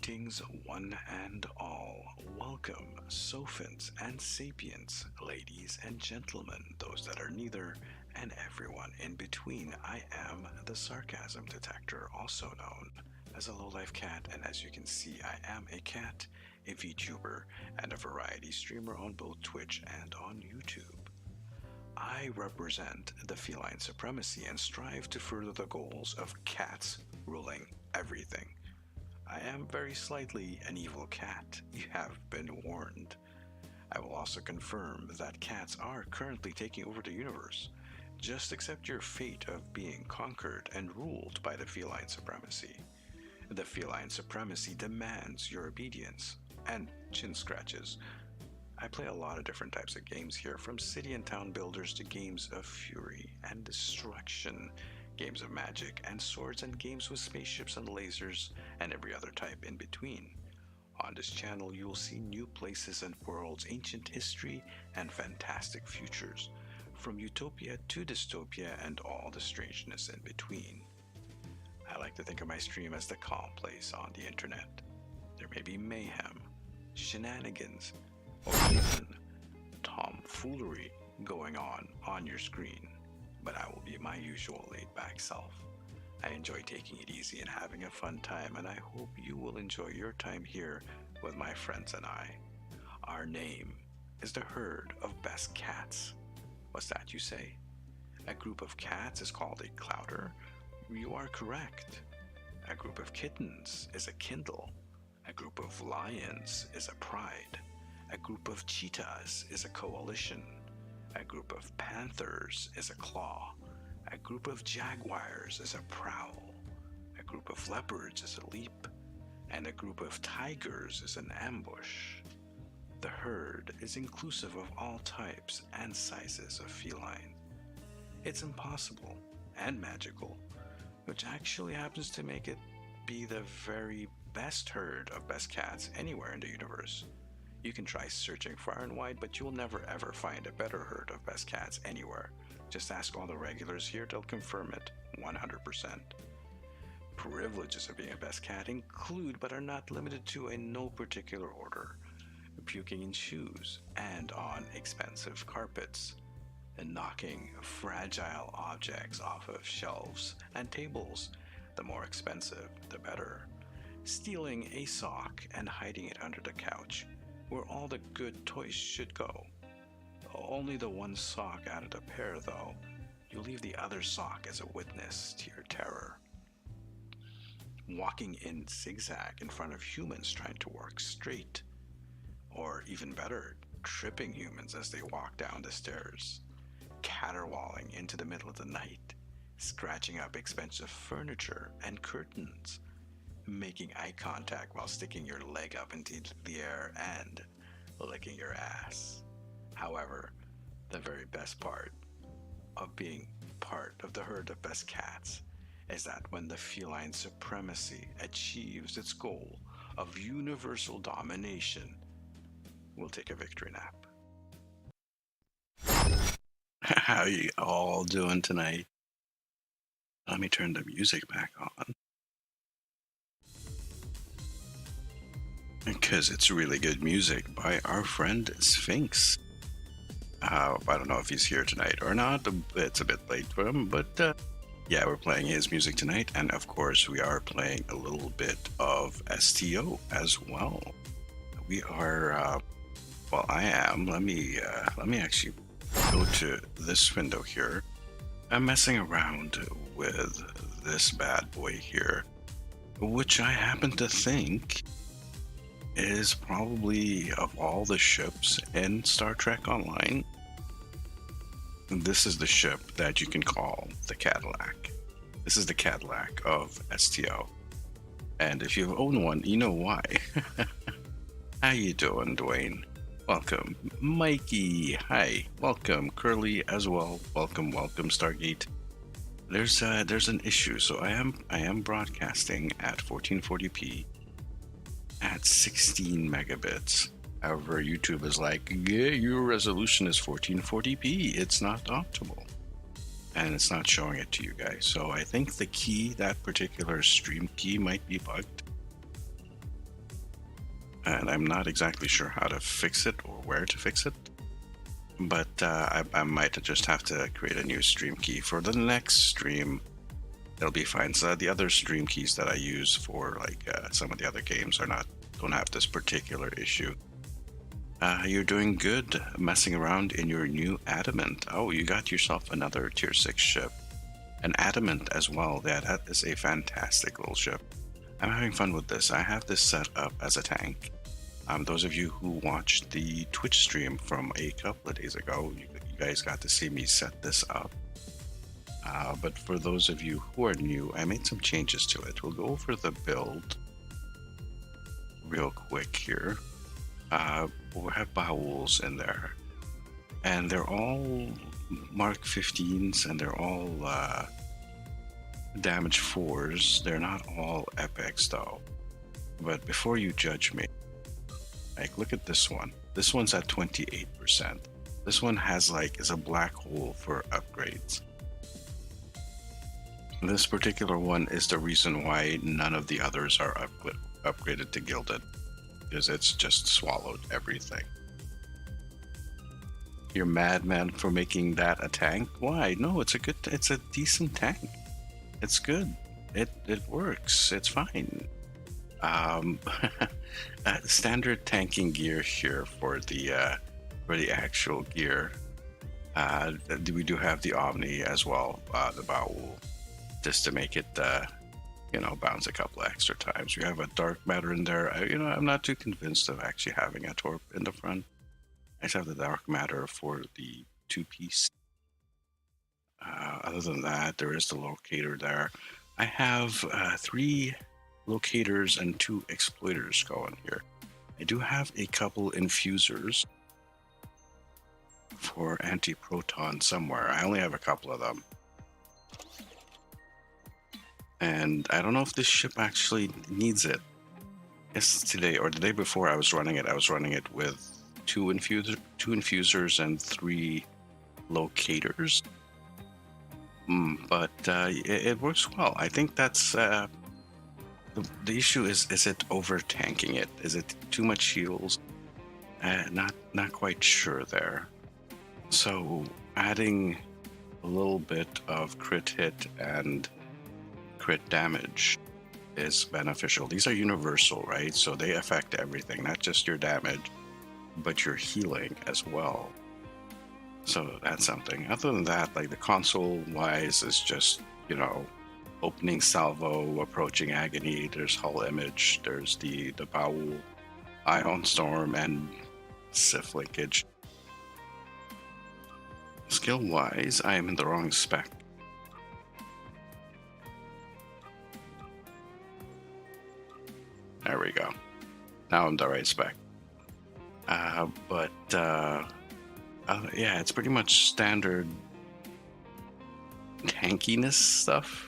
Greetings, one and all. Welcome, Sophins and Sapiens, ladies and gentlemen, those that are neither, and everyone in between. I am the Sarcasm Detector, also known as a lowlife cat, and as you can see, I am a cat, a VTuber, and a variety streamer on both Twitch and on YouTube. I represent the feline supremacy and strive to further the goals of cats ruling everything. I am very slightly an evil cat. You have been warned. I will also confirm that cats are currently taking over the universe. Just accept your fate of being conquered and ruled by the feline supremacy. The feline supremacy demands your obedience and chin scratches. I play a lot of different types of games here, from city and town builders to games of fury and destruction, games of magic and swords, and games with spaceships and lasers, and every other type in between. On this channel, you will see new places and worlds, ancient history, and fantastic futures, from utopia to dystopia and all the strangeness in between. I like to think of my stream as the calm place on the internet. There may be mayhem, shenanigans, or even tomfoolery going on your screen, but I will be my usual laid-back self. I enjoy taking it easy and having a fun time, and I hope you will enjoy your time here with my friends and I. Our name is the herd of best cats. What's that, you say? A group of cats is called a clouder? You are correct. A group of kittens is a kindle. A group of lions is a pride. A group of cheetahs is a coalition. A group of panthers is a claw. A group of jaguars is a prowl. A group of leopards is a leap. And a group of tigers is an ambush. The herd is inclusive of all types and sizes of feline. It's impossible and magical, which actually happens to make it be the very best herd of best cats anywhere in the universe. You can try searching far and wide, but you'll never ever find a better herd of best cats anywhere. Just ask all the regulars here, they'll confirm it 100%. Privileges of being a best cat include, but are not limited to, in no particular order: puking in shoes and on expensive carpets, and knocking fragile objects off of shelves and tables. The more expensive, the better. Stealing a sock and hiding it under the couch, where all the good toys should go. Only the one sock out of the pair, though. You leave the other sock as a witness to your terror. Walking in zigzag in front of humans trying to walk straight. Or even better, tripping humans as they walk down the stairs. Caterwauling into the middle of the night. Scratching up expensive furniture and curtains. Making eye contact while sticking your leg up into the air and licking your ass. However, the very best part of being part of the herd of best cats is that when the feline supremacy achieves its goal of universal domination, we'll take a victory nap. How you all doing tonight? Let me turn the music back on, because it's really good music by our friend Sphinx. I don't know if he's here tonight or not. It's a bit late for him, but yeah, we're playing his music tonight, and of course we are playing a little bit of STO as well. We are, well, I am. Let me actually go to this window here. I'm messing around with this bad boy here, which I happen to think is probably, of all the ships in Star Trek Online, this is the ship that you can call the Cadillac. This is the Cadillac of STO. And if you've owned one, you know why. How you doing, Dwayne? Welcome. Mikey, hi. Welcome. Curly as well. Welcome, Stargate. There's an issue. So I am broadcasting at 1440p at 16 megabits. However, YouTube is like, yeah, your resolution is 1440p. It's not optimal. And it's not showing it to you guys. So I think the key, that particular stream key, might be bugged. and I'm not exactly sure how to fix it or where to fix it. But I might just have to create a new stream key for the next stream. It'll be fine. So the other stream keys that I use for some of the other games don't have this particular issue. You're doing good messing around in your new Adamant. Oh, you got yourself another tier 6 ship. An Adamant as well. That is a fantastic little ship. I'm having fun with this. I have this set up as a tank. Those of you who watched the Twitch stream from a couple of days ago, you guys got to see me set this up. But for those of you who are new, I made some changes to it. We'll go over the build real quick here. We'll have bowels in there, and they're all Mark 15s, and they're all damage 4s. They're not all epics though. But before you judge me, look at this one. This one's at 28%. This one is a black hole for upgrades. This particular one is the reason why none of the others are upgraded to gilded, because it's just swallowed everything. You're mad, man, for making that a tank? Why? No, it's a decent tank. It's good. It works. It's fine. Standard tanking gear here for the actual gear. We do have the Omni as well, the Bowel, just to make it bounce a couple extra times. We have a dark matter in there. I'm not too convinced of actually having a torp in the front. I just have the dark matter for the 2-piece. Other than that, there is the locator there. I have 3 locators and 2 exploiters going here. I do have a couple infusers for anti-proton somewhere. I only have a couple of them. And I don't know if this ship actually needs it. Yesterday or the day before I was running it with 2 infusers and 3 locators. But it works well. I think that's the issue is it over tanking it? Is it too much heals? Not quite sure there. So adding a little bit of crit hit and crit damage is beneficial. These are universal, right? So they affect everything, not just your damage, but your healing as well. So that's something. Other than that, the console wise is just, opening salvo, approaching agony, there's hull image, there's the bowel, ion storm, and Sif linkage. Skill wise, I am in the wrong spec. There we go. Now I'm the right spec. Yeah, it's pretty much standard tankiness stuff.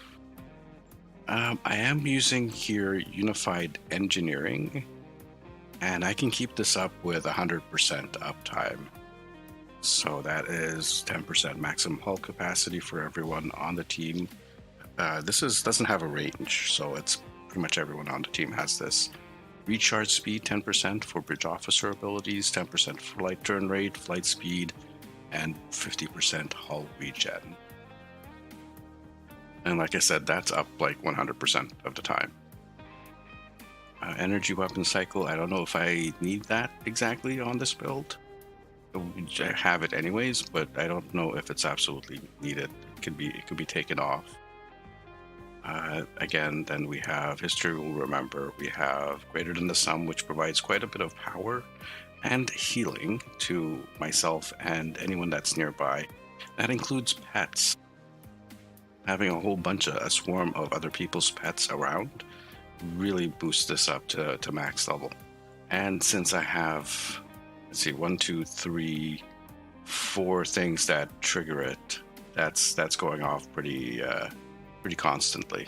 I am using here Unified Engineering, and I can keep this up with 100% uptime. So that is 10% maximum hull capacity for everyone on the team. This doesn't have a range, so it's pretty much everyone on the team has this. Recharge speed 10% for bridge officer abilities, 10% flight turn rate, flight speed, and 50% hull regen. And like I said, that's up 100% of the time. Energy weapon cycle, I don't know if I need that exactly on this build. I have it anyways, but I don't know if it's absolutely needed. It could be taken off. Again, then we have History Will Remember. We have Greater Than the Sum, which provides quite a bit of power and healing to myself and anyone that's nearby. That includes pets. Having a swarm of other people's pets around really boosts this up to max level. And since I have, 1, 2, 3, 4 things that trigger it, that's going off pretty constantly.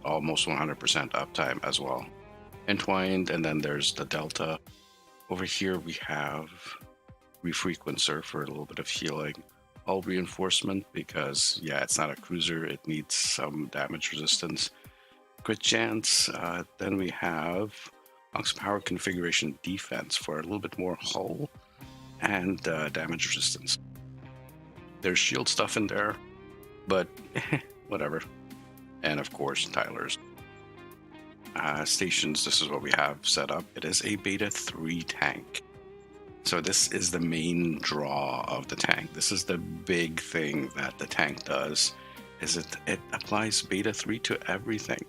Almost 100% uptime as well. Entwined, and then there's the Delta. Over here we have Refrequencer for a little bit of healing. Hull Reinforcement, because it's not a cruiser, it needs some damage resistance. Crit Chance, then we have Ox power configuration defense for a little bit more hull and damage resistance. There's shield stuff in there, but whatever. And of course, Tyler's stations. This is what we have set up. It is a Beta 3 tank. So this is the main draw of the tank. This is the big thing that the tank does, is it applies Beta 3 to everything.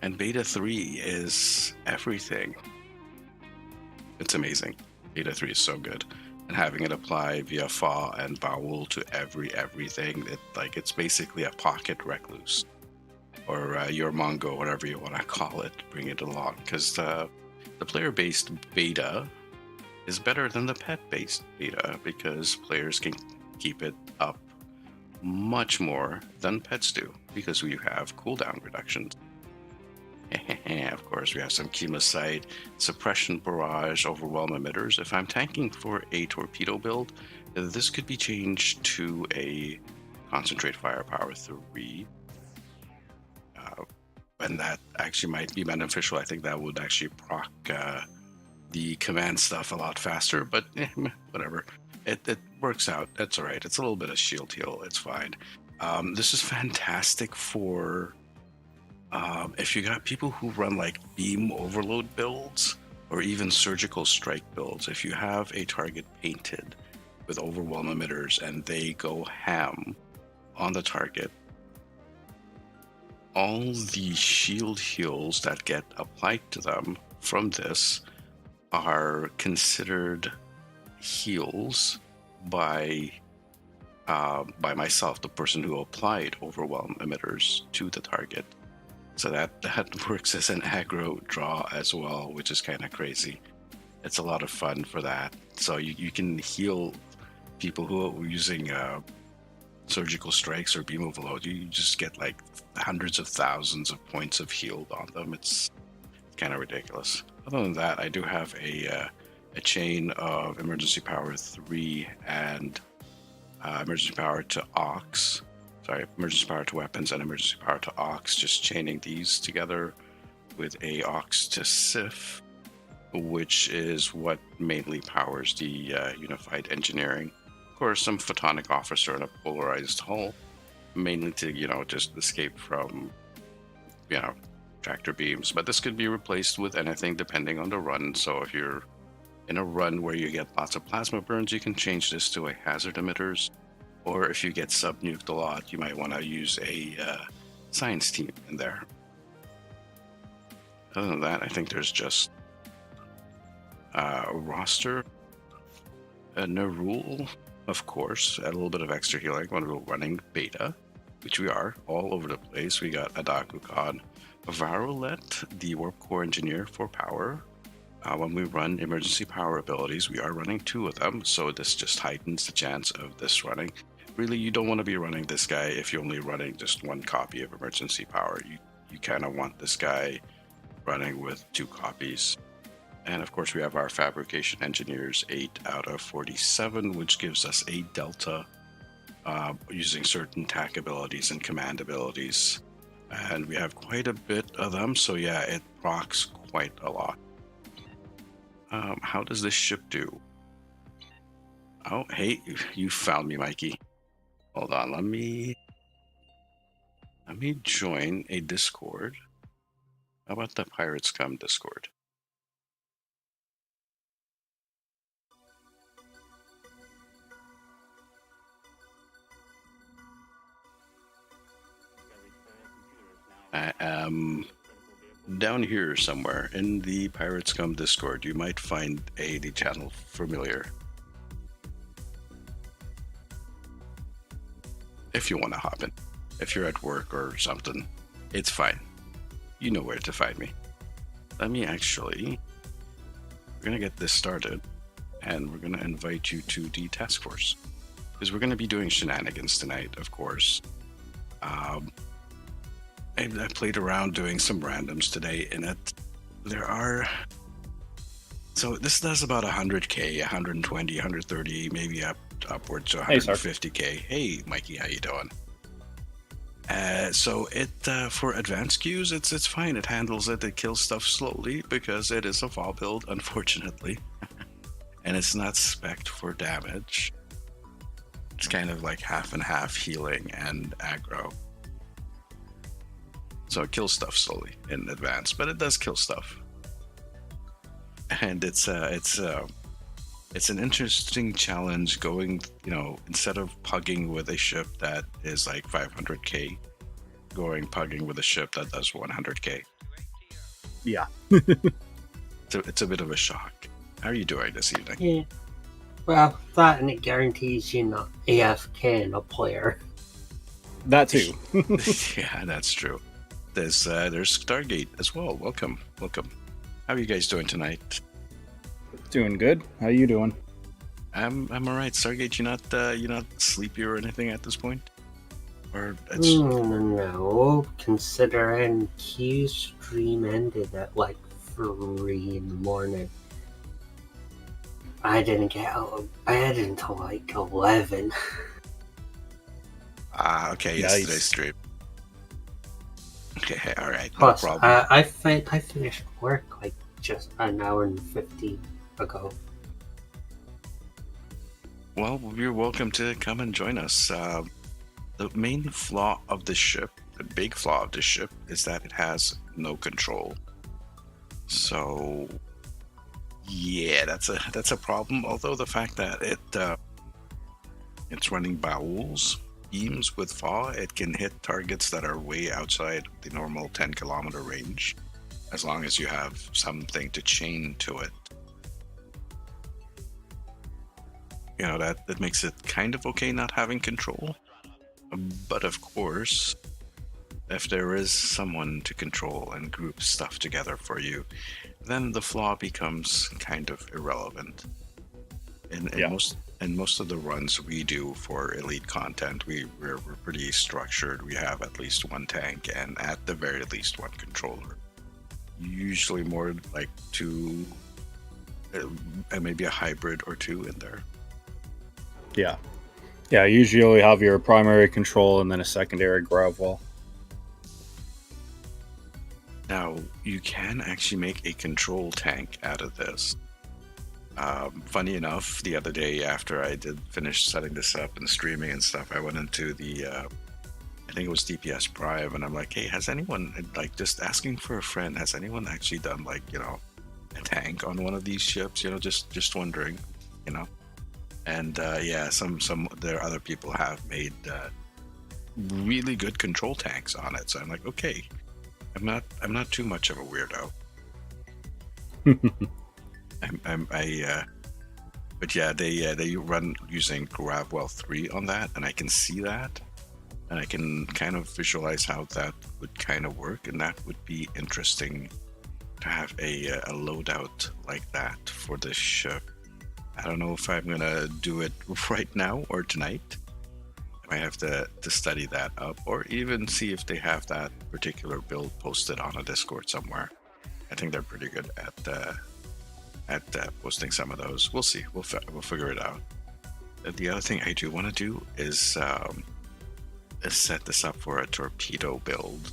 And Beta 3 is everything. It's amazing. Beta 3 is so good. And having it apply via Fa and Vowel to everything, it's basically a pocket recluse. Or your Mongo, whatever you want to call it, bring it along. Because the player-based beta is better than the pet-based beta, because players can keep it up much more than pets do, because we have cooldown reductions. Of course, we have some chemosite, suppression barrage, overwhelm emitters. If I'm tanking for a torpedo build, this could be changed to a concentrate firepower 3. And that actually might be beneficial. I think that would actually proc the command stuff a lot faster, but whatever. It works out. That's all right. It's a little bit of shield heal. It's fine. This is fantastic for if you got people who run like beam overload builds or even surgical strike builds. If you have a target painted with overwhelm emitters and they go ham on the target, all the shield heals that get applied to them from this are considered heals by myself, the person who applied overwhelm emitters to the target. So that works as an aggro draw as well, which is kind of crazy. It's a lot of fun for that. So you can heal people who are using surgical strikes or beam overload. You just get like hundreds of thousands of points of healed on them. It's kind of ridiculous. Other than that, I do have a chain of emergency power 3 and emergency power to Ox. Sorry, emergency power to weapons and emergency power to Ox. Just chaining these together with a Ox to Sif, which is what mainly powers the unified engineering. Of course, some photonic officer and a polarized hull, mainly to just escape from tractor beams. But this could be replaced with anything depending on the run. So if you're in a run where you get lots of plasma burns, you can change this to a hazard emitters. Or if you get sub-nuked a lot, you might want to use a science team in there. Other than that, I think there's just a roster, a Nerul, of course, a little bit of extra healing when we're running beta, which we are all over the place. We got Adakukan, Varolet, the Warp Core Engineer for power. When we run emergency power abilities, we are running 2 of them, so this just heightens the chance of this running. Really, you don't want to be running this guy if you're only running just 1 copy of emergency power. You kind of want this guy running with 2 copies. And of course, we have our fabrication engineers, 8 out of 47, which gives us a delta using certain tack abilities and command abilities. And we have quite a bit of them, so yeah, it procs quite a lot. How does this ship do? Oh, hey, you found me, Mikey. Hold on, let me join a Discord. How about the Pirates Come Discord? I am down here somewhere in the Pirates Come Discord. You might find the channel familiar. If you want to hop in. If you're at work or something, it's fine. You know where to find me. Let me we're going to get this started, and we're going to invite you to the task force. Because we're going to be doing shenanigans tonight, of course. I played around doing some randoms today in it. So this does about 100k, 120, 130, maybe upwards to 150k. Hey, Mikey, how you doing? So it for advanced queues, it's fine. It handles it. It kills stuff slowly because it is a fall build, unfortunately, and it's not spec'd for damage. It's kind of like half and half healing and aggro. So it kills stuff slowly in advance, but it does kill stuff. And it's an interesting challenge going, instead of pugging with a ship that is like 500k, going pugging with a ship that does 100k. Yeah. So it's a bit of a shock. How are you doing this evening? Yeah. Well, that and it guarantees you not AFK in a player. That too. Yeah, that's true. There's Stargate as well. Welcome. How are you guys doing tonight? Doing good. How you doing? I'm all right. Stargate, you're not sleepy or anything at this point, or No, considering Q stream ended at like 3 in the morning. I didn't get out of bed until like 11. Okay. Nice. Yesterday's stream. Okay, all right. Plus, no problem. I finished work like just an hour and 15 ago. Well, you're welcome to come and join us. The main flaw of the ship, the big flaw of the ship, is that it has no control. So, yeah, that's a problem. Although the fact that it's running bowels beams with FAW, it can hit targets that are way outside the normal 10-kilometer range, as long as you have something to chain to it. That makes it kind of okay not having control. But of course, if there is someone to control and group stuff together for you, then the flaw becomes kind of irrelevant. In most of the runs we do for elite content, we're pretty structured. We have at least one tank and at the very least one controller. Usually more like two, and maybe a hybrid or two in there. Yeah. Yeah, usually you have your primary control and then a secondary grav wall. Now, you can actually make a control tank out of this. Funny enough, the other day after I did finish setting this up and streaming and stuff, I went into the, I think it was DPS Prime, and I'm like, hey, has anyone, like, just asking for a friend, has anyone actually done, like, a tank on one of these ships? Just wondering, And yeah, some there are other people have made really good control tanks on it. So I'm like, okay, I'm not too much of a weirdo. But yeah, they run using Gravwell 3 on that, and I can see that, and I can kind of visualize how that would kind of work, and that would be interesting to have a loadout like that for this ship. I don't know if I'm gonna do it right now or tonight. I might have to study that up, or even see if they have that particular build posted on a Discord somewhere. I think they're pretty good at posting some of those. We'll see. We'll figure it out. The other thing I do want to do is set this up for a torpedo build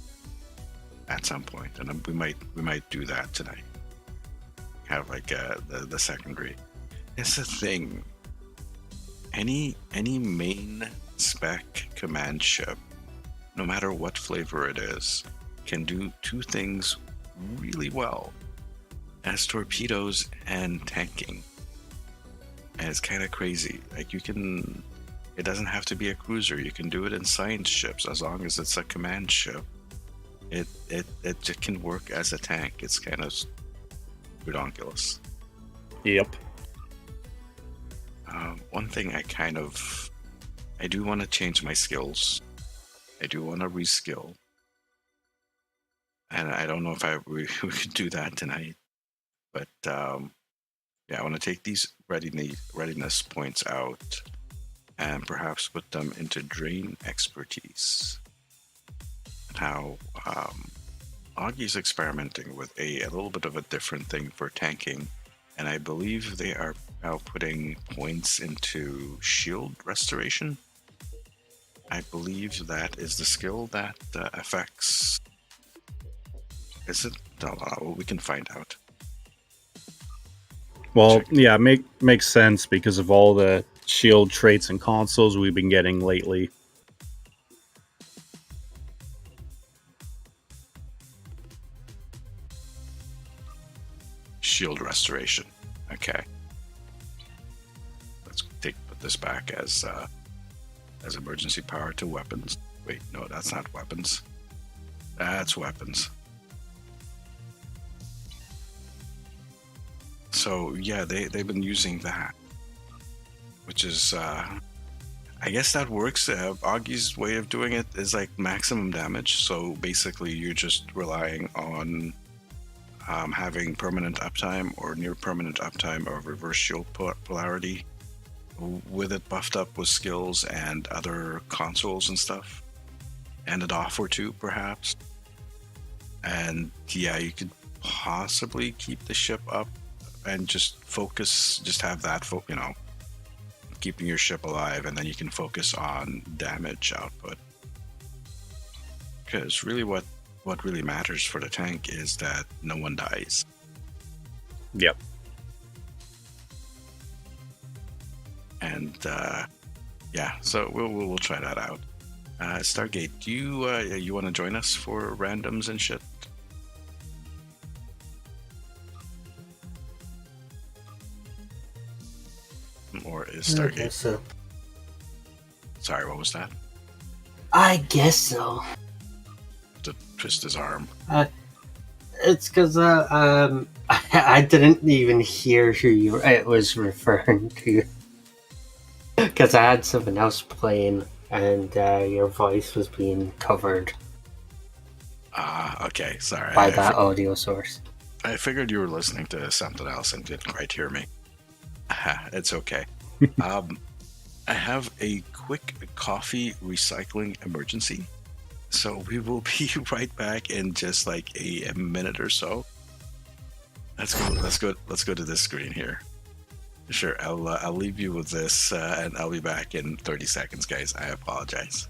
at some point, and we might do that tonight. Have like the secondary. It's a thing. Any main spec command ship, no matter what flavor it is, can do two things really well, as torpedoes and tanking. And it's kind of crazy. Like it doesn't have to be a cruiser. You can do it in science ships as long as it's a command ship. It can work as a tank. It's kind of ridiculous. Yep. One thing I do want to change my skills. I do want to reskill. And I don't know if we could do that tonight. But yeah, I want to take these readiness points out and perhaps put them into drain expertise. And how Augie's experimenting with a little bit of a different thing for tanking. And I believe they are now putting points into shield restoration. I believe that is the skill that affects. Is it? No, we can find out. Well, Check. yeah, makes sense because of all the shield traits and consoles we've been getting lately. Shield restoration. Okay. Let's put this back as emergency power to weapons. Wait, no, that's not weapons. That's weapons. So yeah, they've been using that, which is I guess that works. Augie's way of doing it is like maximum damage. So basically, you're just relying on having permanent uptime or near permanent uptime of reverse shield polarity, with it buffed up with skills and other consoles and stuff, and an off or two perhaps. And yeah, you could possibly keep the ship up and just focus, just have that, keeping your ship alive, and then you can focus on damage output. Because really what really matters for the tank is that no one dies. Yep. And yeah, so we'll try that out. Stargate, do you want to join us for randoms and shit? Or is Stargate? I guess so. Sorry, what was that? I guess so. To twist his arm. It's because I didn't even hear who it was referring to. Because I had something else playing and your voice was being covered. Okay, sorry. By that audio source. I figured you were listening to something else and didn't quite hear me. It's okay. I have a quick coffee recycling emergency, so we will be right back in just like a minute or so. Let's go to this screen here. Sure, I'll leave you with this, and I'll be back in 30 seconds, guys. I apologize.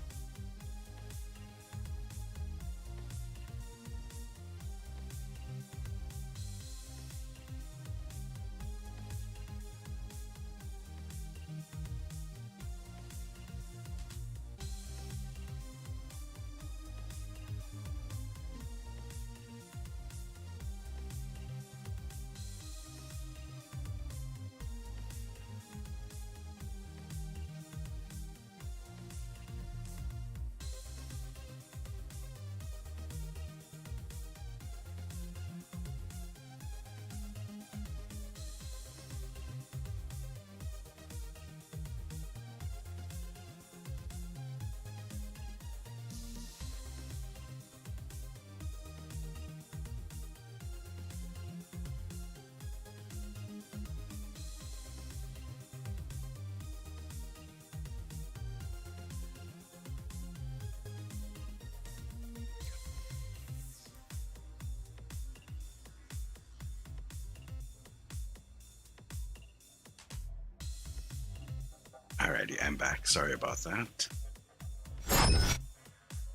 Alrighty, I'm back. Sorry about that.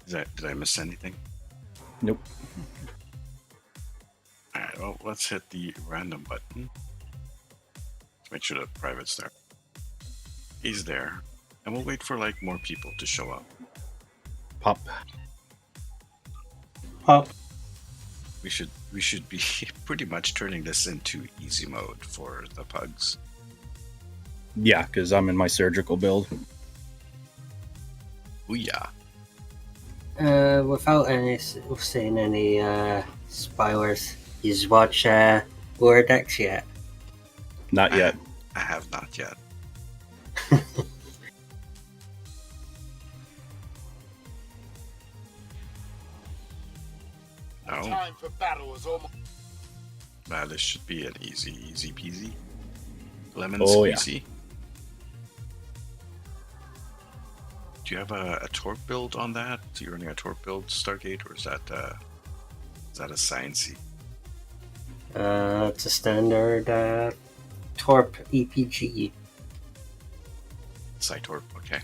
Did I miss anything? Nope. Alright, well, let's hit the random button. Let's make sure the private's there. He's there. And we'll wait for like more people to show up. Pop. Pop. We should be pretty much turning this into easy mode for the pugs. Yeah, because I'm in my surgical build. Booyah. Without saying any spoilers, you watch Vortex yet? Not yet. I have not yet. No. Time for battle is almost. This should be an easy peasy. Lemon squeezy. Yeah. Do you have a torp build on that? So you're running a torp build, Stargate, or is that a sciencey? It's a standard torp EPG. Sci-torp, okay.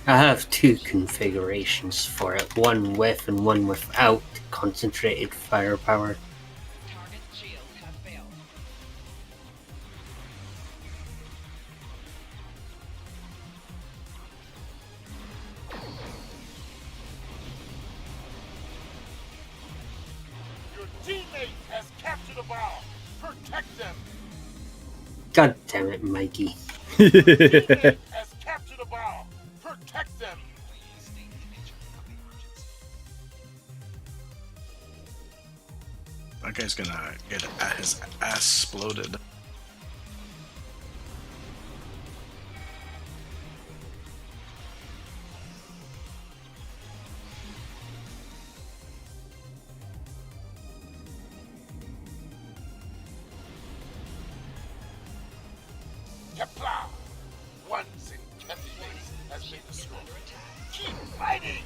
I have two configurations for it, one with and one without concentrated firepower. Target shields have failed. Your teammate has captured a bomb. Protect them. God damn it, Mikey. Teammate has captured a bomb. Protect them. Please state the nature of the emergency. That guy's gonna get his ass exploded. Kapla! One Zinketi base has been destroyed. Keep fighting!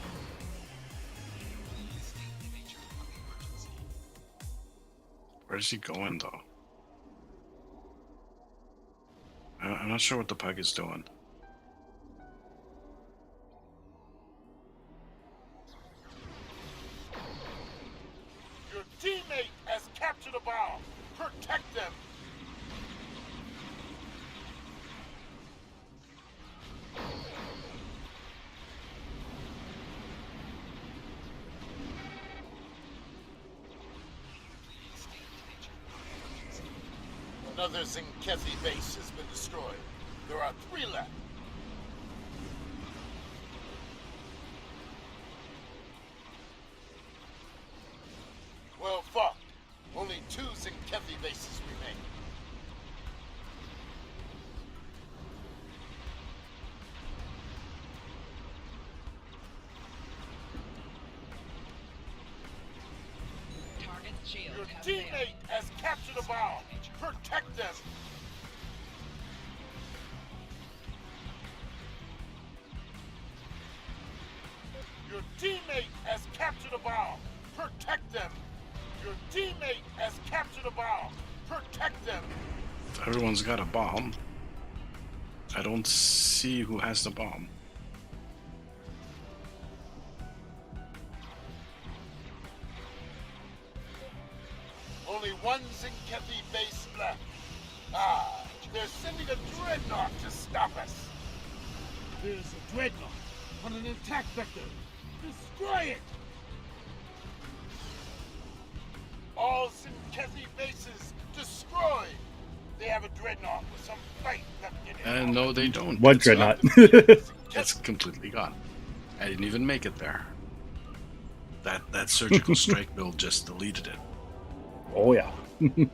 Please state the nature of the emergency. Where's he going, though? I'm not sure what the pug is doing. Your teammate has captured a bomb. Protect them. Please state the nature of the emergency. Another Zinketi base has been destroyed. There are 3 left. Well fought. Only 2 Zinketi bases remain. Target shield Your have failed. teammate has captured a bomb. Protect them. Your teammate has captured a bomb. Protect them. Your teammate has captured a bomb. Protect them. Everyone's got a bomb. I don't see who has the bomb. Only one Zinketi base left. Ah, they're sending a dreadnought to stop us. There's a dreadnought on an attack vector. Destroy it! All Zinketi bases destroyed. They have a dreadnought with some fight left in it. No, they don't. What It's dreadnought? It's completely gone. I didn't even make it there. That surgical strike build just deleted it. Oh yeah. It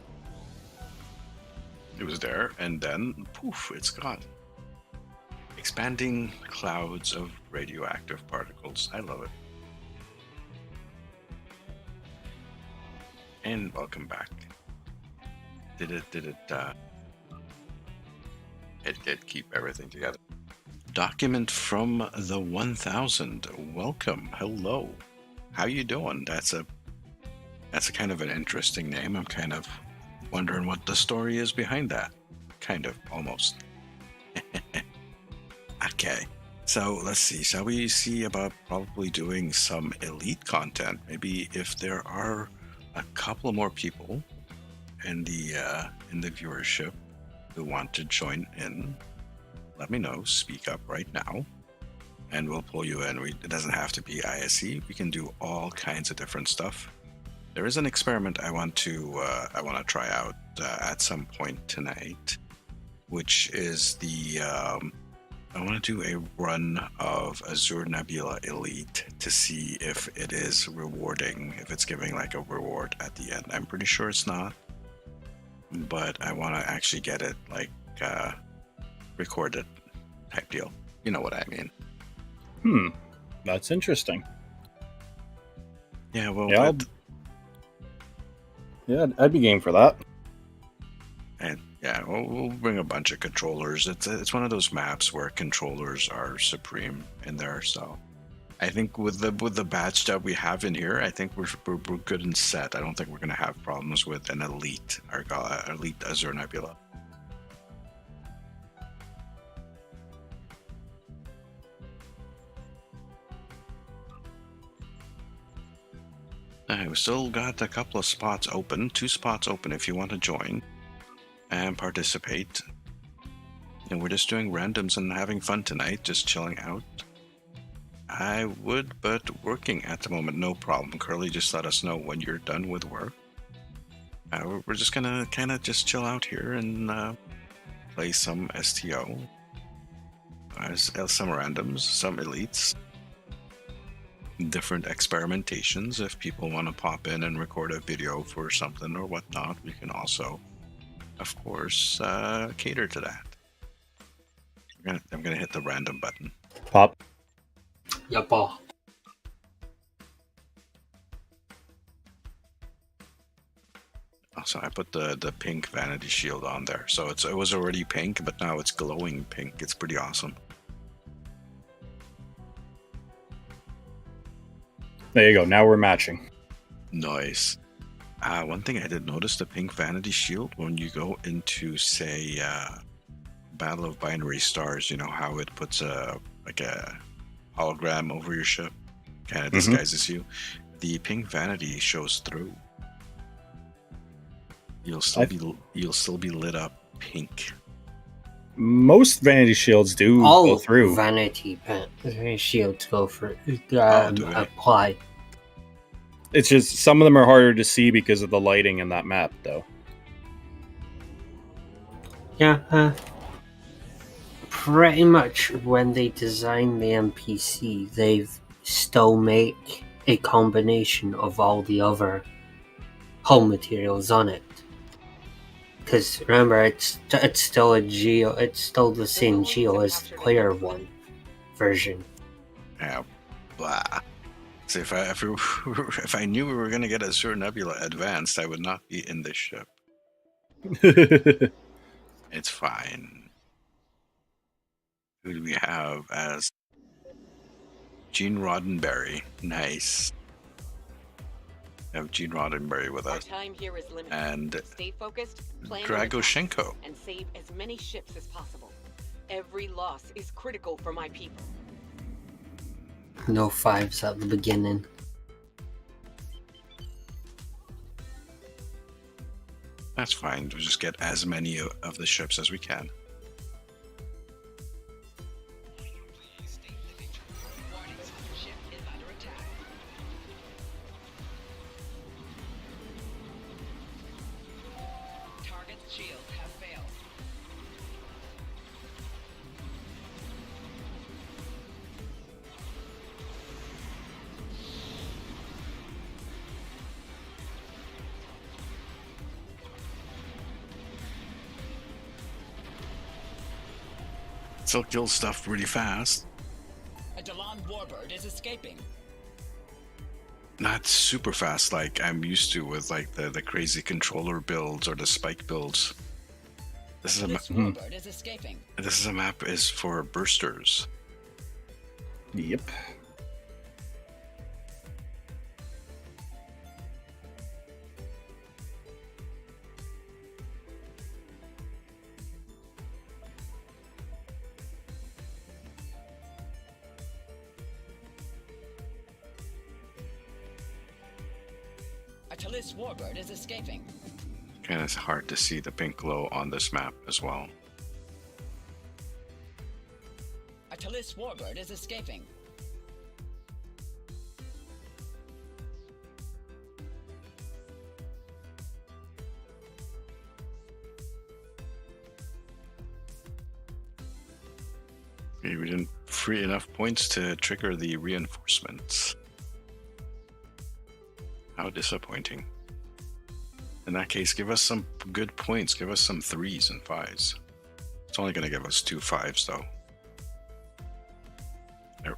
was there, and then poof, it's gone. Expanding clouds of radioactive particles. I love it. And welcome back. It did keep everything together. Document from the 1000. Welcome. Hello. How you doing? That's a kind of an interesting name. I'm kind of wondering what the story is behind that. Kind of, almost. Okay. So let's see. Shall we see about probably doing some elite content? Maybe if there are a couple more people in the viewership who want to join in, let me know. Speak up right now, and we'll pull you in. It doesn't have to be ISE. We can do all kinds of different stuff. There is an experiment I want to try out at some point tonight, which is I want to do a run of Azure Nebula Elite to see if it is rewarding, if it's giving like a reward at the end. I'm pretty sure it's not, but I want to actually get it like recorded type deal. You know what I mean? That's interesting. Yeah, well, Yeah, I'd be game for that. and yeah, we'll bring a bunch of controllers. It's one of those maps where controllers are supreme in there. So I think with the badge that we have in here, I think we're good and set. I don't think we're gonna have problems with an elite elite Azure Nebula. We still got a couple of spots open, 2 spots open if you want to join and participate. And we're just doing randoms and having fun tonight, just chilling out. I would, but working at the moment, no problem. Curly, just let us know when you're done with work. We're just gonna kind of just chill out here and play some STO, some randoms, some elites, different experimentations. If people want to pop in and record a video for something or whatnot, we can also, of course, cater to that. I'm gonna hit the random button. Pop. Yappa. Also, I put the pink vanity shield on there, so it was already pink, but now it's glowing pink. It's pretty awesome. There you go. Now we're matching. Nice. One thing I did notice, the pink vanity shield, when you go into, say, Battle of Binary Stars, you know how it puts a hologram over your ship, kind of disguises you. The pink vanity shows through. You'll still be lit up pink. Most vanity shields do go through. Vanity shields go for Do they? apply. It's just some of them are harder to see because of the lighting in that map, though. Yeah, pretty much when they design the NPC, they've still make a combination of all the other hull materials on it. Because remember, it's still a geo. It's still the same geo as the player one version. Yeah, blah. So if I knew we were gonna get Azure Nebula advanced, I would not be in this ship. It's fine. Who do we have as Gene Roddenberry? Nice. We have Gene Roddenberry with us. Time here is limited. And Stay focused, plan Dragoshenko. and save as many ships as possible. Every loss is critical for my people. No fives at the beginning. That's fine. We'll just get as many of the ships as we can. Please state the nature. Warnings, ship is under attack. Target's shields have failed. Still kill stuff really fast. A Delon warbird is escaping. Not super fast like I'm used to with like the crazy controller builds or the spike builds. This is This warbird is escaping. a map is for bursters. Yep. A Talis warbird is escaping. Kind of hard to see the pink glow on this map as well. A Talis warbird is escaping. Okay, we didn't free enough points to trigger the reinforcements. How disappointing. In that case, give us some good points. Give us some 3s and 5s. It's only going to give us 2 5s, though.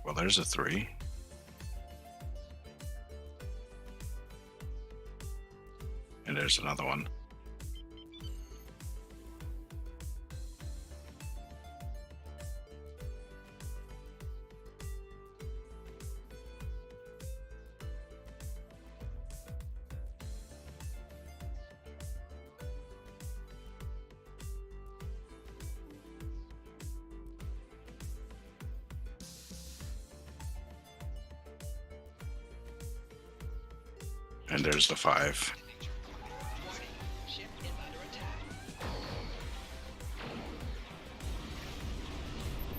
Well, there's a 3. And there's another one. And there's the 5. Warning, ship is under attack.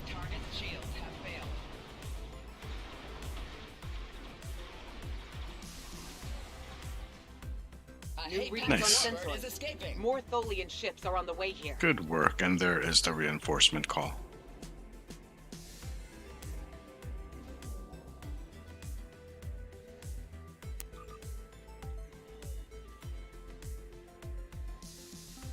Target's shields have failed. A New Hateful readings Nice. on Conduct is sensors. escaping. More Tholian ships are on the way here. Good work, and there is the reinforcement call.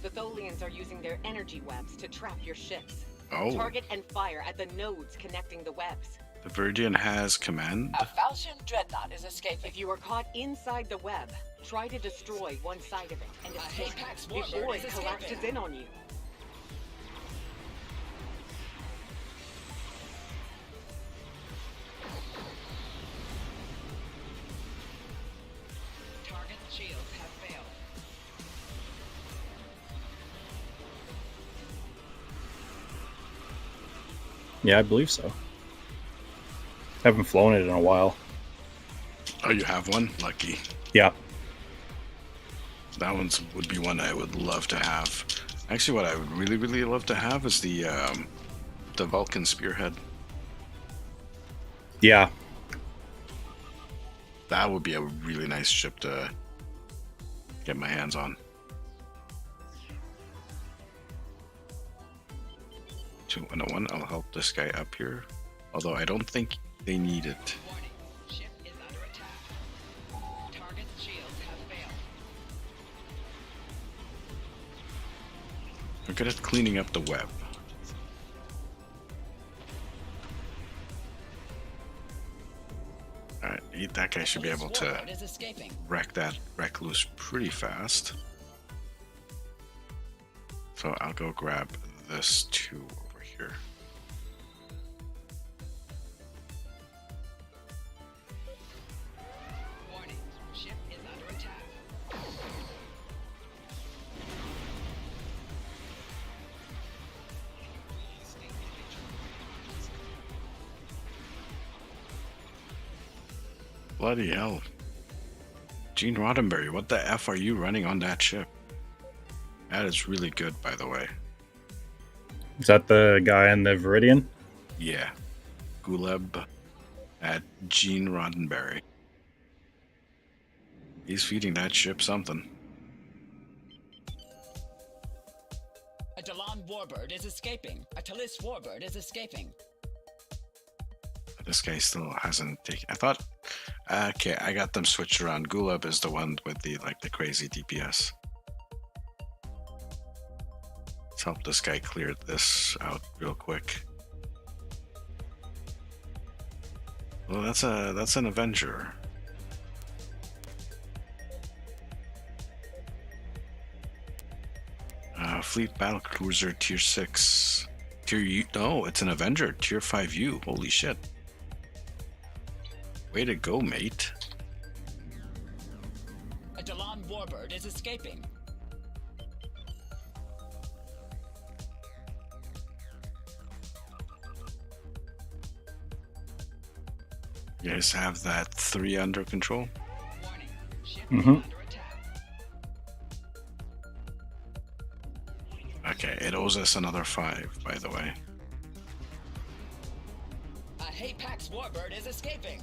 The Tholians are using their energy webs to trap your ships. Oh, Target and fire at the nodes connecting the webs. the Viridian has command. A Falchion dreadnought is escaping. If you are caught inside the web, try to destroy one side of it and escape Apex before Warbird it is collapses escaping. in on you. Target's shields have failed. Yeah, I believe so. Haven't flown it in a while. Oh, you have one? Lucky. Yeah. That one's would be one I would love to have. Actually, what I would really, really love to have is the Vulcan Spearhead. Yeah. That would be a really nice ship to get my hands on. 2-101, I'll help this guy up here. Although I don't think they need it. Warning, ship is under attack. Target's shields have failed. We're good at cleaning up the web. Alright, that guy should be able to Warbird is escaping. wreck that wreck loose pretty fast. So I'll go grab this 2 over here. Warning, ship is under attack. Bloody hell. Gene Roddenberry, what the F are you running on that ship? That is really good, by the way. Is that the guy in the Viridian? Yeah. Guleb at Gene Roddenberry. He's feeding that ship something. A Dalan Warbird is escaping. A Talis Warbird is escaping. This guy still hasn't taken. I thought. Okay, I got them switched around. Guleb is the one with the crazy DPS. Let's help this guy clear this out real quick. Well, that's an Avenger. Fleet Battlecruiser Tier 6. Tier U. No, it's an Avenger. Tier 5U. Holy shit. Way to go, mate. A Dalan Warbird is escaping. You guys have that 3 under control? Warning, ship Mhm. is under attack. Okay, it owes us another 5, by the way. A Hapax Warbird is escaping.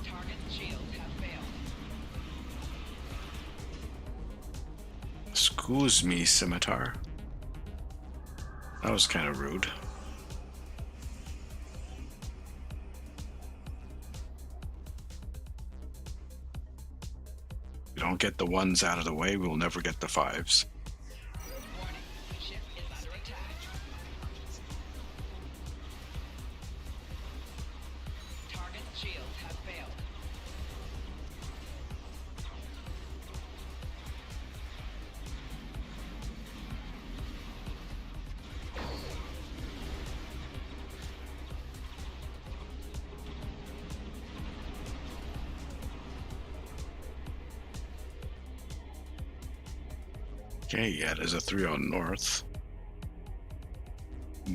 Target's shields have failed. Excuse me, Scimitar. That was kind of rude. We don't get the 1s out of the way, we'll never get the 5s. Warning, ship is under attack. Target's shields have failed. Okay, yeah, there's a 3 on north.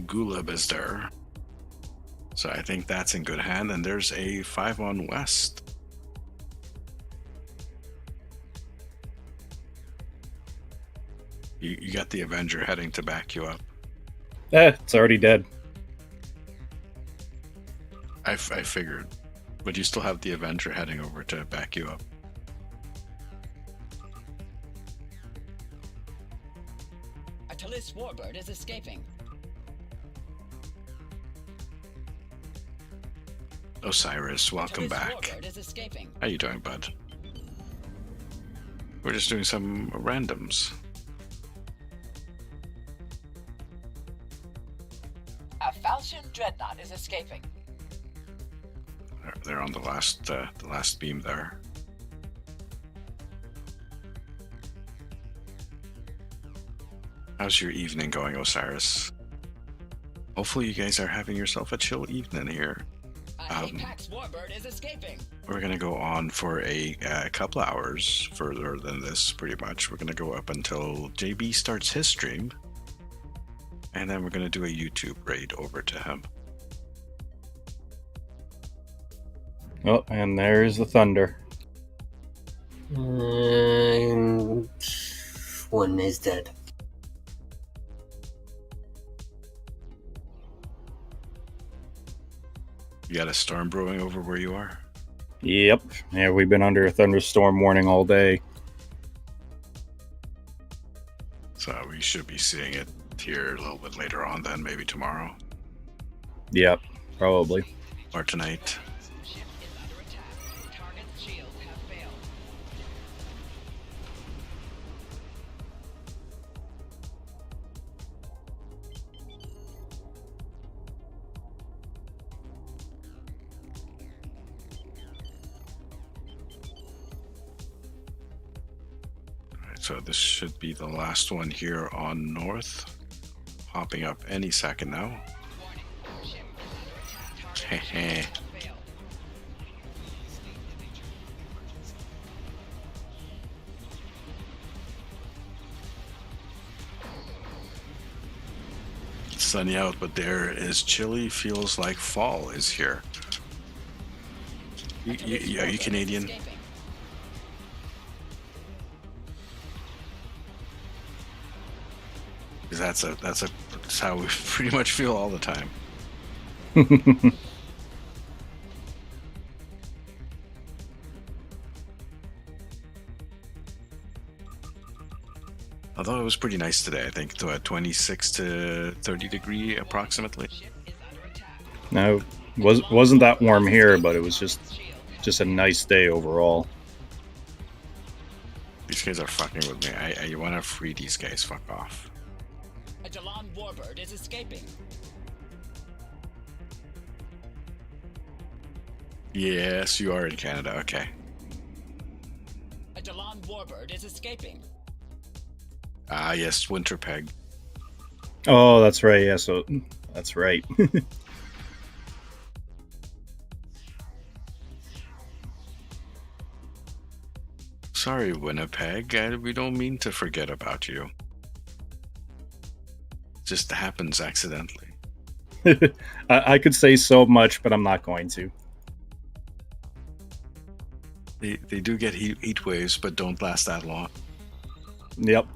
Gulab is there. So I think that's in good hand. And there's a 5 on west. You got the Avenger heading to back you up. It's already dead. I figured. But you still have the Avenger heading over to back you up. A Talis warbird is escaping. Osiris, welcome Talis back. warbird is escaping. How you doing, bud? We're just doing some randoms. A Falchion dreadnought is escaping. They're on the last beam there. How's your evening going, Osiris? Hopefully you guys are having yourself a chill evening here. A Apex warbird is escaping. We're going to go on for a couple hours further than this, pretty much. We're going to go up until JB starts his stream. And then we're going to do a YouTube raid over to him. Oh, and there's the thunder. And one is dead. You got a storm brewing over where you are? Yep. Yeah, we've been under a thunderstorm warning all day. So we should be seeing it here a little bit later on then, maybe tomorrow. Yep, probably. Or tonight. Ship is under attack. Target's shields have failed. Alright, so this should be the last one here on north. Popping up any second now. Warning. Ship is under attack. Target's Heh. shields have failed. It's sunny out, but there is chilly. Feels like fall is here. Are you Canadian? Escaping. Because that's how we pretty much feel all the time. Although it was pretty nice today, I think, to a 26 to 30 degree approximately. Ship is under attack. No, wasn't that warm here, but it was just a nice day overall. These guys are fucking with me. I want to free these guys. Fuck off. A Jalan warbird is escaping. Yes, you are in Canada. Okay. A Jalan warbird is escaping. Ah, yes, Winter Peg. Oh, that's right. Yeah, so that's right. Sorry, Winnipeg. We don't mean to forget about you. Just happens accidentally. I could say so much, but I'm not going to. They do get heat waves, but don't last that long. Yep.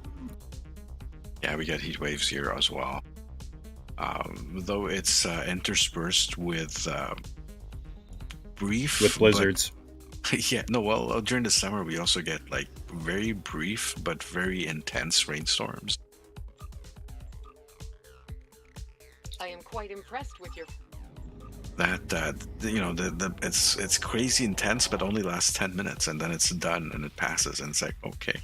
Yeah, we get heat waves here as well. Though it's interspersed with brief... With blizzards. Yeah, no, well, during the summer we also get like very brief but very intense rainstorms. I am quite impressed with your. It's crazy intense, but only lasts 10 minutes, and then it's done and it passes, and it's like, okay.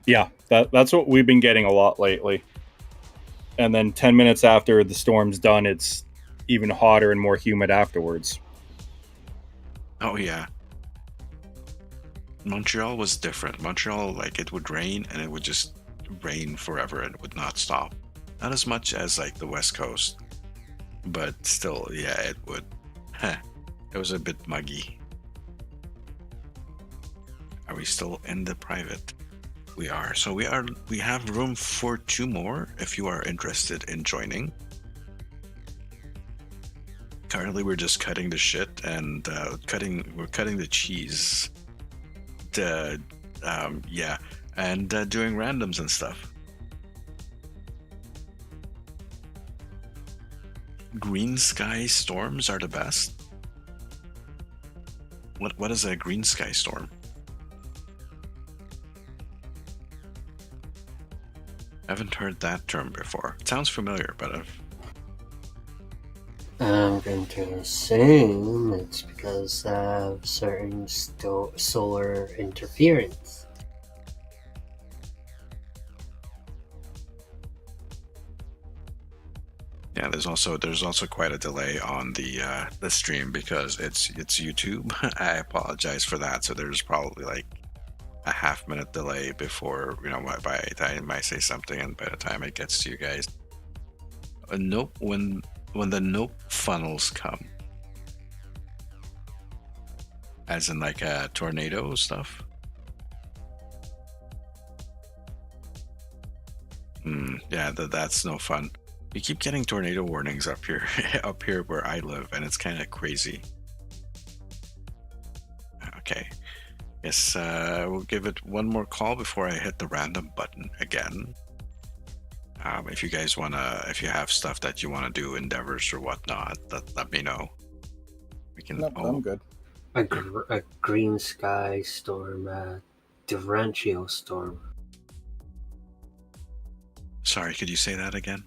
Yeah, that's what we've been getting a lot lately. And then 10 minutes after the storm's done, it's even hotter and more humid afterwards. Oh yeah. Montreal was different. Montreal, like, it would rain and it would just rain forever and it would not stop. Not as much as like the West Coast, but still, yeah, it would. It was a bit muggy. Are we still in the private? We are. So we have room for 2 more if you are interested in joining. Currently we're just cutting the shit and we're cutting the cheese. Yeah, and doing randoms and stuff. Green sky storms are the best. What is a green sky storm? I haven't heard that term before. It sounds familiar, but I'm going to assume it's because of certain solar interference. yeah, there's also quite a delay on the stream because it's YouTube. I apologize for that. So there's probably like a half-minute delay before, by the time I say something and by the time it gets to you guys. Nope, when the nope funnels come, as in like a tornado stuff. Yeah, that's no fun. We keep getting tornado warnings up here, up here where I live, and it's kind of crazy. Okay. Yes, we'll give it one more call before I hit the random button again. If you guys if you have stuff that you want to do, endeavors or whatnot, let me know. We can. Nope, I'm good. A green sky storm, differential storm. Sorry, could you say that again?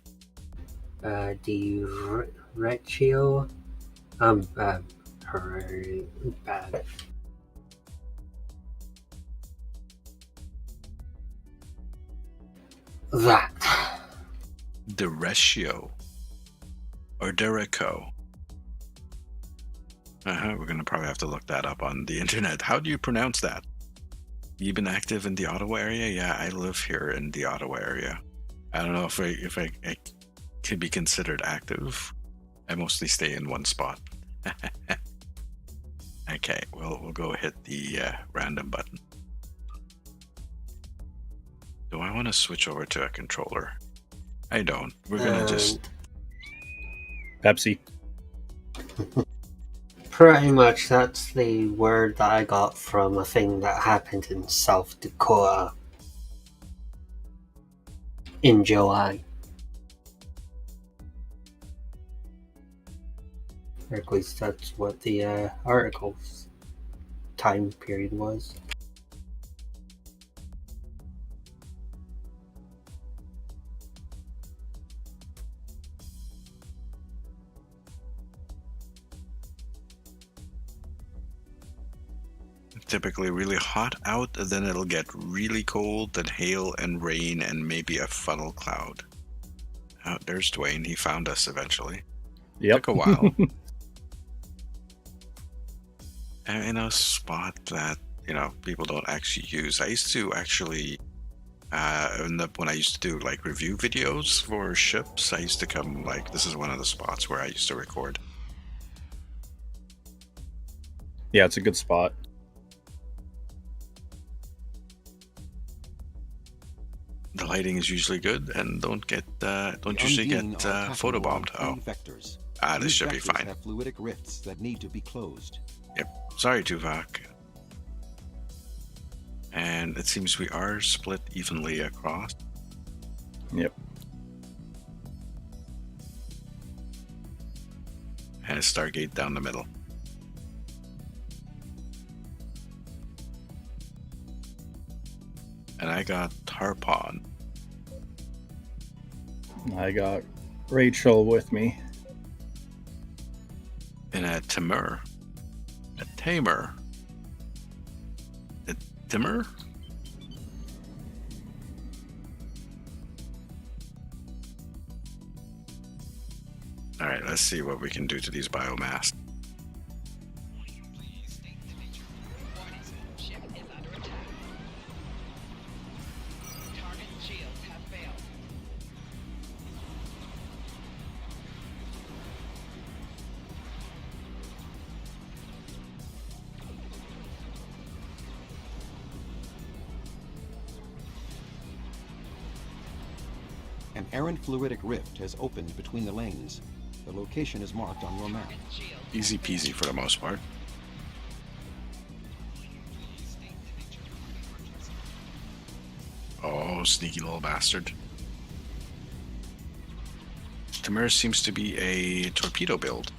Differential. Very bad. That. Derecho or Derecho. We're gonna probably have to look that up on the internet. How do you pronounce that? You've been active in the Ottawa area? Yeah, I live here in the Ottawa area. I don't know if I could be considered active. I mostly stay in one spot. Okay, we'll go hit the random button. Do I want to switch over to a controller? I don't. We're gonna just... Pepsi. Pretty much that's the word that I got from a thing that happened in South Dakota in July. Or at least that's what the article's time period was. Typically really hot out, then it'll get really cold, then hail and rain and maybe a funnel cloud. Oh, there's Dwayne. He found us eventually. Yep. Took a while. In a spot that, people don't actually use. I used to actually, when I used to do like review videos for ships, I used to come this is one of the spots where I used to record. Yeah, it's a good spot. The lighting is usually good and don't usually get photobombed. Oh, vectors. This should be fine. Have fluidic rifts that need to be closed. Yep. Sorry, Tuvok. And it seems we are split evenly across. Yep. And a Stargate down the middle. And I got Tarpon. I got Rachel with me. And a Timur. A Tamer. A Timur? Alright, let's see what we can do to these biomass. Please state the nature. Warnings. Ship is under attack. Target shields have failed. An errant fluidic rift has opened between the lanes. The location is marked on your map. Easy peasy for the most part. Oh, sneaky little bastard. Tamir seems to be a torpedo build.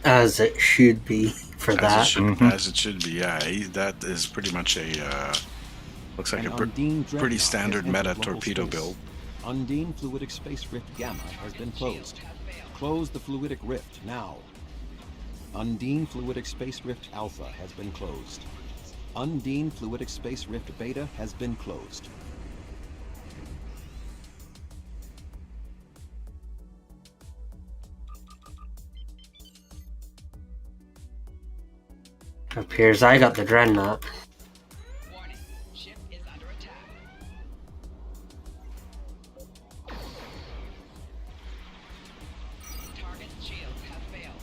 As it should be for that. As it should be, yeah. That is pretty much a looks like An a Undine pretty dreadnought standard has entered meta local torpedo space. build. Undine fluidic space rift gamma has been closed. Close the fluidic rift now. Undine fluidic space rift alpha has been closed. Undine fluidic space rift beta has been closed. Appears I got the dreadnought. Warning, ship is under attack. Target shields have failed.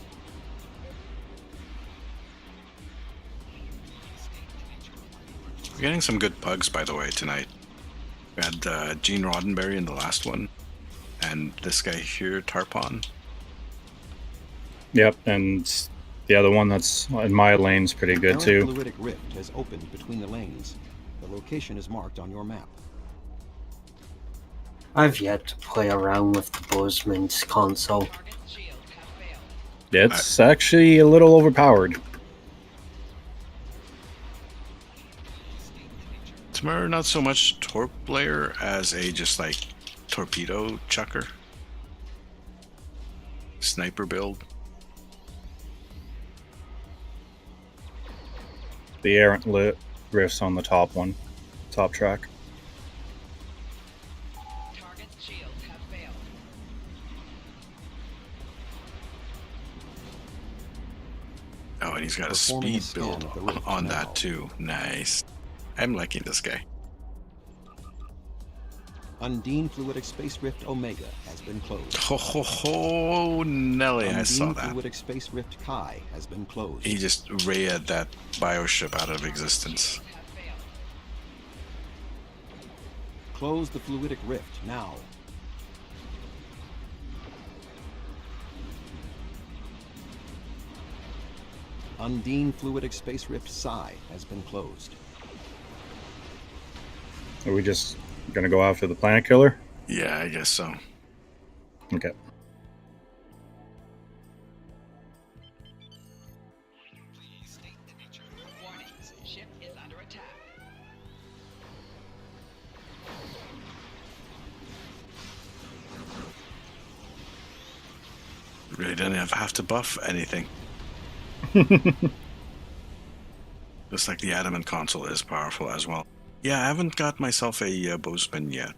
We're getting some good pugs, by the way, tonight. We had Gene Roddenberry in the last one, and this guy here, Tarpon. Yep, and the other one that's in my lane's pretty good Errant too. fluidic rift has opened between the lanes. The location is marked on your map. I've yet to play around with the Bozeman's console. Target shields have failed. It's actually a little overpowered. Tamir, not so much torp player as a just like torpedo chucker. Sniper build. The errant lit riffs on the top one, top track. Target shields have failed. Oh, and he's got a Performing a speed scan build of the rift on now. that too. Nice. I'm liking this guy. Undine fluidic space rift omega has been closed. Ho ho ho, Nelly, I Undine saw that. fluidic space rift chi has been closed. He just rayed that bioship out of existence. Have failed. Close the fluidic rift now. Undine fluidic space rift psi has been closed. Are we just gonna go after the planet killer? Yeah, I guess so. Okay. Warning, ship is under attack. Really didn't have to buff anything. Just like the adamant console is powerful as well. Yeah, I haven't got myself a Bozeman yet.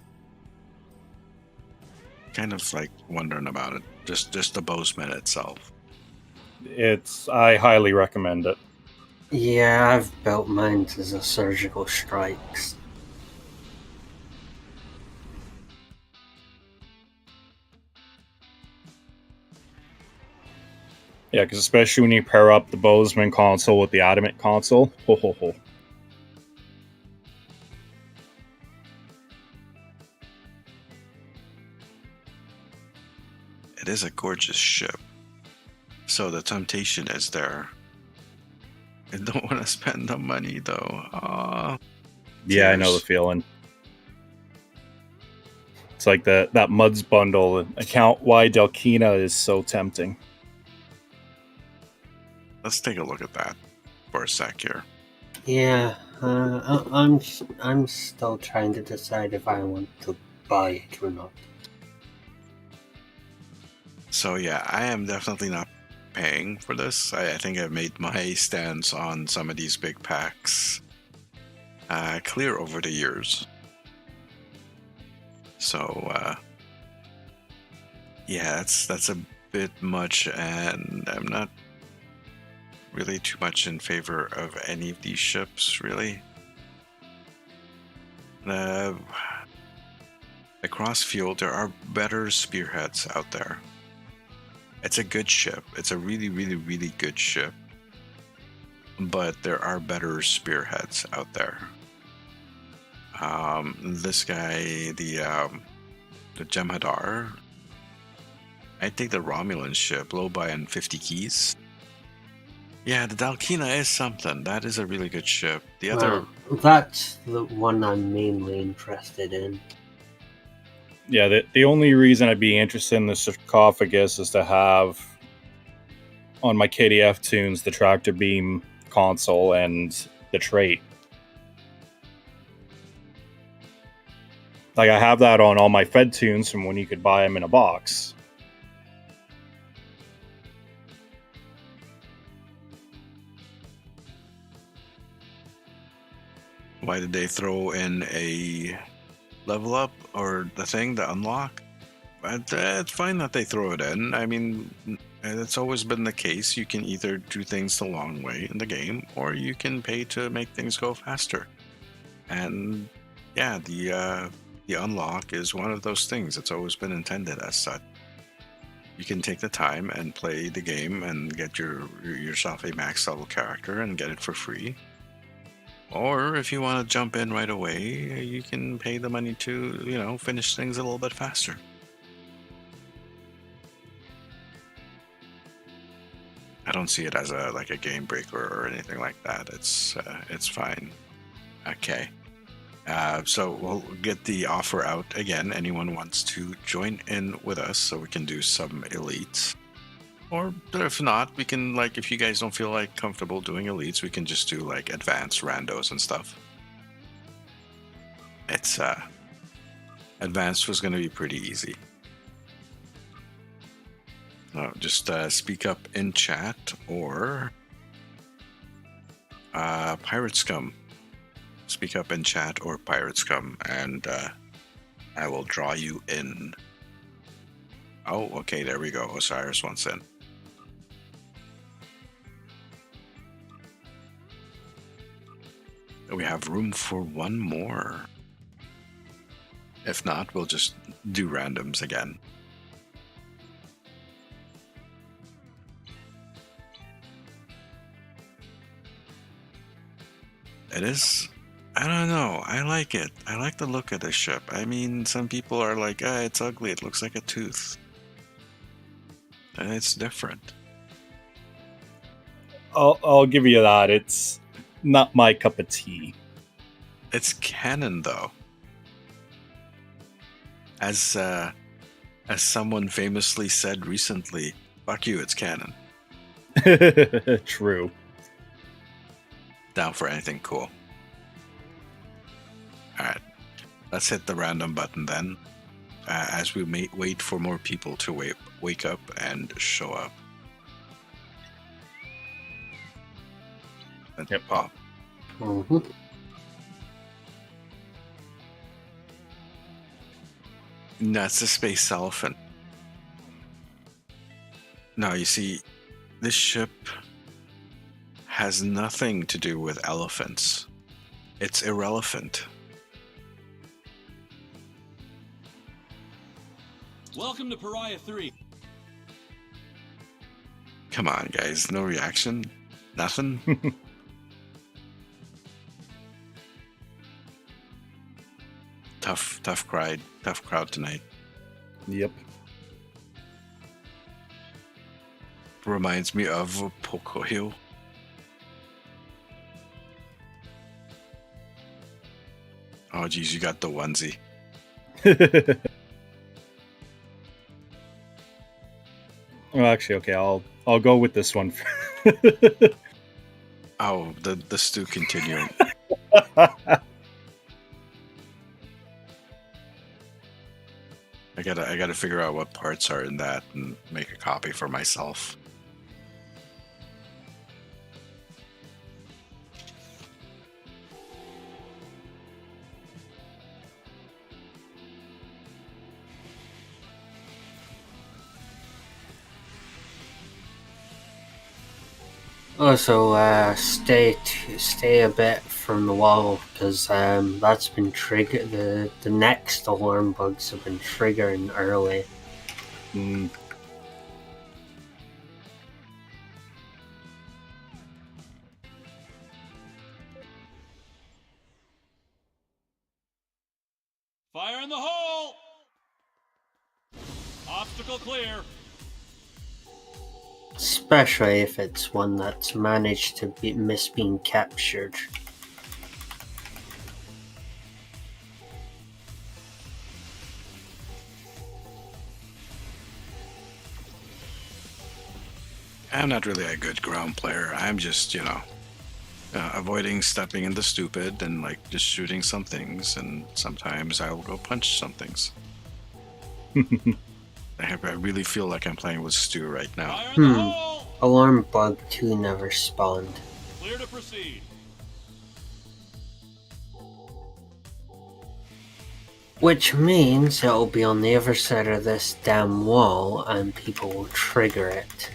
Kind of like wondering about it. Just the Bozeman itself. I highly recommend it. Yeah, I've built mine as a surgical strikes. Yeah, because especially when you pair up the Bozeman console with the adamant console, ho ho ho. It is a gorgeous ship. So the temptation is there. I don't want to spend the money though. Yeah, I know the Tears. feeling. It's like that Muds bundle. Account why Delkina is so tempting. Let's take a look at that for a sec here. Yeah, I'm still trying to decide if I want to buy it or not. So yeah, I am definitely not paying for this. I think I've made my stance on some of these big packs clear over the years. So yeah, that's a bit much, and I'm not really too much in favor of any of these ships, really. The Crossfield, there are better spearheads out there. It's a good ship. It's a really, really, really good ship. But there are better spearheads out there. This guy, the Jem'Hadar. I take the Romulan ship, low by in 50 keys. Yeah, the Dalkina is something. That is a really good ship. The other, That's the one I'm mainly interested in. Yeah, the only reason I'd be interested in the sarcophagus is to have on my KDF tunes the tractor beam console and the trait. Like, I have that on all my Fed tunes from when you could buy them in a box. why did they throw in a level up or the thing, the unlock? But it's fine that they throw it in. I mean, it's always been the case. You can either do things the long way in the game, or you can pay to make things go faster. And yeah, the unlock is one of those things. It's always been intended as such. You can take the time and play the game and get yourself a max level character and get it for free. Or if you want to jump in right away, you can pay the money to, finish things a little bit faster. I don't see it as a game breaker or anything like that. It's fine. Okay. So we'll get the offer out again. Anyone wants to join in with us so we can do some elites. Or if not, we can, if you guys don't feel comfortable doing elites, we can just do advanced randos and stuff. It's advanced was going to be pretty easy. Just speak up in chat or Pirate Scum. Speak up in chat or Pirate Scum, and I will draw you in. Oh, okay, there we go. Osiris wants in. We have room for one more. If not, we'll just do randoms again. It is, I don't know, I like it. I like the look of this ship. I mean, some people are like, it's ugly, it looks like a tooth. And it's different. I'll give you that. It's not my cup of tea. It's canon, though. As someone famously said recently, fuck you, it's canon. True. Down for anything cool. Alright, let's hit the random button then, as we wait for more people to wake up and show up. Yep. Pop. Mm-hmm. That's a space elephant. Now, you see, this ship has nothing to do with elephants. It's irrelevant. Welcome to Pariah 3. Come on, guys. No reaction? Nothing? Tough crowd tonight. Yep. Reminds me of Pocoyo. Oh, geez, you got the onesie. Well, actually, okay, I'll go with this one. Oh, the stew continuing. I gotta figure out what parts are in that and make a copy for myself. Also, stay a bit from the wall because that's been triggered. The next alarm bugs have been triggering early. Mm, Fire in the hole! Obstacle clear. Especially if it's one that's managed to miss being captured. I'm not really a good ground player. I'm just, avoiding stepping in the stupid and like just shooting some things, and sometimes I'll go punch some things. I really feel like I'm playing with Stu right now. Fire in the hole! Alarm bug 2 never spawned. Clear to proceed. Which means it'll be on the other side of this damn wall and people will trigger it.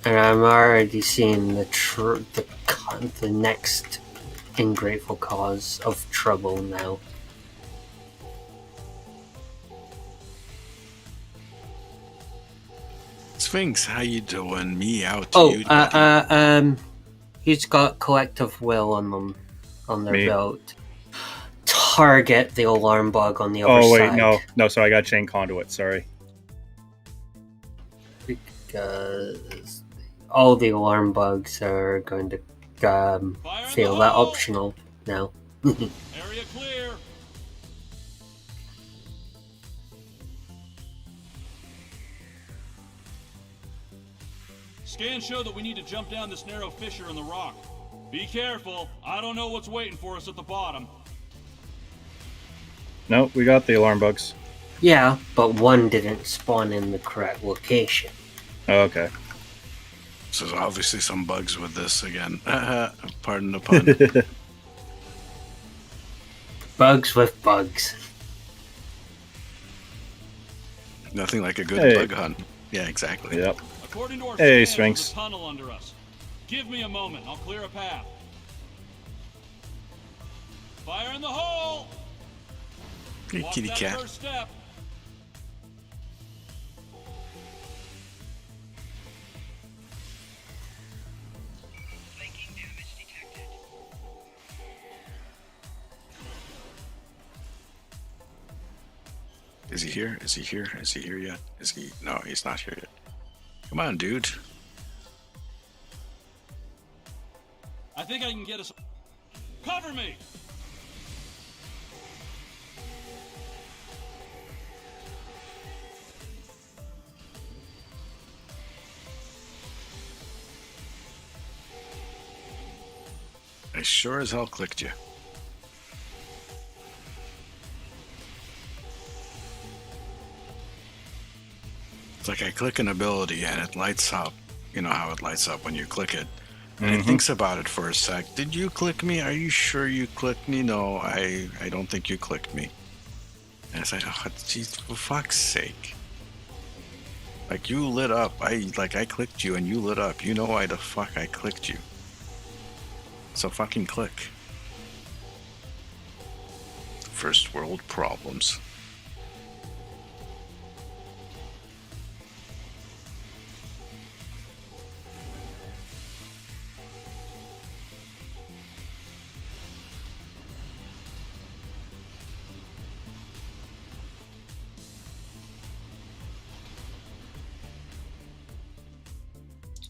And I'm already seeing the next ungrateful cause of trouble now. Sphinx, how you doing? Me out. Oh, you, buddy. He's got collective will on them, on their Me? belt. Target the alarm bug on the other Oh, wait, side. no, sorry, I got chain conduit, sorry. Because all the alarm bugs are going to feel that optional now. Area clear. Scans show that we need to jump down this narrow fissure in the rock. Be careful. I don't know what's waiting for us at the bottom. No, we got the alarm bugs. Yeah, but one didn't spawn in the correct location. Oh, okay. So there's obviously some bugs with this again. Pardon the pun. Bugs with bugs. Nothing like a good Hey. bug hunt. Yeah, exactly. Yep. According to our Hey, scans, Sphinx. there's a tunnel under us. Give me a moment. I'll clear a path. Fire in the hole! Hey, Walk kitty that cat. first step. Flanking damage detected. Is he here? Is he here? Is he here yet? Is he? No, he's not here yet. Come on, dude. I think I can get us. Cover me! I sure as hell clicked you. It's like I click an ability and it lights up. You know how it lights up when you click it. And it thinks about it for a sec. Did you click me? Are you sure you clicked me? No, I don't think you clicked me. And it's like, oh, geez, for fuck's sake. Like, you lit up. I clicked you and you lit up. You know why the fuck I clicked you. So fucking click. First world problems.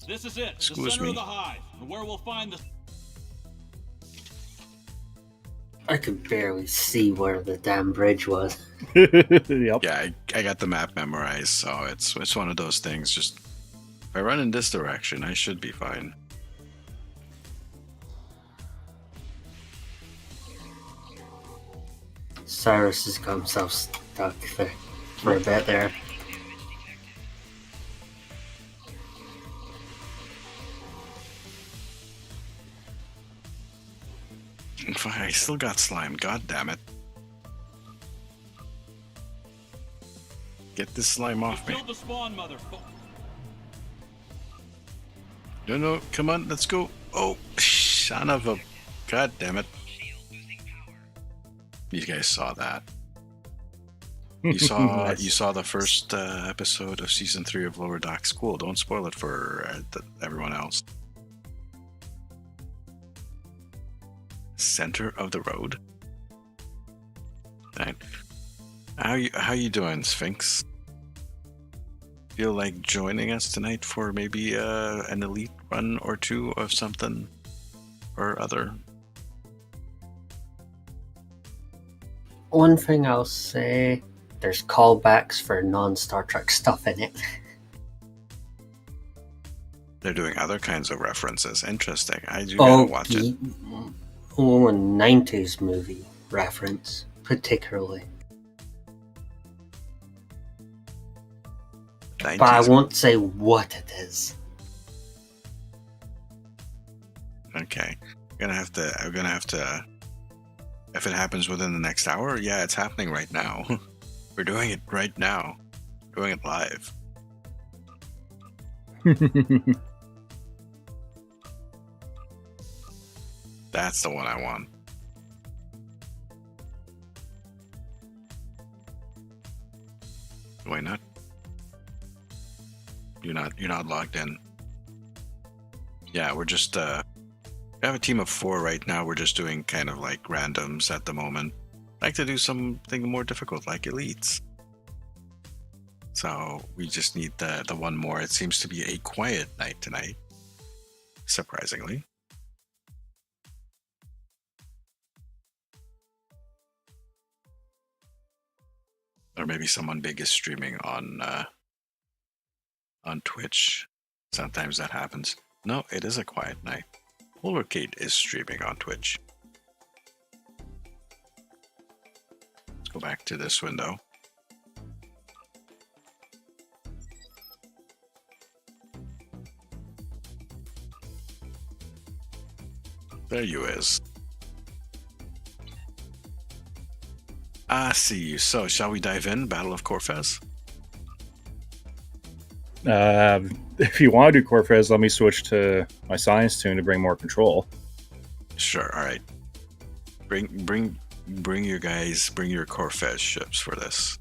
This is it. Excuse the center me. of the hive, and where we'll find the. I could barely see where the damn bridge was. Yep. Yeah, I got the map memorized, so it's one of those things. Just if I run in this direction, I should be fine. Cyrus has got himself stuck there for a bit there. In fact, I still got slimed. God damn it! Get this slime off me. Killed the spawn mother. No, come on, let's go. Oh, son of a... God damn it. You guys saw that. You saw Nice. you saw the first episode of season 3 of Lower Dock School. Don't spoil it for everyone else. center of the road. Right. How you doing, Sphinx? Feel like joining us tonight for maybe an elite run or two of something or other? One thing I'll say, there's callbacks for non-Star Trek stuff in it. They're doing other kinds of references. Interesting. I do gotta watch it. A 90s movie reference, particularly. 90s. But I won't say what it is. Okay. I'm gonna have to. If it happens within the next hour, yeah, it's happening right now. We're doing it right now. We're doing it live. That's the one I want. Why not? You're not logged in. Yeah, we're just we have a team of 4 right now. We're just doing kind of like randoms at the moment. I'd like to do something more difficult, like elites. So we just need the one more. It seems to be a quiet night tonight, surprisingly. Or maybe someone big is streaming on Twitch. Sometimes that happens. No, it is a quiet night. Polarcade is streaming on Twitch. Let's go back to this window. There you is. I see you. So, shall we dive in? Battle of Corfez? If you want to do Corfez, let me switch to my science tune to bring more control. Sure. All right. Bring your guys. Bring your Corfez ships for this.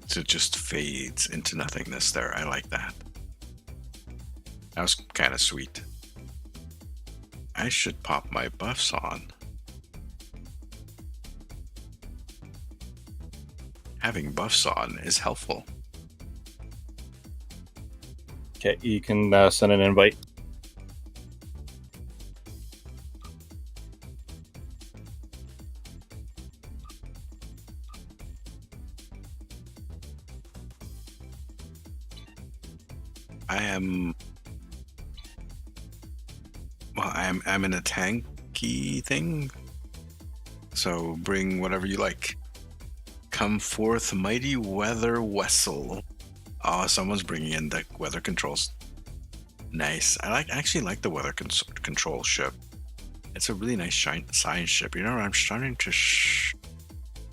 So it just fades into nothingness. There, I like that. That was kind of sweet. I should pop my buffs on. Having buffs on is helpful. Okay, you can send an invite. I'm in a tanky thing. So bring whatever you like. Come forth, mighty weather vessel. Oh, someone's bringing in the weather controls. Nice. I actually like the weather control ship. It's a really nice science ship. You know, I'm starting to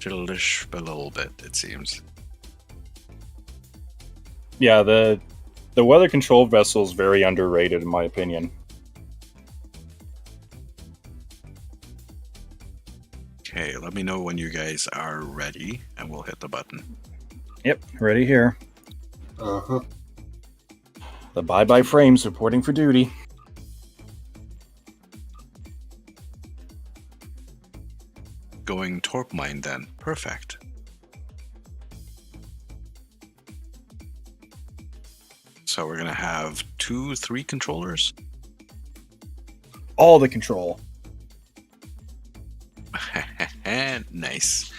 lisp a little bit, it seems. Yeah, the weather control vessel is very underrated in my opinion. Okay, let me know when you guys are ready, and we'll hit the button. Yep, ready here. Uh-huh. The bye-bye frames reporting for duty. Going torp mine then. Perfect. So we're gonna have 3 controllers. All the control. Nice.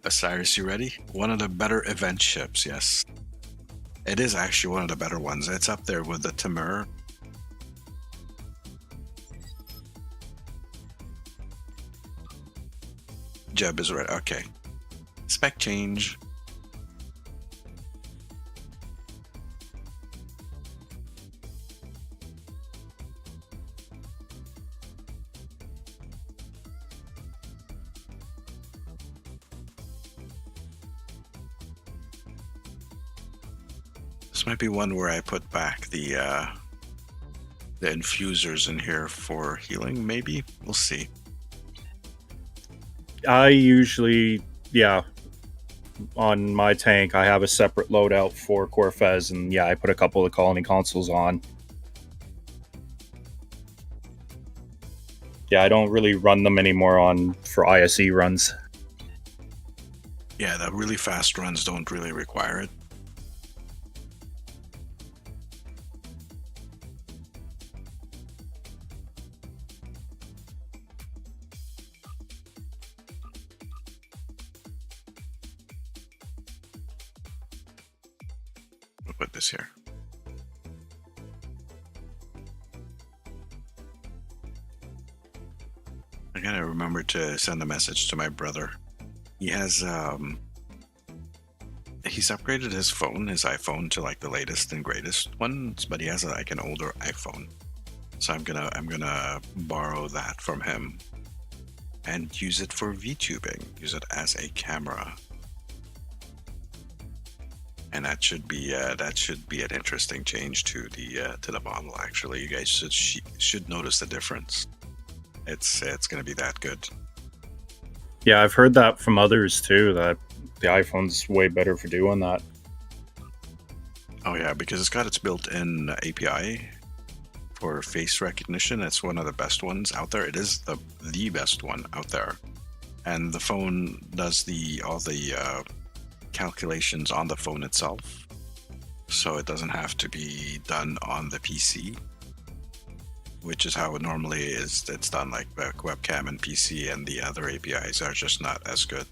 Osiris, you ready? One of the better event ships, yes. It is actually one of the better ones. It's up there with the Timur. Jeb is right. Okay. Spec change. This might be one where I put back the infusers in here for healing, maybe? We'll see. I usually, on my tank, I have a separate loadout for Corfez, and I put a couple of colony consoles on. Yeah, I don't really run them anymore for ISE runs. Yeah, the really fast runs don't really require it. We'll put this here. I gotta remember to send a message to my brother. He has he's upgraded his iPhone to like the latest and greatest ones, but he has like an older iPhone. So I'm gonna borrow that from him and use it for VTubing. Use it as a camera, and that should be an interesting change to the model. Actually, you guys should notice the difference. It's gonna be that good. Yeah, I've heard that from others too, that the iPhone's way better for doing that. Oh yeah, because it's got its built-in API for face recognition. It's one of the best ones out there. It is the best one out there, and the phone does all the calculations on the phone itself, so it doesn't have to be done on the PC, which is how it normally is. It's done like webcam and PC, and the other APIs are just not as good.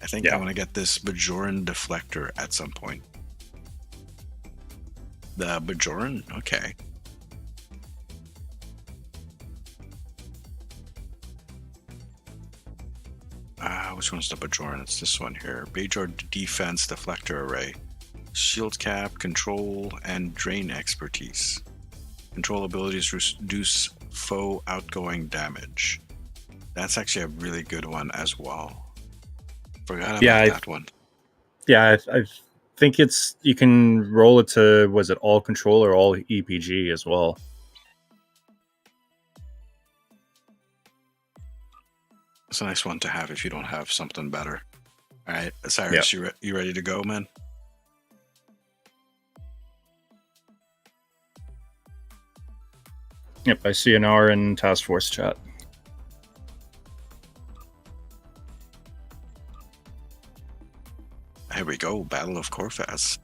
I think I want to get this Bajoran deflector at some point. The Bajoran? Okay. Which one's the Bajoran? It's this one here. Bajor Defense Deflector Array. Shield cap, control, and drain expertise. Control abilities reduce foe outgoing damage. That's actually a really good one as well. Forgot about that one. Yeah, I think you can roll it to, was it all control or all EPG as well? It's a nice one to have if you don't have something better. All right, Cyrus, you ready to go, man? Yep, I see an R in Task Force chat. Here we go, Battle of Corfaz.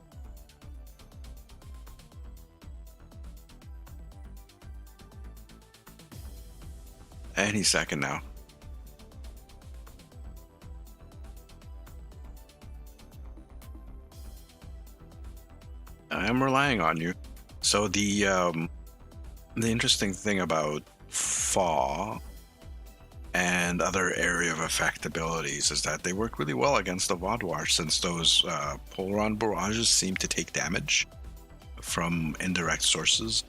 Any second now. I am relying on you. So the interesting thing about FAW and other area of effect abilities is that they work really well against the Vodwash, since those Polaron barrages seem to take damage from indirect sources.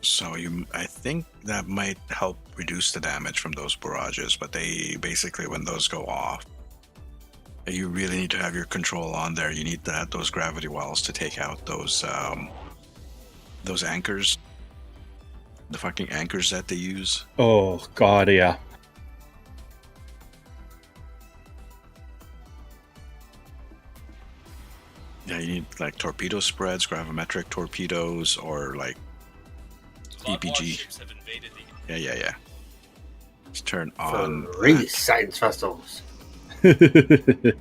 So I think that might help reduce the damage from those barrages, but they basically, when those go off, you really need to have your control on there. You need those gravity wells to take out those anchors. The fucking anchors that they use. Oh, God, yeah. Yeah, you need like torpedo spreads, gravimetric torpedoes, or like EPG. Yeah. Let's turn on. Science festivals. And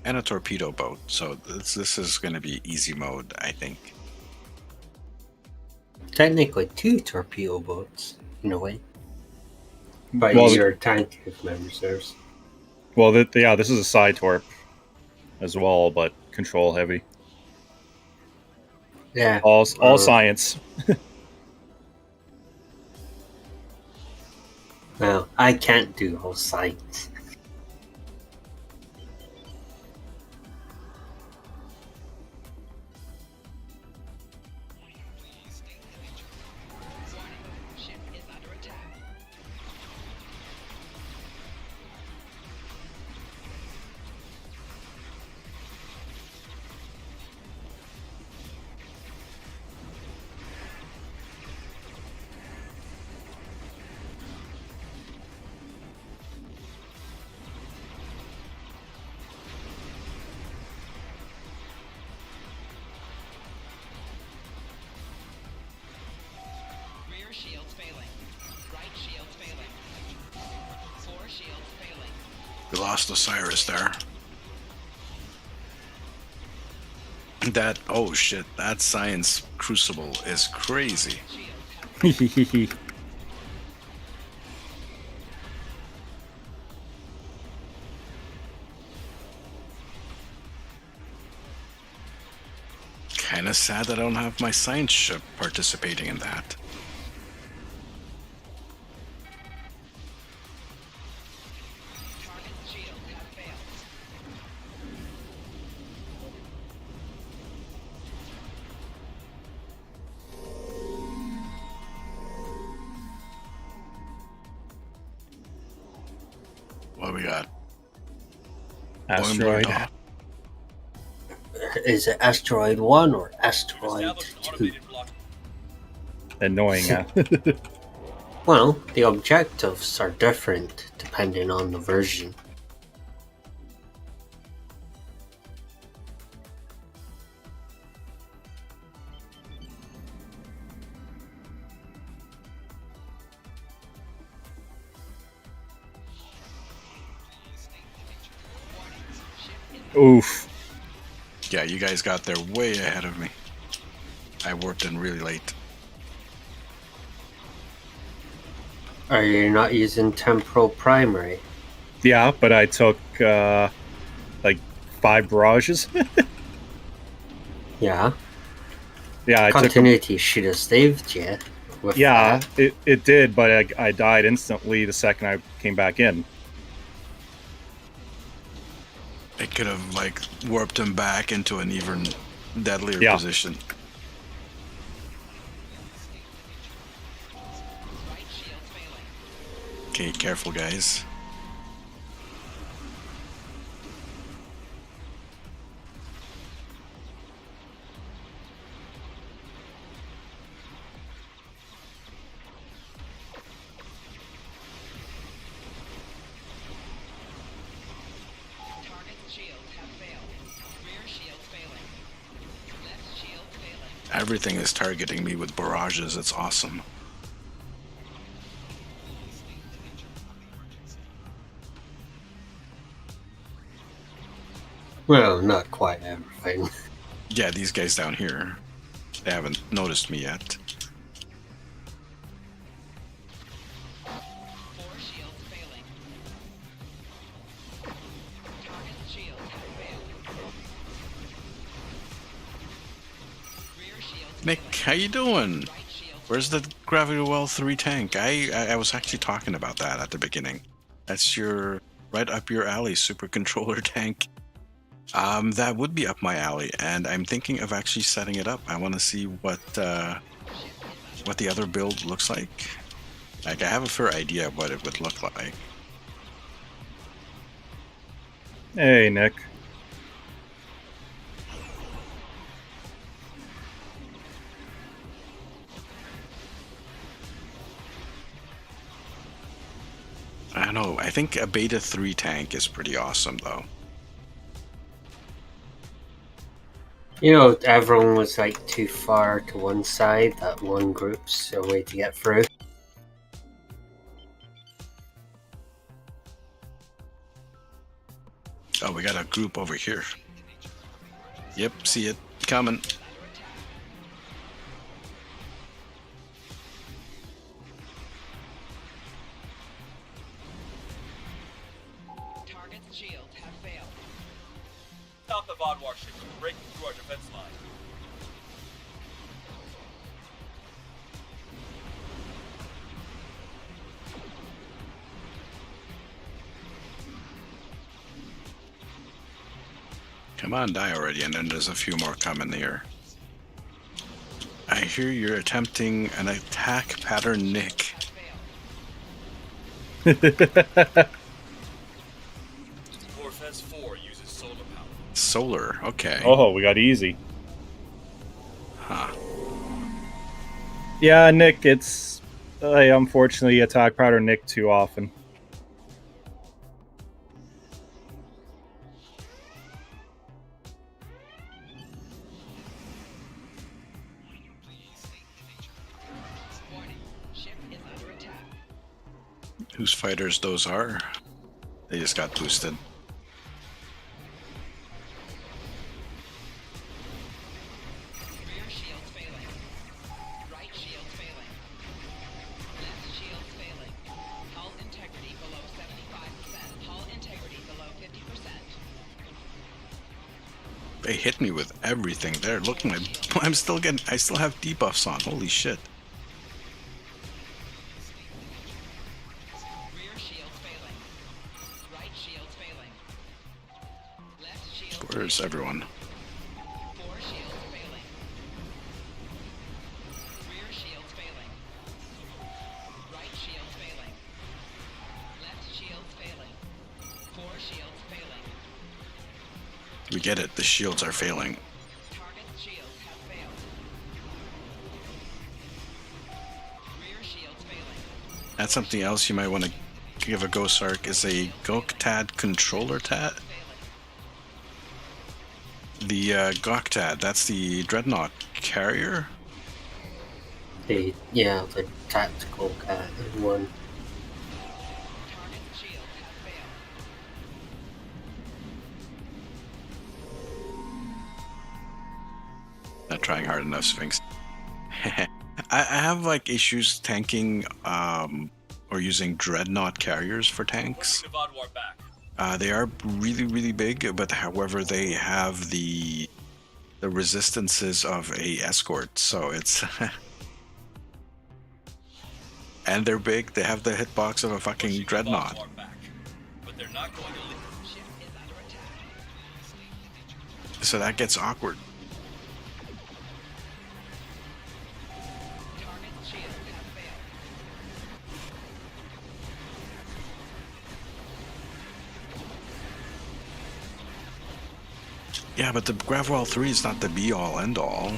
a torpedo boat. So this is going to be easy mode, I think. Technically, 2 torpedo boats, in a way. But your tank, if memory serves. Well, this is a side torp as well, but control heavy. Yeah. All science. Well, I can't do all science. Ship is under attack. Rear shields failing. Right shields failing. 4 shields failing. We lost Osiris there. That, oh shit, that science crucible is crazy. Kinda sad that I don't have my science ship participating in that. Target's shields have failed. What we got? Asteroid. Boing, boing, Is it Asteroid 1 or Asteroid 2? Annoying, huh? Well, the objectives are different depending on the version. Oof. Yeah, you guys got there way ahead of me. I warped in really late. Are you not using temporal primary? Yeah, but I took like 5 barrages. Yeah. Yeah, I took. Continuity should have saved you. With Yeah, that. it did, but I died instantly the second I came back in. It could have like warped him back into an even deadlier Yeah. position. Right shields failing. Okay, careful guys. Target's shields have failed. Rear shields failing. Left shield failing. Everything is targeting me with barrages. It's awesome. Well, not quite everything. Yeah, these guys down here, they haven't noticed me yet. 4 shields failing. Target's shields have failed. Rear shields Nick, how you doing? right shields. Where's the Gravity Well 3 tank? I was actually talking about that at the beginning. That's your right up your alley super controller tank. That would be up my alley, and I'm thinking of actually setting it up. I want to see what the other build looks like. Like I have a fair idea of what it would look like. Hey, Nick. I don't know. I think a Beta 3 tank is pretty awesome, though. You know, everyone was like too far to one side. That one group's a way to get through. Oh, we got a group over here. Yep, see it coming. Target's shields have failed. Stop the VOD warship from breaking through our defense line. Come on, die already, and then there's a few more coming here. I hear you're attempting an attack pattern, Nick. Morphez 4 uses solar power. Solar, okay. Oh, we got easy. Huh. Yeah, Nick, it's... I unfortunately attack Powder Nick too often. Warning. whose fighters those are. They just got boosted. Rear shields failing. Right shields failing. Left shields failing. Hull integrity below 75%. Hull integrity below 50%. They hit me with everything there. Look, I still have debuffs on. Holy shit. Rear shields failing. Right shields failing. Left shields Where's everyone? 4 shields failing. Rear shields failing. Right shields failing. Left shields failing. 4 shields failing. We get it. The shields are failing. Target shields have failed. Rear shields failing. That's something else you might want to give a go, Sark, is a Goktad controller tat. The Goktad, that's the Dreadnought carrier. The tactical one. Target shields have failed. Not trying hard enough, Sphinx. I have like issues tanking or using Dreadnought carriers for tanks. They are really, really big, but however, they have the resistances of a escort, so it's and they're big. They have the hitbox of a fucking Dreadnought. Ship is under attack. So that gets awkward. Target shields have failed. Yeah, but the Gravwell 3 is not the be-all, end-all.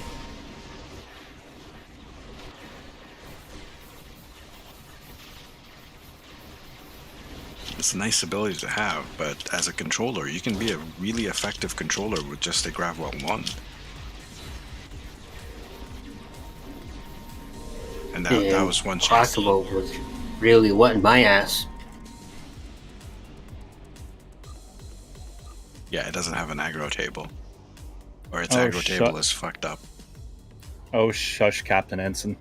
It's a nice ability to have, but as a controller, you can be a really effective controller with just a Gravwell 1. And that was one chance. Crossbow was really wetting my ass. Yeah, it doesn't have an aggro table. Or its Oh, aggro table is fucked up. Oh, shush, Captain Ensign.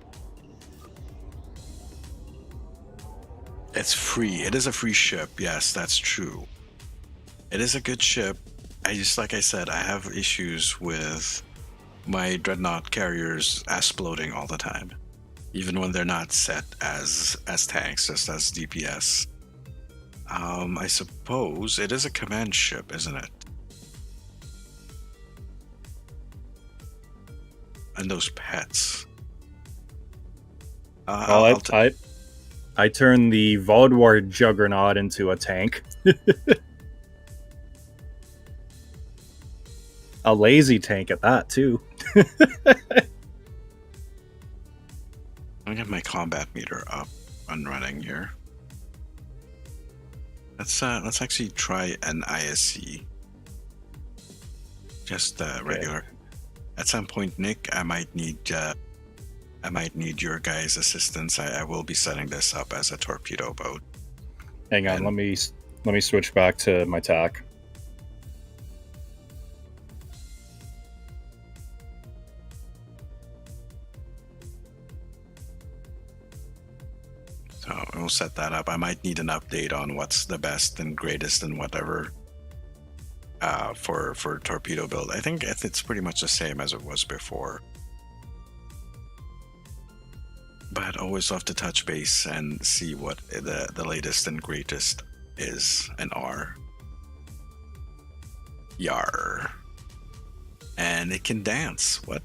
It's free. It is a free ship. Yes, that's true. It is a good ship. Like I said, I have issues with my Dreadnought carriers exploding all the time. Even when they're not set as tanks, just as DPS. I suppose it is a command ship, isn't it? And those pets. Well, I turned the Voyager Juggernaut into a tank. A lazy tank at that, too. I'll get my combat meter up and running here. Let's actually try an ISC. Just regular. At some point, Nick, I might need your guys' assistance. I will be setting this up as a torpedo boat. Hang on, let me switch back to my tack. So we'll set that up. I might need an update on what's the best and greatest and whatever for torpedo build. I think it's pretty much the same as it was before. But always love to touch base and see what the latest and greatest is and are. Yar. And it can dance. What?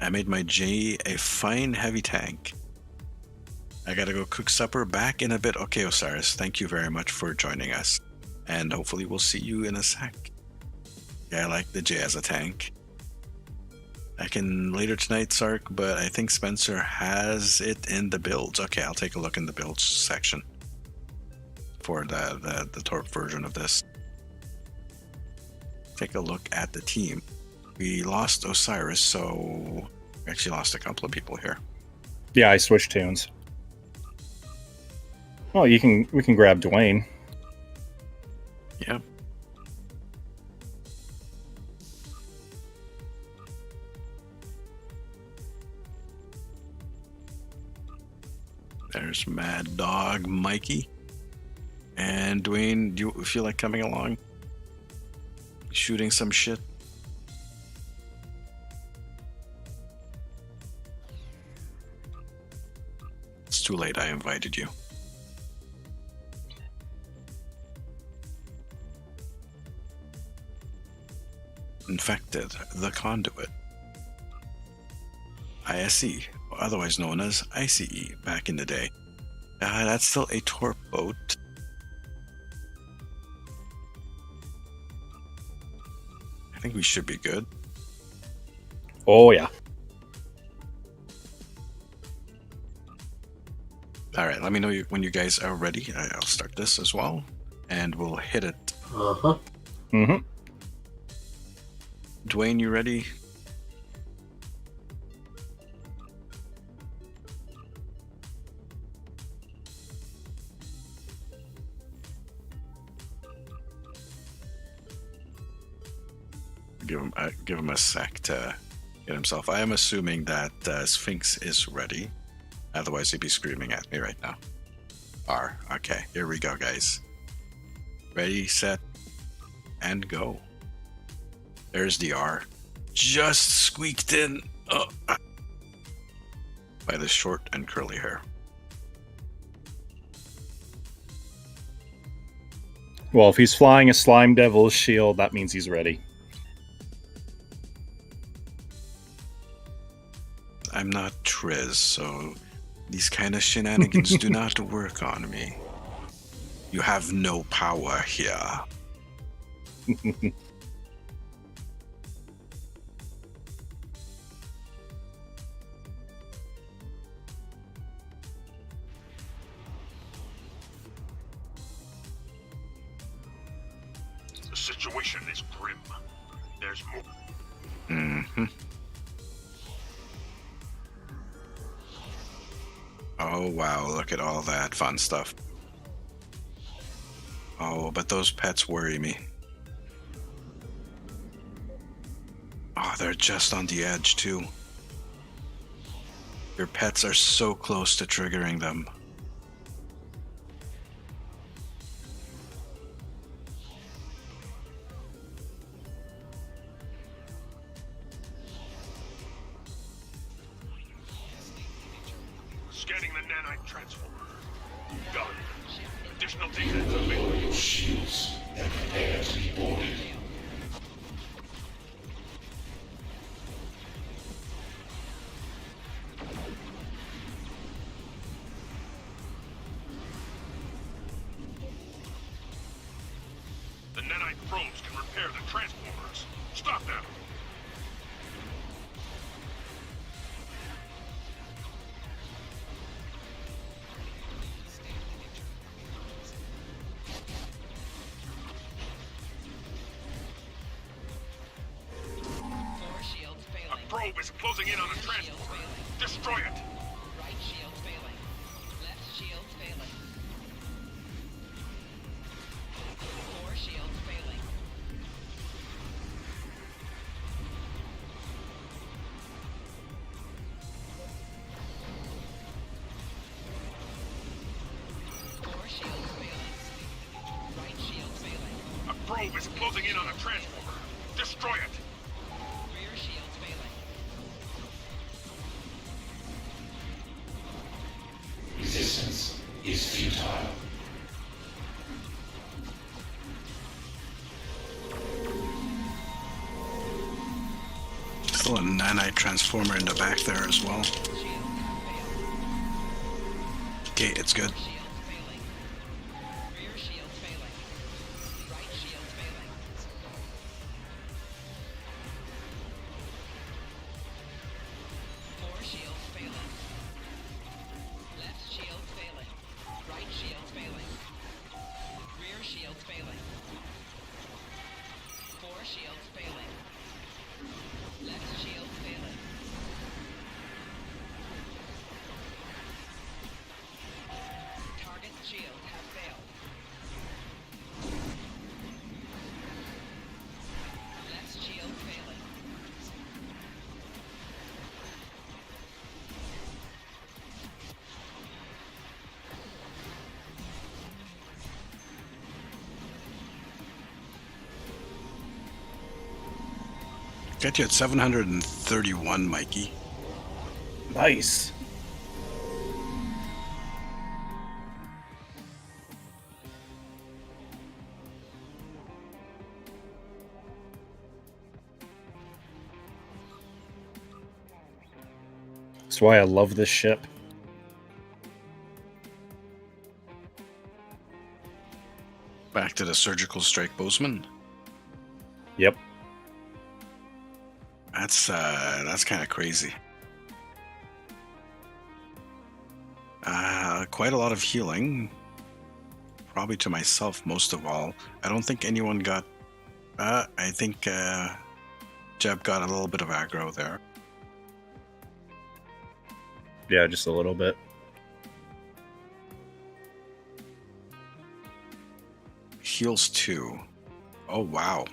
I made my J a fine heavy tank. I gotta go cook supper. Back in a bit. Okay, Osiris, thank you very much for joining us. And hopefully we'll see you in a sec. Yeah, I like the J as a tank. I can later tonight, Sark, but I think Spencer has it in the builds. Okay, I'll take a look in the builds section for the Torp version of this. Take a look at the team. We lost Osiris, so we actually lost a couple of people here. Yeah, I switched tunes. Well, we can grab Dwayne. Yep. There's Mad Dog Mikey. And Dwayne, do you feel like coming along? Shooting some shit? It's too late, I invited you. Infected, the conduit. ISE, otherwise known as ICE back in the day. That's still a torp boat. I think we should be good. Oh, yeah. All right, let me know when you guys are ready. I'll start this as well, and we'll hit it. Uh-huh. Mm-hmm. Dwayne, you ready? Give him a sec to get himself. I am assuming that Sphinx is ready. Otherwise, he'd be screaming at me right now. R. Okay, here we go, guys. Ready, set, and go. There's the R. Just squeaked in by the short and curly hair. Well, if he's flying a Slime Devil's shield, that means he's ready. I'm not Triz, so these kind of shenanigans do not work on me. You have no power here. The situation is grim. There's more. Mm-hmm. Oh, wow, look at all that fun stuff. Oh, but those pets worry me. Oh, they're just on the edge, too. Your pets are so close to triggering them. Scanning the nanite transformer. Done. Additional data available. Shields and prepare to be boarded. The nanite probes can repair the transformers. Stop them. Floor shields failing. A probe is closing in on a transformer. Destroy it. Right shield failing. Left shield failing. Floor shields failing. Floor shields failing. Right shield failing. A probe is closing in on a transformer. Destroy it. Rear shields failing. Resistance is futile. Still a nanite transformer in the back there as well. Okay, it's good. Shields failing. Rear shields failing. Right shields failing. Floor shields failing. Left shields failing. Right shields failing. Rear shields failing. Floor shields failing. Left shields failing. Got you at 731, Mikey. Nice. That's why I love this ship. Back to the surgical strike bozeman. Yep. That's kind of crazy. Quite a lot of healing. Probably to myself most of all. I don't think anyone got... I think Jeb got a little bit of aggro there. Yeah, just a little bit. Heals 2. Oh, wow.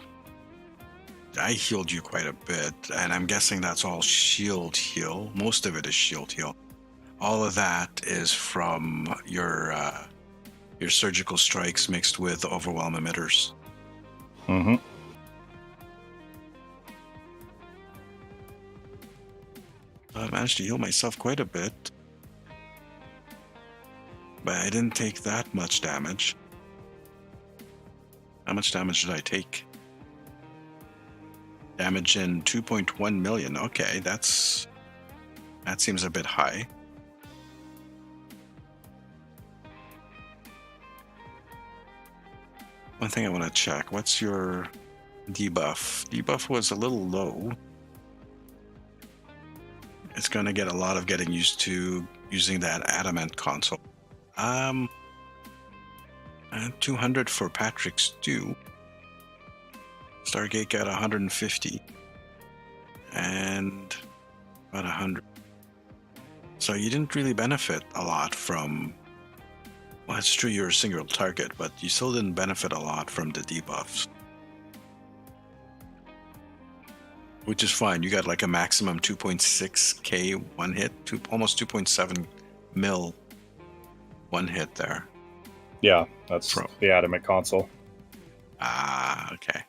I healed you quite a bit, and I'm guessing that's all shield heal. Most of it is shield heal. All of that is from your surgical strikes mixed with overwhelm emitters. Mm-hmm. I managed to heal myself quite a bit, but I didn't take that much damage. How much damage did I take? Damage in 2.1 million. Okay, that seems a bit high. One thing I want to check. What's your debuff? Debuff was a little low. It's going to get a lot of getting used to using that adamant console. 200 for Patrick's due. Stargate got 150 and about 100. So you didn't really benefit a lot from... Well, it's true you're a single target, but you still didn't benefit a lot from the debuffs. Which is fine. You got like a maximum 2.6k one hit, almost 2.7 mil one hit there. Yeah, that's the adamant console. Ah, okay.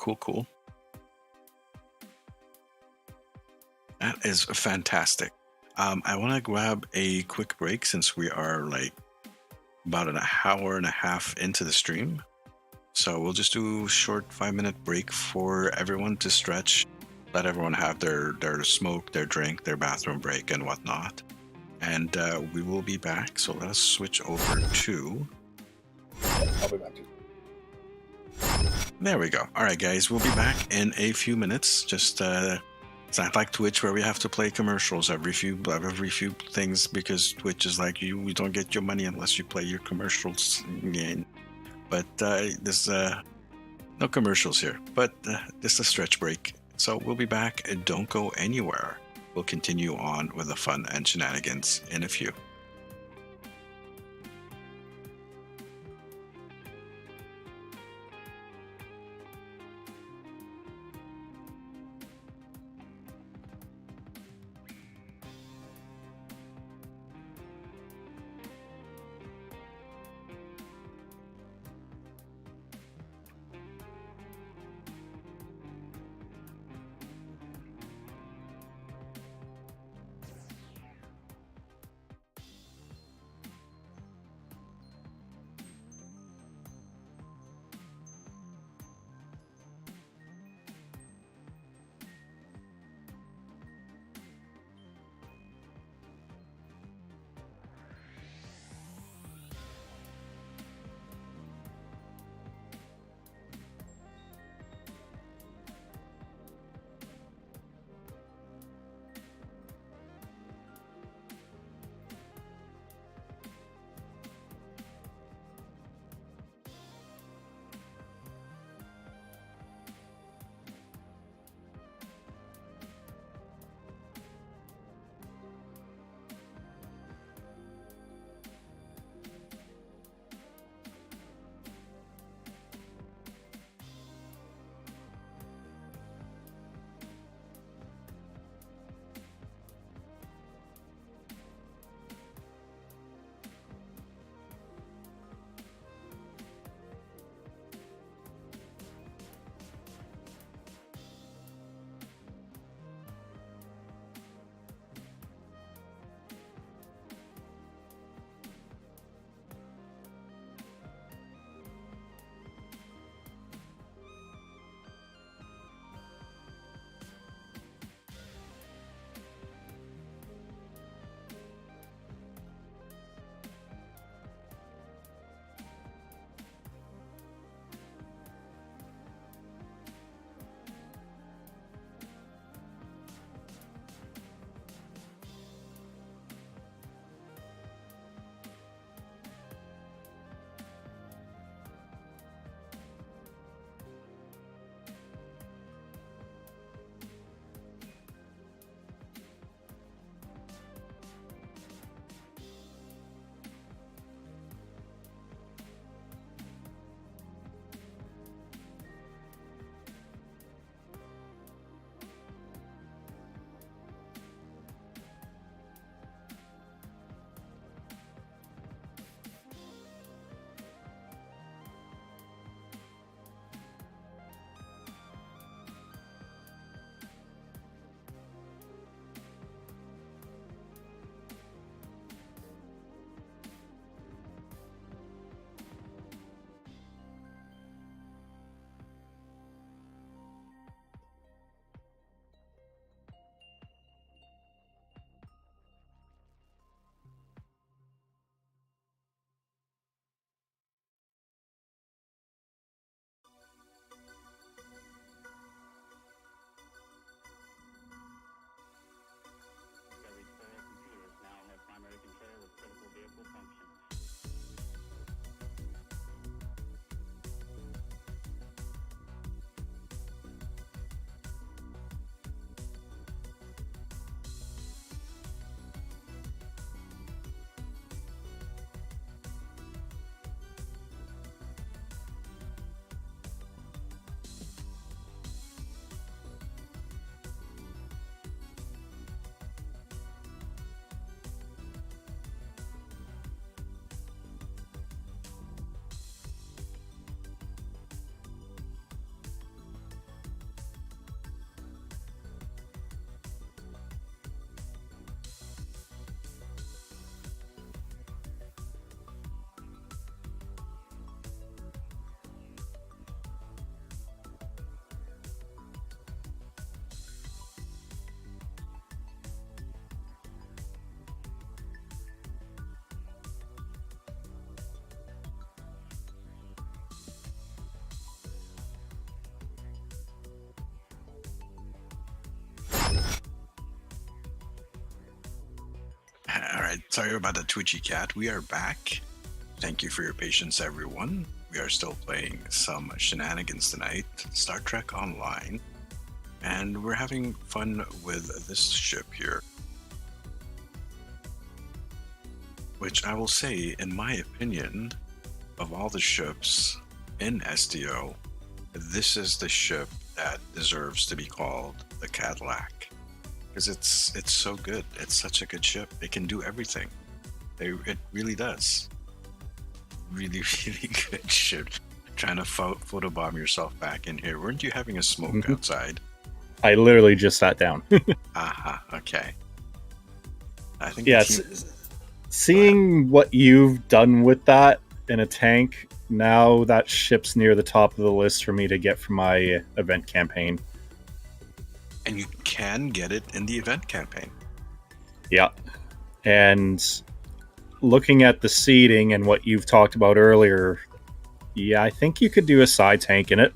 Cool. That is fantastic. I want to grab a quick break since we are like about an hour and a half into the stream. So we'll just do a short 5-minute break for everyone to stretch, let everyone have their smoke, their drink, their bathroom break and whatnot. And we will be back. So let us switch over to... I'll be back too. There we go. All right, guys, we'll be back in a few minutes. Just it's not like Twitch where we have to play commercials every few things because Twitch is like we don't get your money unless you play your commercials again. But there's no commercials here. But just a stretch break. So we'll be back and don't go anywhere. We'll continue on with the fun and shenanigans in a few. Sorry about the twitchy cat. We are back. Thank you for your patience, everyone. We are still playing some Shenanigans tonight, Star Trek Online, and we're having fun with this ship here. Which I will say, in my opinion, of all the ships in SDO, this is the ship that deserves to be called the Cadillac. Because it's so good. It's such a good ship. It can do everything. It really does. Really, really good ship. Trying to photobomb yourself back in here. Weren't you having a smoke outside? I literally just sat down. Aha, okay. I think seeing what you've done with that in a tank, now that ship's near the top of the list for me to get for my event campaign. And you can get it in the event campaign. Yeah. And looking at the seating and what you've talked about earlier, yeah, I think you could do a side tank in it.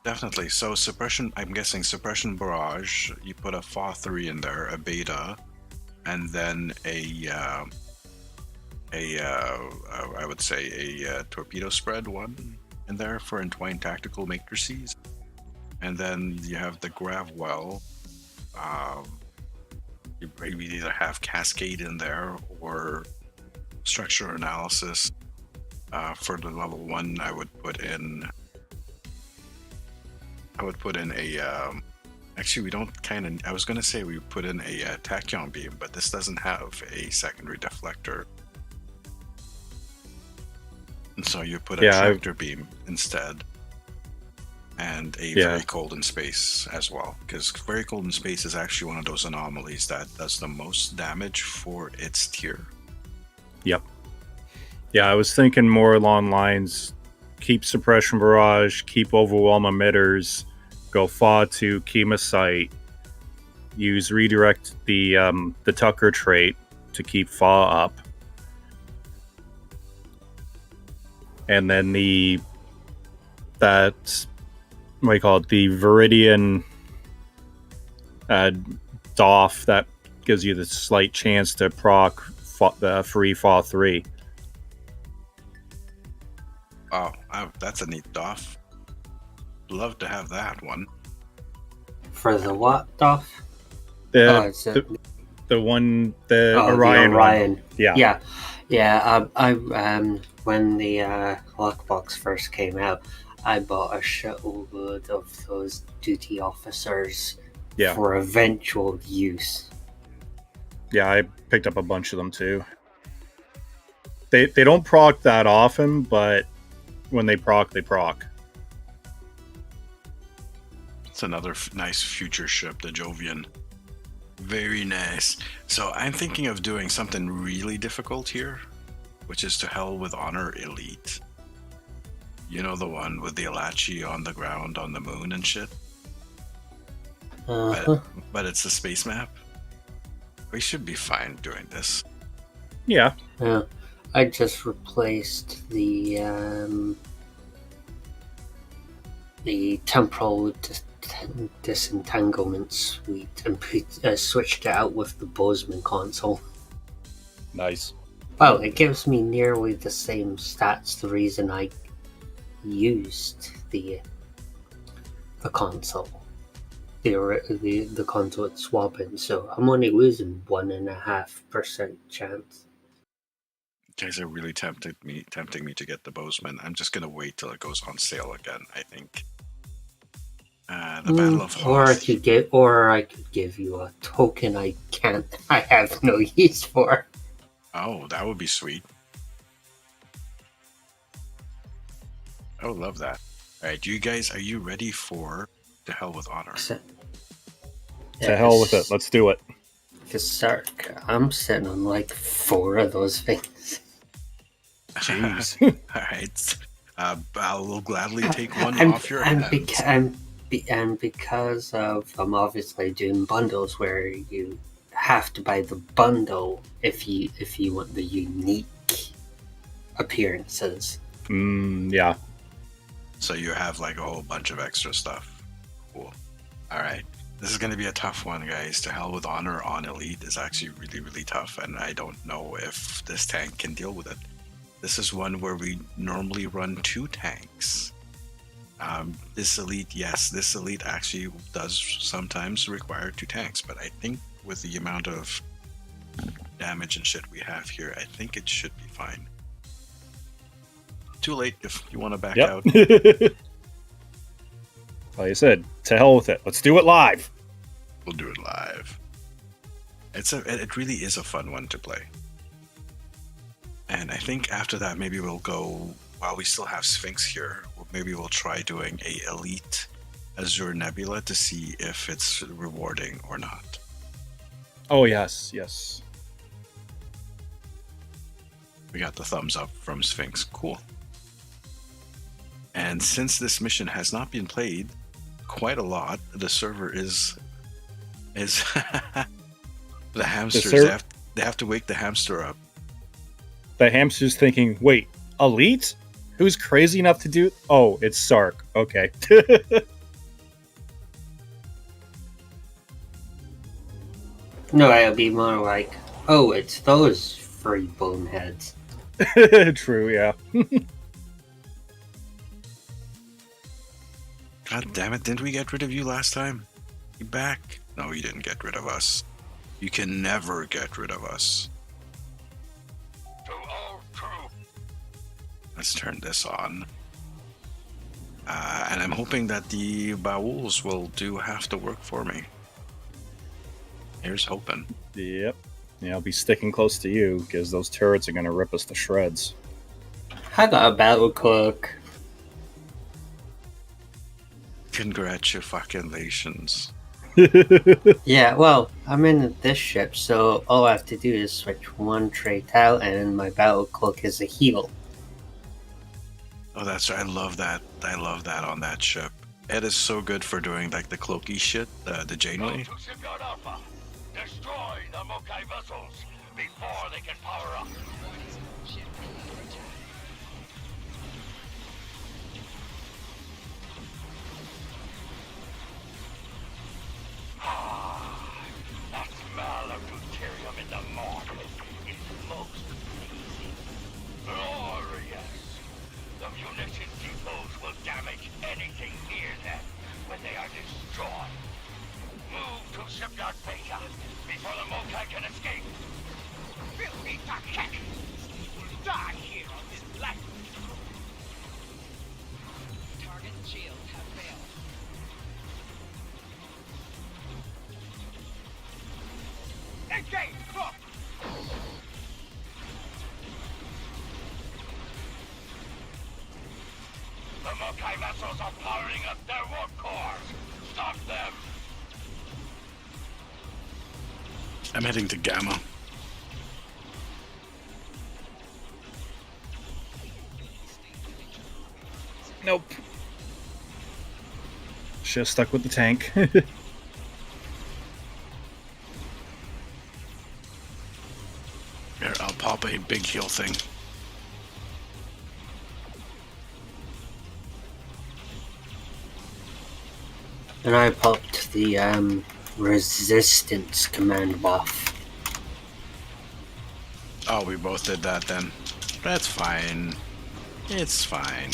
Definitely. So suppression, I'm guessing suppression barrage, you put a FA3 in there, a beta, and then I would say a torpedo spread one in there for entwined tactical matrices. And then you have the grav well. You maybe either have cascade in there or structure analysis. For the level 1, I would put in a actually we don't I was gonna say we put in a tachyon beam, but this doesn't have a secondary deflector. And so you put a tractor beam instead. And a very cold in space as well, because very cold in space is actually one of those anomalies that does the most damage for its tier. Yep. Yeah, I was thinking more along lines, keep suppression barrage, keep overwhelm emitters, go FA2, chemosite, use redirect the Tucker trait to keep FA up. And then what do you call it? The Viridian DOF that gives you the slight chance to proc the free FA3. Oh, that's a neat DOF. Love to have that one. For the what DOF? The one, the Orion. Orion. Yeah. Yeah. I when the lockbox first came out, I bought a shitload of those duty officers for eventual use. Yeah, I picked up a bunch of them too. They don't proc that often, but when they proc, they proc. It's another nice future ship, the Jovian. Very nice. So I'm thinking of doing something really difficult here, which is to Hell with Honor Elite. You know, the one with the Alachi on the ground on the moon and shit? But it's a space map. We should be fine doing this. Yeah. Yeah. I just replaced the temporal disentanglement suite and switched it out with the Bozeman console. Nice. Well, it gives me nearly the same stats. The reason I used the console, the console it's swapping, so I'm only losing 1.5% chance. You guys are really tempting me to get the Bozeman. I'm just gonna wait till it goes on sale again. I think. The Battle of Hoth. Or I could give you a token I have no use for. Oh, that would be sweet. I would love that. All right, are you ready for The Hell with Honor? To hell with it. Let's do it. Because I'm sitting on like 4 of those things. Jeez. All right. I will gladly take one off your hands. And because of I'm obviously doing bundles where you have to buy the bundle if you want the unique appearances. Yeah. So you have like a whole bunch of extra stuff. Cool. All right. This is going to be a tough one, guys. To hell with honor on elite is actually really, really tough, and I don't know if this tank can deal with it. This is one where we normally run 2 tanks. This elite, yes, this elite actually does sometimes require 2 tanks, but I think with the amount of damage and shit we have here, I think it should be fine. Too late if you want to back out. Like I said, to hell with it. Let's do it live. We'll do it live. It really is a fun one to play. And I think after that, maybe we'll go, while we still have Sphinx here, maybe we'll try doing a Elite Azure Nebula to see if it's rewarding or not. Oh, yes, yes. We got the thumbs up from Sphinx. Cool. And since this mission has not been played quite a lot, the server is the hamsters. They have to wake the hamster up. The hamster's thinking, wait, Elite? Who's crazy enough to do... Oh, it's Sark. Okay. No, it'll be more like, oh, it's those 3 boneheads. True, yeah. God damn it, didn't we get rid of you last time? You back? No, you didn't get rid of us. You can never get rid of us. Let's turn this on. And I'm hoping that the bowels will do half the work for me. Here's hoping. Yep. Yeah, I'll be sticking close to you, because those turrets are going to rip us to shreds. I got a battle cloak. Congratulations. Yeah, well, I'm in this ship, so all I have to do is switch 1 trait out, and my battle cloak is a heal. Oh, that's right. I love that. I love that on that ship. Ed is so good for doing like the cloaky shit, the Janeway. Go to Shipyard Alpha. Destroy the Mokai vessels before they can power up. That smell of deuterium in the morning is most pleasing. Glorious. The munition depots will damage anything near them when they are destroyed. Move to Shipyard Beta before the Mokai can escape. Filthy Takek! Will die here on this planet. Target shields have failed. Engage! Look! The Mokai vessels are powering up their warp cores. Stop them! I'm heading to Gamma. Nope. Should have stuck with the tank. Here, I'll pop a big heal thing. And I popped the resistance command buff. Oh, we both did that then. That's fine. It's fine.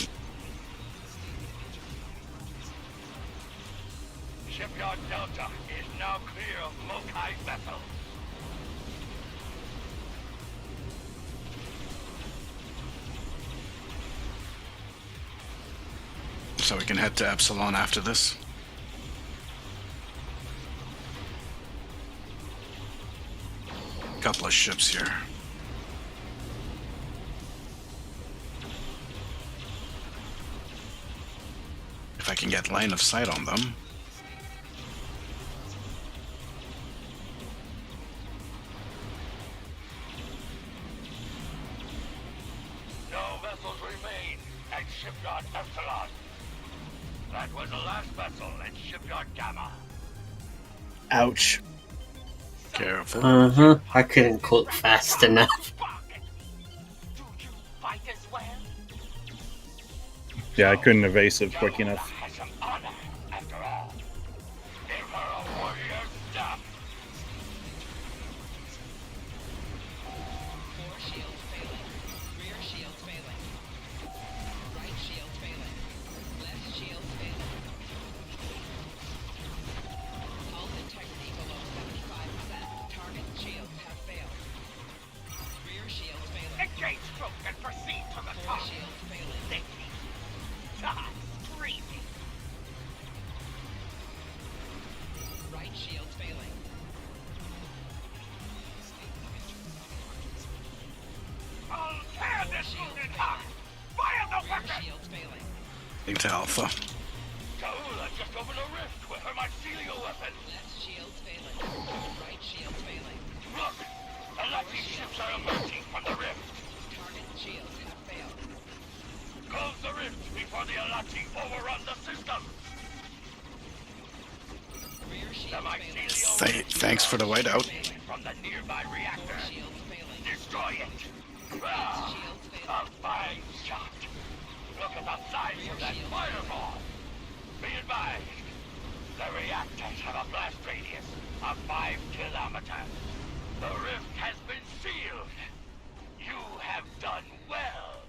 Shipyard Delta is now clear of Mokai vessels. So we can head to Epsilon after this. Couple of ships here. If I can get line of sight on them. No vessels remain at Shipyard Epsilon. That was the last vessel at Shipyard Gamma. Ouch. Careful. I couldn't cloak fast enough. Do you fight as well? Yeah, I couldn't evasive quick enough. Has some honor, after all. Give her a Into Alpha. Kaula just opened a rift with her mycelial weapon. Left shield's failing. Right shield's failing. Look! Alati ships are emerging from the rift. Target shields have failed. Close the rift before the Alati overrun the system. Rear The shield failing. mycelial Thanks for the whiteout. from the nearby reactor. Shields failing. Destroy it. Shields failing. A fine shot. Look at the size of that fireball. Be advised, the reactors have a blast radius of 5 kilometers. The rift has been sealed. You have done well.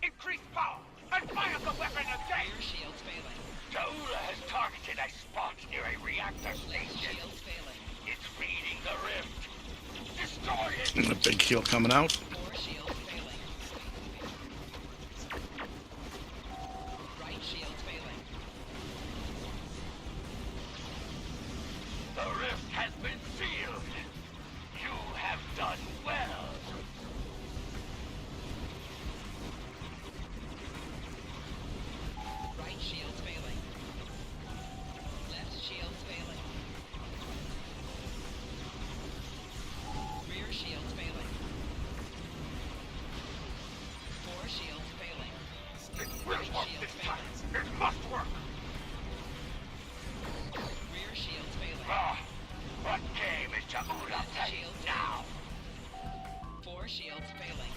Increase power and fire the weapon again. Rear shields failing. Daula has targeted a spot near a reactor Left station. shield's failing. It's reading the rift. Destroy it. And a big heal coming out. 4 shields failing. Right shield's failing. The rift has been sealed. You have done well. Right shield's failing. Left shield's failing. Rear shield's failing. 4 shields failing. It will Right work shield this failing. time. It must work. Rear shield's failing. Ah, what game is Jaula playing now? 4 shields failing.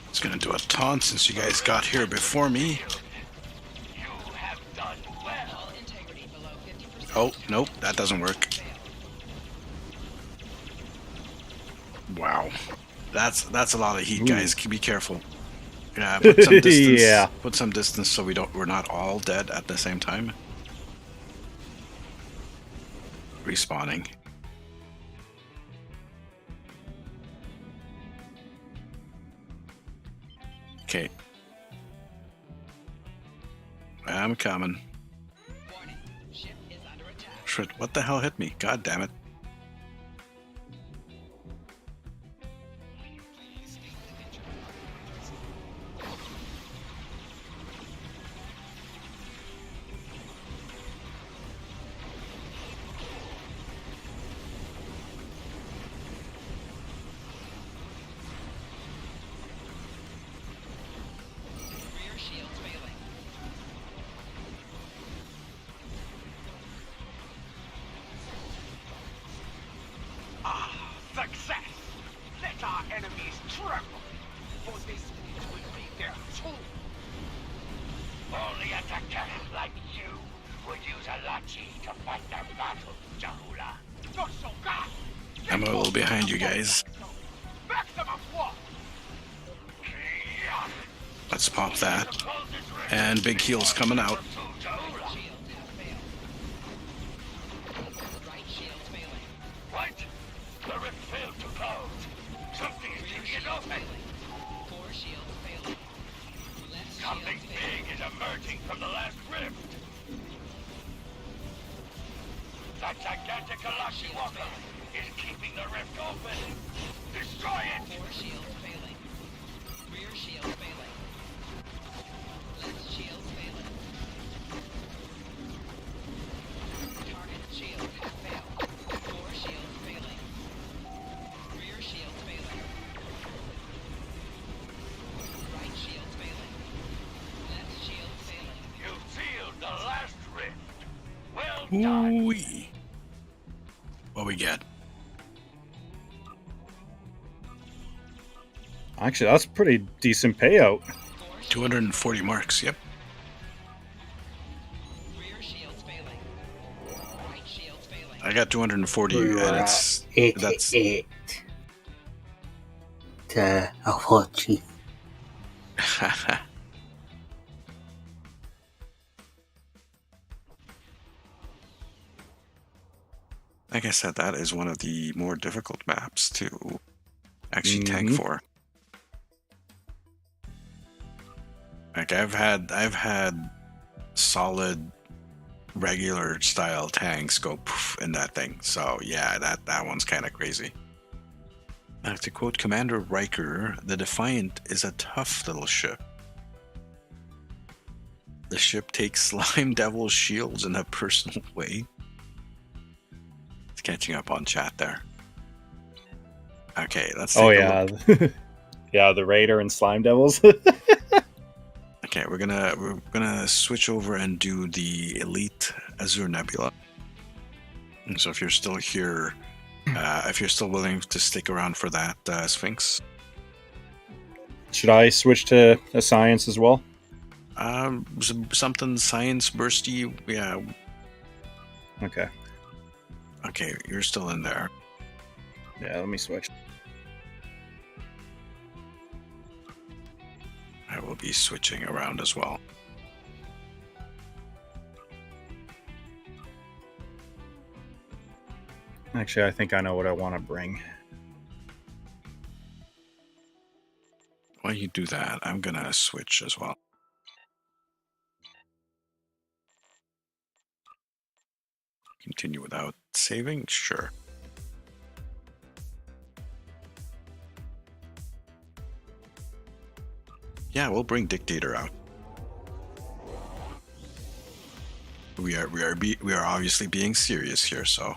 It's gonna do a taunt since you guys got here before me. You have done well. All integrity below 50%. Oh, nope, that doesn't work. Wow. That's a lot of heat, guys. Be careful. Yeah, put some distance. Yeah. Put some distance so we're not all dead at the same time. Respawning. Okay. I'm coming. Warning. Ship is under attack. Shit, what the hell hit me? God damn it. Rear shield's failing. Success! Let our enemies tremble, for this will be their tomb. Only a Takara like you would use a Lachi to fight their battle, Jahula. I'm a little behind you guys. Maximum walk! Let's pop that. And big heals coming out. Shields have failed. Right shield's failing. What? The rift failed to close. Something is Rear keeping it shield's open. failing. 4 shields failing. Left Something shield's failing. big is emerging from the last rift. That gigantic Alashi Walker is keeping the rift open. Destroy it! 4 shields failing. Rear shield's failing. Left shield's failing. Target shields have failed. 4 shields failing. Rear shield's failing. Right shield's failing. Left shield's failing. You sealed the last rift. Well done. Ooh-wee. What we get? Actually, that's a pretty decent payout. 240 marks. Yep. Rear shield's failing. Right shield's failing. I got 240, and that's 88 to Awachi. like I said, that is one of the more difficult maps to actually tank for. Like I've had solid regular style tanks go poof in that thing. So yeah, that one's kind of crazy. To quote Commander Riker, the Defiant is a tough little ship. The ship takes Slime Devil's shields in a personal way. It's catching up on chat there. Okay, let's take a look. Yeah, the Raider and Slime Devils. Okay, we're gonna switch over and do the Elite Azure Nebula. And so if you're still here, if you're still willing to stick around for that, Sphinx. Should I switch to a science as well? Something science bursty, yeah. Okay. Okay, you're still in there. Yeah, let me switch. I will be switching around as well. Actually, I think I know what I want to bring. While you do that, I'm gonna switch as well. Continue without saving? Sure. Yeah, we'll bring Dictator out. We are obviously being serious here, so.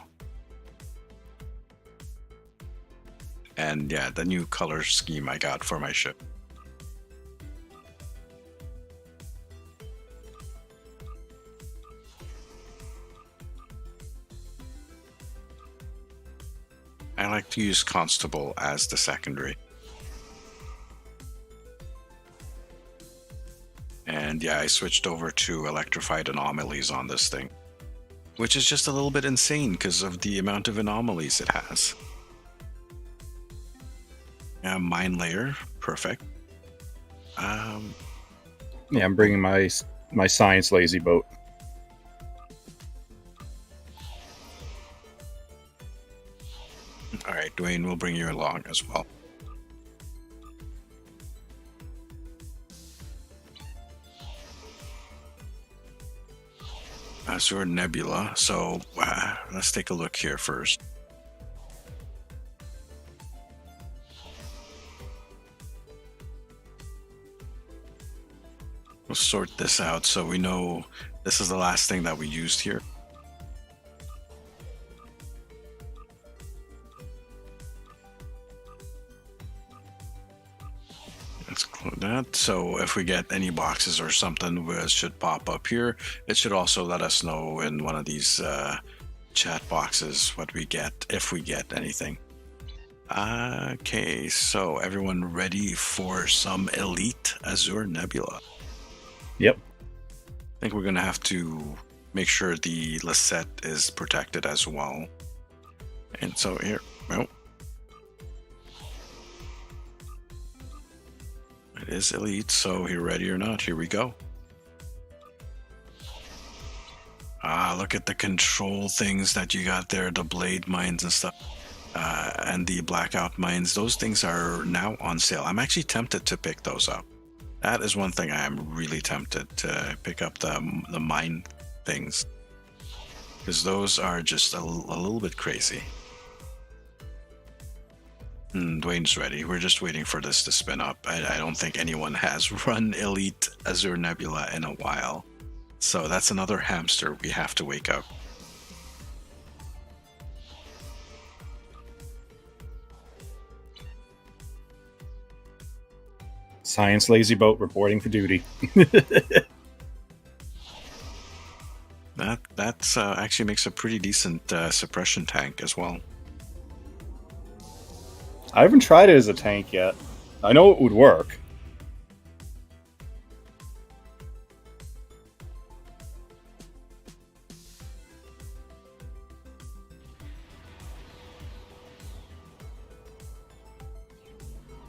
And yeah, the new color scheme I got for my ship. I like to use Constable as the secondary. And yeah, I switched over to Electrified Anomalies on this thing, which is just a little bit insane because of the amount of anomalies it has. Mine Layer, perfect. Yeah, I'm bringing my science lazy boat. All right, Dwayne will bring you along as well. Azure Nebula. So let's take a look here first. We'll sort this out so we know this is the last thing that we used here. Let's close that. So if we get any boxes or something, it should pop up here. It should also let us know in one of these chat boxes what we get, if we get anything. Okay, so everyone ready for some Elite Azure Nebula? Yep. I think we're going to have to make sure the Lisette is protected as well. And so here, well, it is Elite, so you're ready or not, here we go. Look at the control things that you got there, the blade mines and stuff, and the blackout mines. Those things are now on sale. I'm actually tempted to pick those up. That is one thing I am really tempted to pick up, the mine things, because those are just a little bit crazy. Dwayne's ready. We're just waiting for this to spin up. I don't think anyone has run Elite Azure Nebula in a while. So that's another hamster we have to wake up. Science lazy boat reporting for duty. That's actually makes a pretty decent suppression tank as well. I haven't tried it as a tank yet. I know it would work.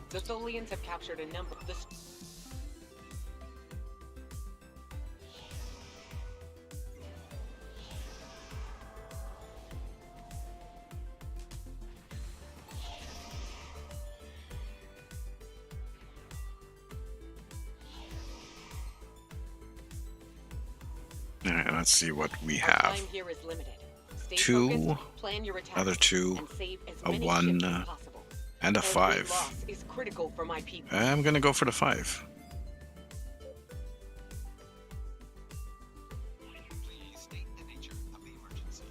The Tholians have captured a number of the... All right, let's see what we Our have. time here is limited. Stay Two, focused, plan your attacks, another two, and save as a many 1, ships as possible. and a Every 5. loss is critical for my people. I'm gonna go for the 5. Please state the nature of the emergency.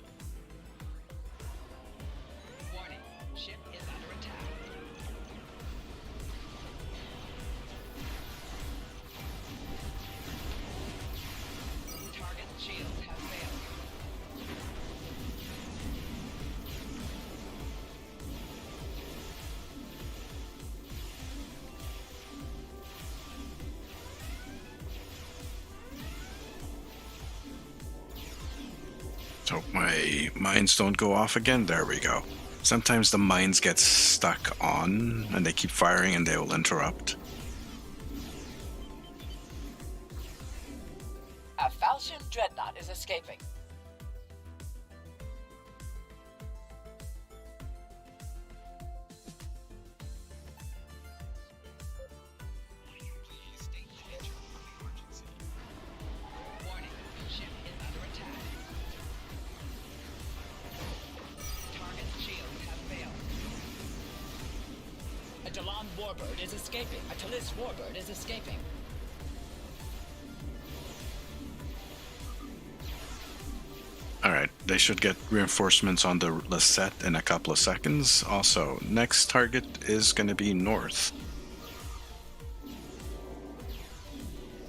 Warning. Ship is under attack. Target shields have failed. So my mines don't go off again. There we go. Sometimes the mines get stuck on and they keep firing and they will interrupt. A Falchion dreadnought is escaping. Please state the nature of the emergency. Warning. Ship is under attack. Target shields have failed. A Dalan warbird is escaping. A Talis warbird is escaping. Alright, they should get reinforcements on the Lisette in a couple of seconds. Also, next target is going to be north.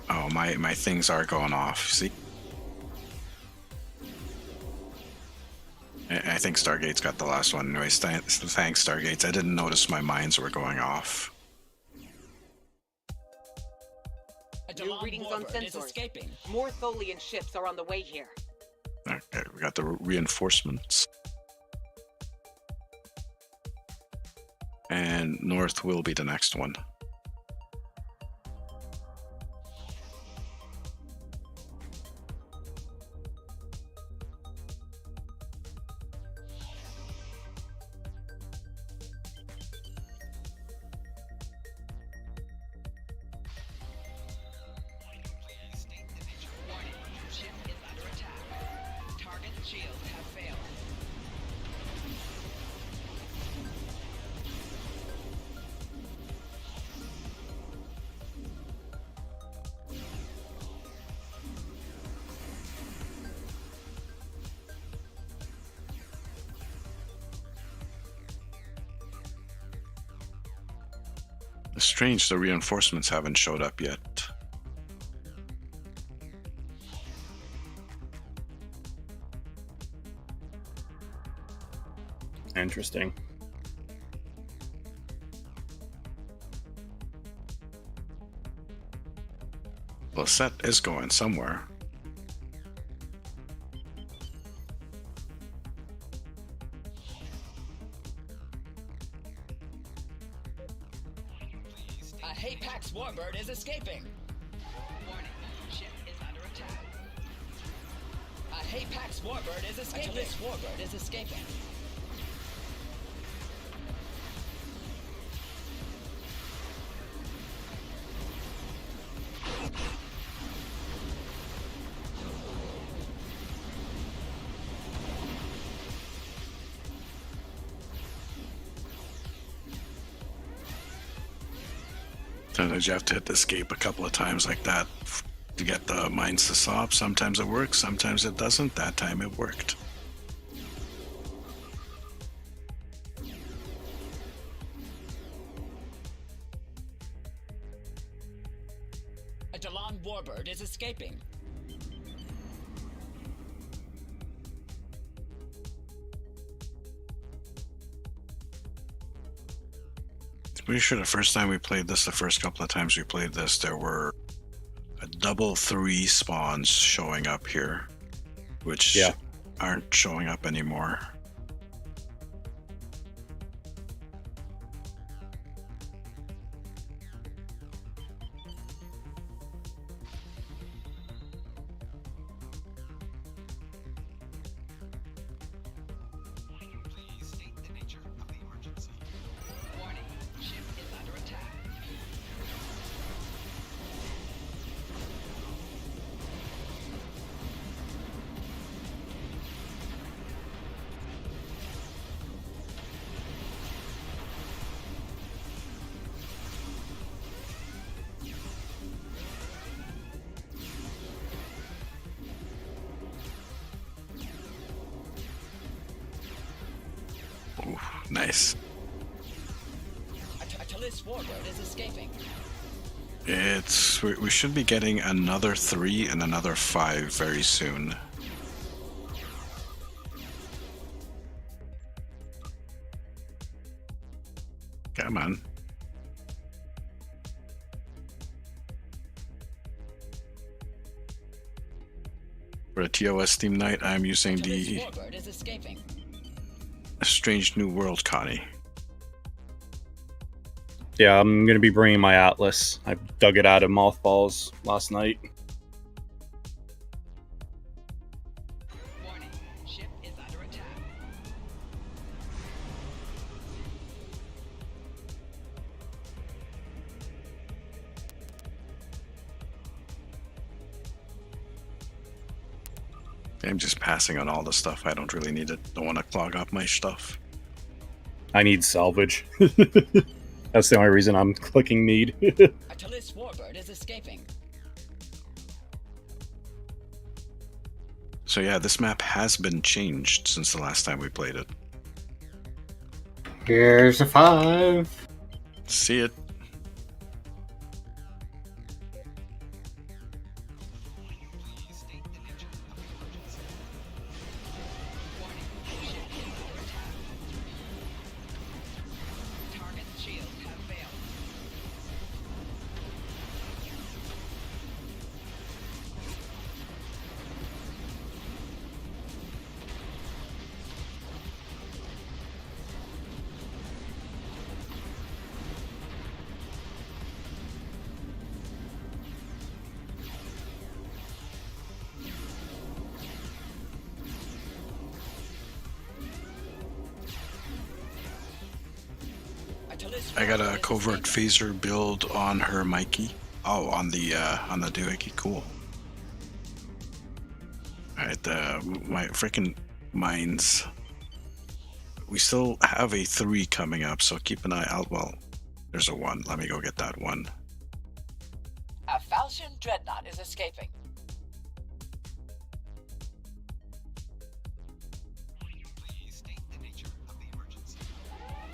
Oh, my things are going off, see? I think Stargate's got the last one. Anyways, thanks, Stargates. I didn't notice my mines were going off. A New Dalan readings on warbird is sensors. escaping. More Tholian ships are on the way here. Okay, we got the reinforcements. And north will be the next one. Please state the nature of the Warning. emergency. Ship is under attack. Target shields have failed. It's strange the reinforcements haven't showed up yet. Interesting. Lisette is going somewhere. Please state A Hapax warbird is escaping. Warning. Ship is under attack. A Hapax warbird is escaping. A Talis warbird is escaping. Sometimes you have to hit the escape a couple of times like that to get the mines to stop. Sometimes it works, sometimes it doesn't. That time it worked. A Dalan warbird is escaping. Pretty sure the first time we played this, the first couple of times we played this, there were a double 3 spawns showing up here, which Yeah. aren't showing up anymore. Please state the nature of the emergency. Warning. Ship is under attack. Nice. A Talis warbird is escaping. We should be getting another 3 and another 5 very soon. Come on. For a TOS theme night, I'm using the Warbird is escaping. Strange New World Connie. Yeah, I'm gonna be bringing my Atlas. I dug it out of mothballs last night. Warning, ship is under attack. I'm just passing on all the stuff. I don't really need it. Don't want to clog up my stuff. I need salvage. That's the only reason I'm clicking need. A Talis warbird is escaping. So yeah, this map has been changed since the last time we played it. Here's a 5. See it. Warning, ship is under attack. Target's shields have failed. I got a covert phaser build on her Mikey. Oh, on the doohickey. Cool. Alright, my freaking mines. We still have a 3 coming up, so keep an eye out. Well, there's a 1. Let me go get that 1. A Falchion dreadnought is escaping.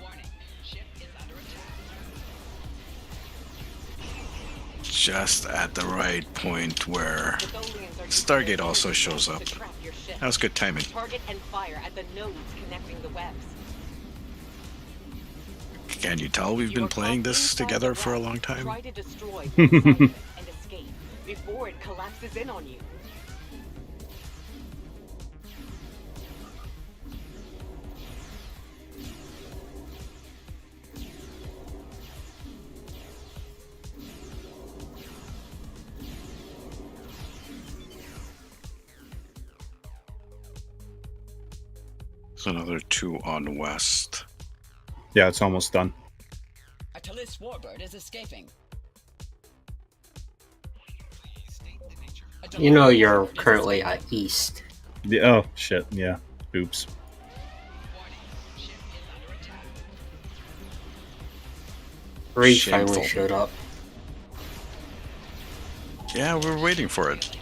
Warning, ship is under attack. Just at the right point where The Tholians are Stargate also shows up. to trap your ship. That was good timing. Target and fire at the nodes connecting the webs. Can you tell we've You been are playing caught this inside together the for a web. long time? Try to destroy both sides of it and escape before it collapses in on you. So another 2 on west. Yeah, it's almost done. A Talis warbird is escaping. You know you're currently at east. Yeah, oh, shit. Yeah. Oops. Warning, ship is under attack. 3 Shameful. finally showed up. Yeah, we were waiting for it.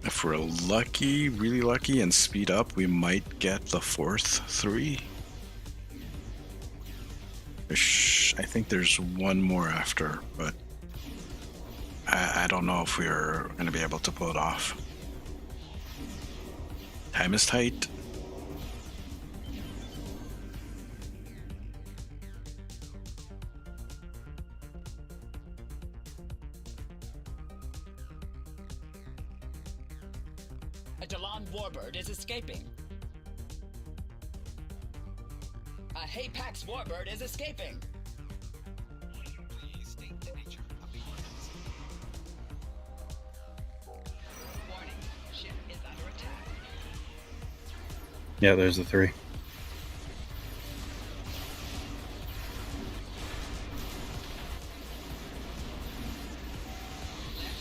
If we're lucky, really lucky, and speed up, we might get the 4th 3. I think there's 1 more after, but I don't know if we're going to be able to pull it off. Time is tight. A Dalan warbird is escaping. A Haypax warbird is escaping. Warning, ship is under attack. Yeah, there's the 3. Left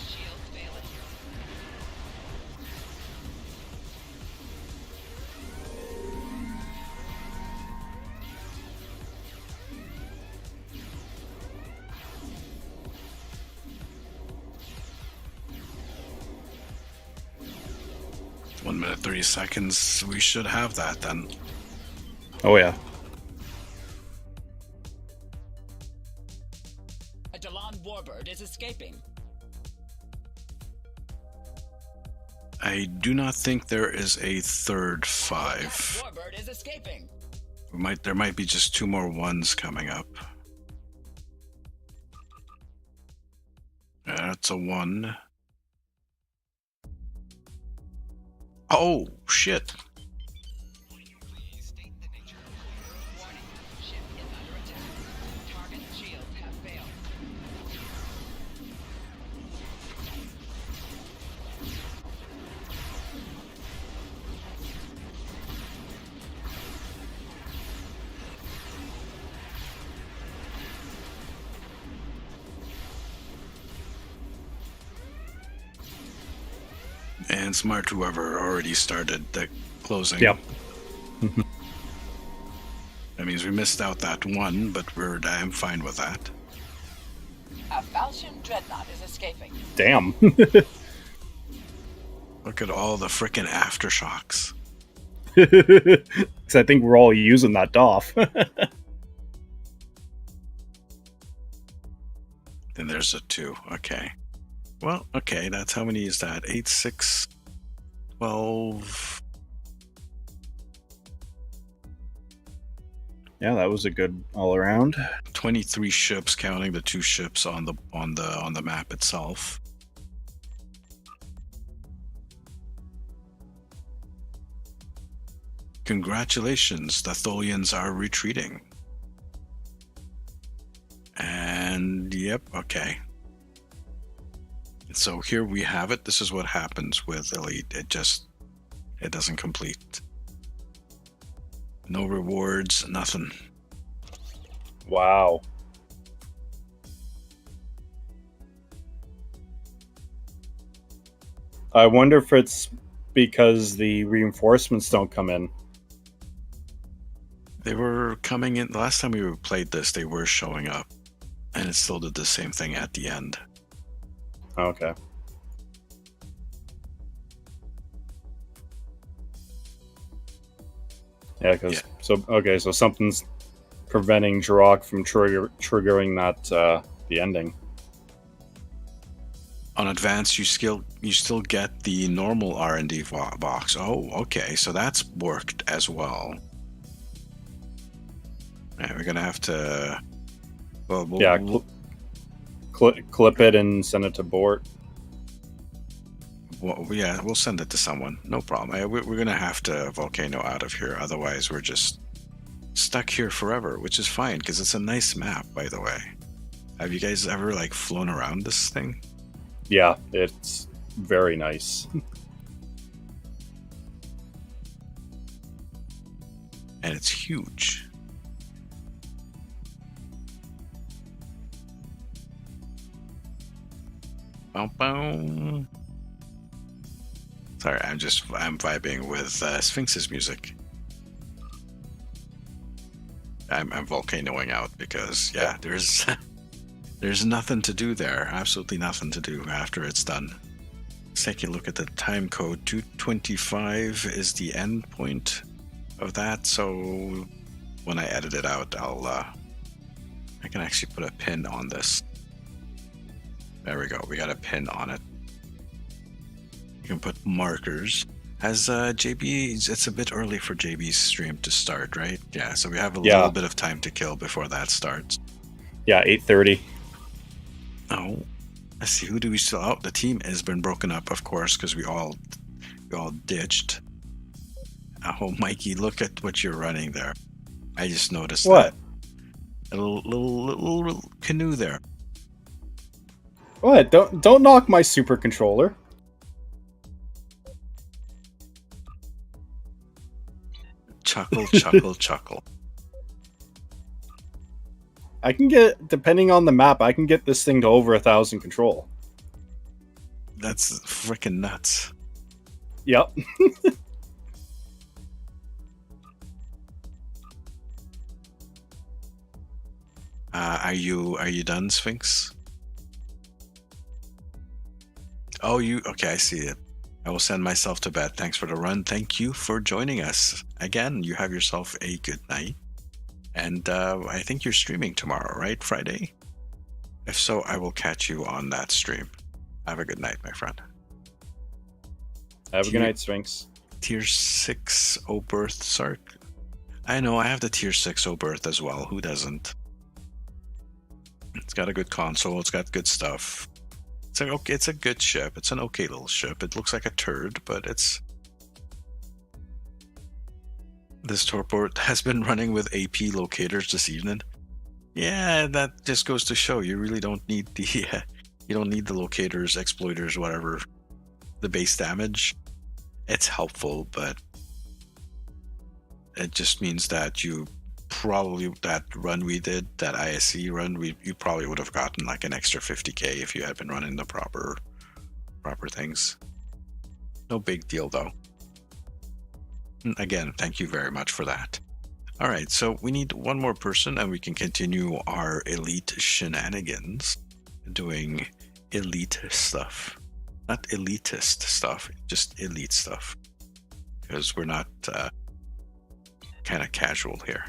shield failing. 1 minute 30 seconds. We should have that then. Oh yeah. A Delon warbird is escaping. I do not think there is a third 5. Warbird is escaping. There might be just 2 more 1s coming up. That's a 1. Oh, shit. Warning, ship is under attack. Target shields have failed. And smart whoever already started the closing. Yep. That means we missed out that 1, but I'm fine with that. A Falchion dreadnought is escaping. Damn. Look at all the frickin' aftershocks. Because I think we're all using that DOF. Then there's a 2. Okay. Well, okay, that's how many is that? 8, 6, 12. Yeah, that was a good all around. 23 ships, counting the 2 ships on the map itself. Congratulations, the Tholians are retreating. And yep, okay. So here we have it. This is what happens with Elite. It doesn't complete. No rewards, nothing. Wow. I wonder if it's because the reinforcements don't come in. They were coming in. The last time we played this, they were showing up. And it still did the same thing at the end. Okay. Yeah, because so something's preventing Jirok from triggering that the ending. On advanced, you still get the normal R&D box. Oh, okay, so that's worked as well. Yeah, we're gonna have to. Clip it and send it to Bort. Well, yeah, we'll send it to someone. No problem. We're gonna have to volcano out of here. Otherwise, we're just stuck here forever, which is fine because it's a nice map, by the way. Have you guys ever flown around this thing? Yeah, it's very nice. And it's huge. Bow, bow. Sorry, I'm vibing with Sphinx's music. I'm volcanoing out because there's nothing to do there. Absolutely nothing to do after it's done. Let's take a look at the time code. 225 is the end point of that. So when I edit it out, I can actually put a pin on this. There we go. We got a pin on it. You can put markers. As JB, it's a bit early for JB's stream to start, right? Yeah, so we have a little bit of time to kill before that starts. Yeah, 8:30. Oh, let's see. Who do we still? Oh, the team has been broken up, of course, because we all ditched. Oh, Mikey, look at what you're running there. I just noticed that. A little canoe there. What? Don't knock my super controller. Chuckle, chuckle, chuckle. I can get, depending on the map, I can get this thing to over 1,000 control. That's freaking nuts. Yep. Are you done, Sphinx? Oh, okay, I see it. I will send myself to bed. Thanks for the run. Thank you for joining us. Again, you have yourself a good night. And I think you're streaming tomorrow, right? Friday? If so, I will catch you on that stream. Have a good night, my friend. Have a good night, Sphinx. Tier 6 Oberth Sark. I know, I have the Tier 6 Oberth as well. Who doesn't? It's got a good console. It's got good stuff. It's a good ship. It's an okay little ship. It looks like a turd, but it's... This torport has been running with AP locators this evening. Yeah, that just goes to show you really don't need the... you don't need the locators, exploiters, whatever. The base damage. It's helpful, but it just means that you probably, that run we did, that ISC run, you probably would have gotten like an extra 50k if you had been running the proper things. No big deal though. Again, thank you very much for that. All right, so we need one more person and we can continue our elite shenanigans doing elite stuff. Not elitist stuff, just elite stuff. Because we're not kind of casual here.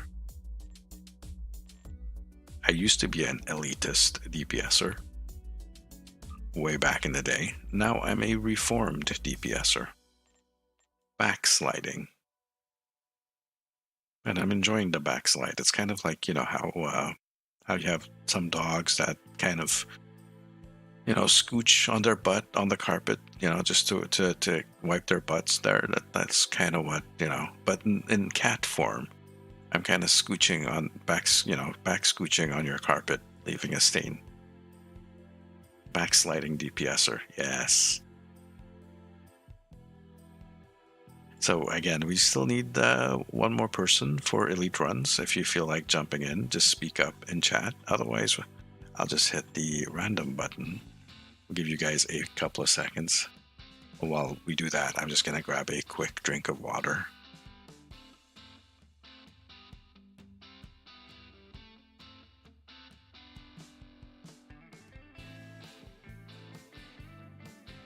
I used to be an elitist DPSer way back in the day. Now I'm a reformed DPSer. Backsliding. And I'm enjoying the backslide. It's kind of like, you know, how you have some dogs that kind of, you know, scooch on their butt on the carpet, you know, just to wipe their butts there. That's kind of what, you know, but in cat form, I'm kind of scooching on back scooching on your carpet, leaving a stain. Backsliding DPSer, yes. So again, we still need one more person for elite runs. If you feel like jumping in, just speak up in chat. Otherwise, I'll just hit the random button. I'll give you guys a couple of seconds. While we do that, I'm just going to grab a quick drink of water.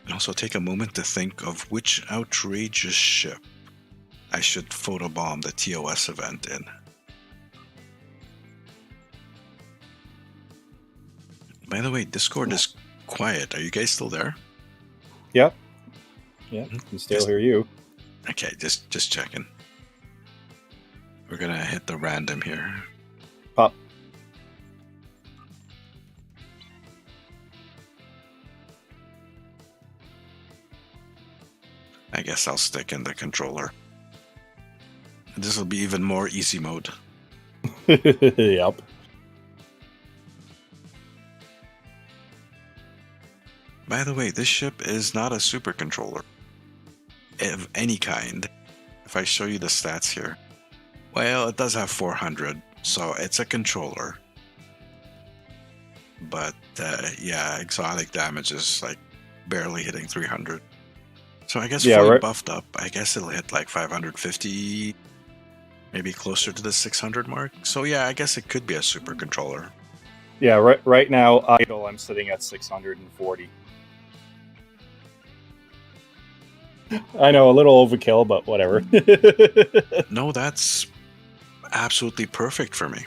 And also take a moment to think of which outrageous ship I should photobomb the TOS event in. By the way, Discord is quiet. Are you guys still there? Yep. Yeah, I can still hear you. Okay, just checking. We're gonna hit the random here. Pop. I guess I'll stick in the controller. This will be even more easy mode. Yep. By the way, this ship is not a super controller of any kind. If I show you the stats here, well, it does have 400, so it's a controller. But yeah, exotic damage is like barely hitting 300. So I guess fully buffed up, I guess it'll hit like 550, maybe closer to the 600 mark. So yeah, I guess it could be a super controller. Yeah, right now, idle, I'm sitting at 640. I know, a little overkill, but whatever. No, that's absolutely perfect for me.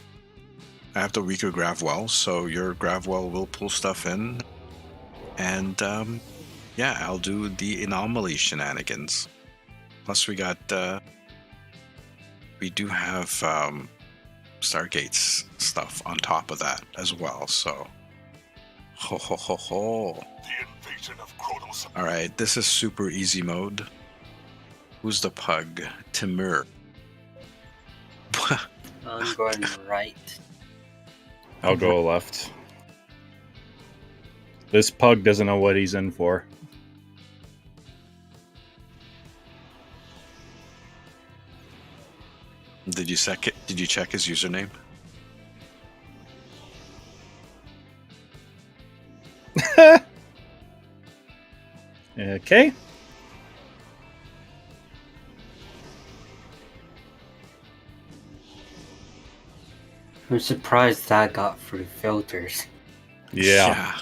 I have the weaker Gravwell, so your Gravwell will pull stuff in. And yeah, I'll do the anomaly shenanigans. Plus we got, we do have Stargate's stuff on top of that as well, so. Ho ho ho ho. The invasion of Kronos. Alright, this is super easy mode. Who's the pug? Timur. I'm going right. I'll go left. This pug doesn't know what he's in for. Did you check it? Did you check his username? Okay. I'm surprised that got through filters. Yeah.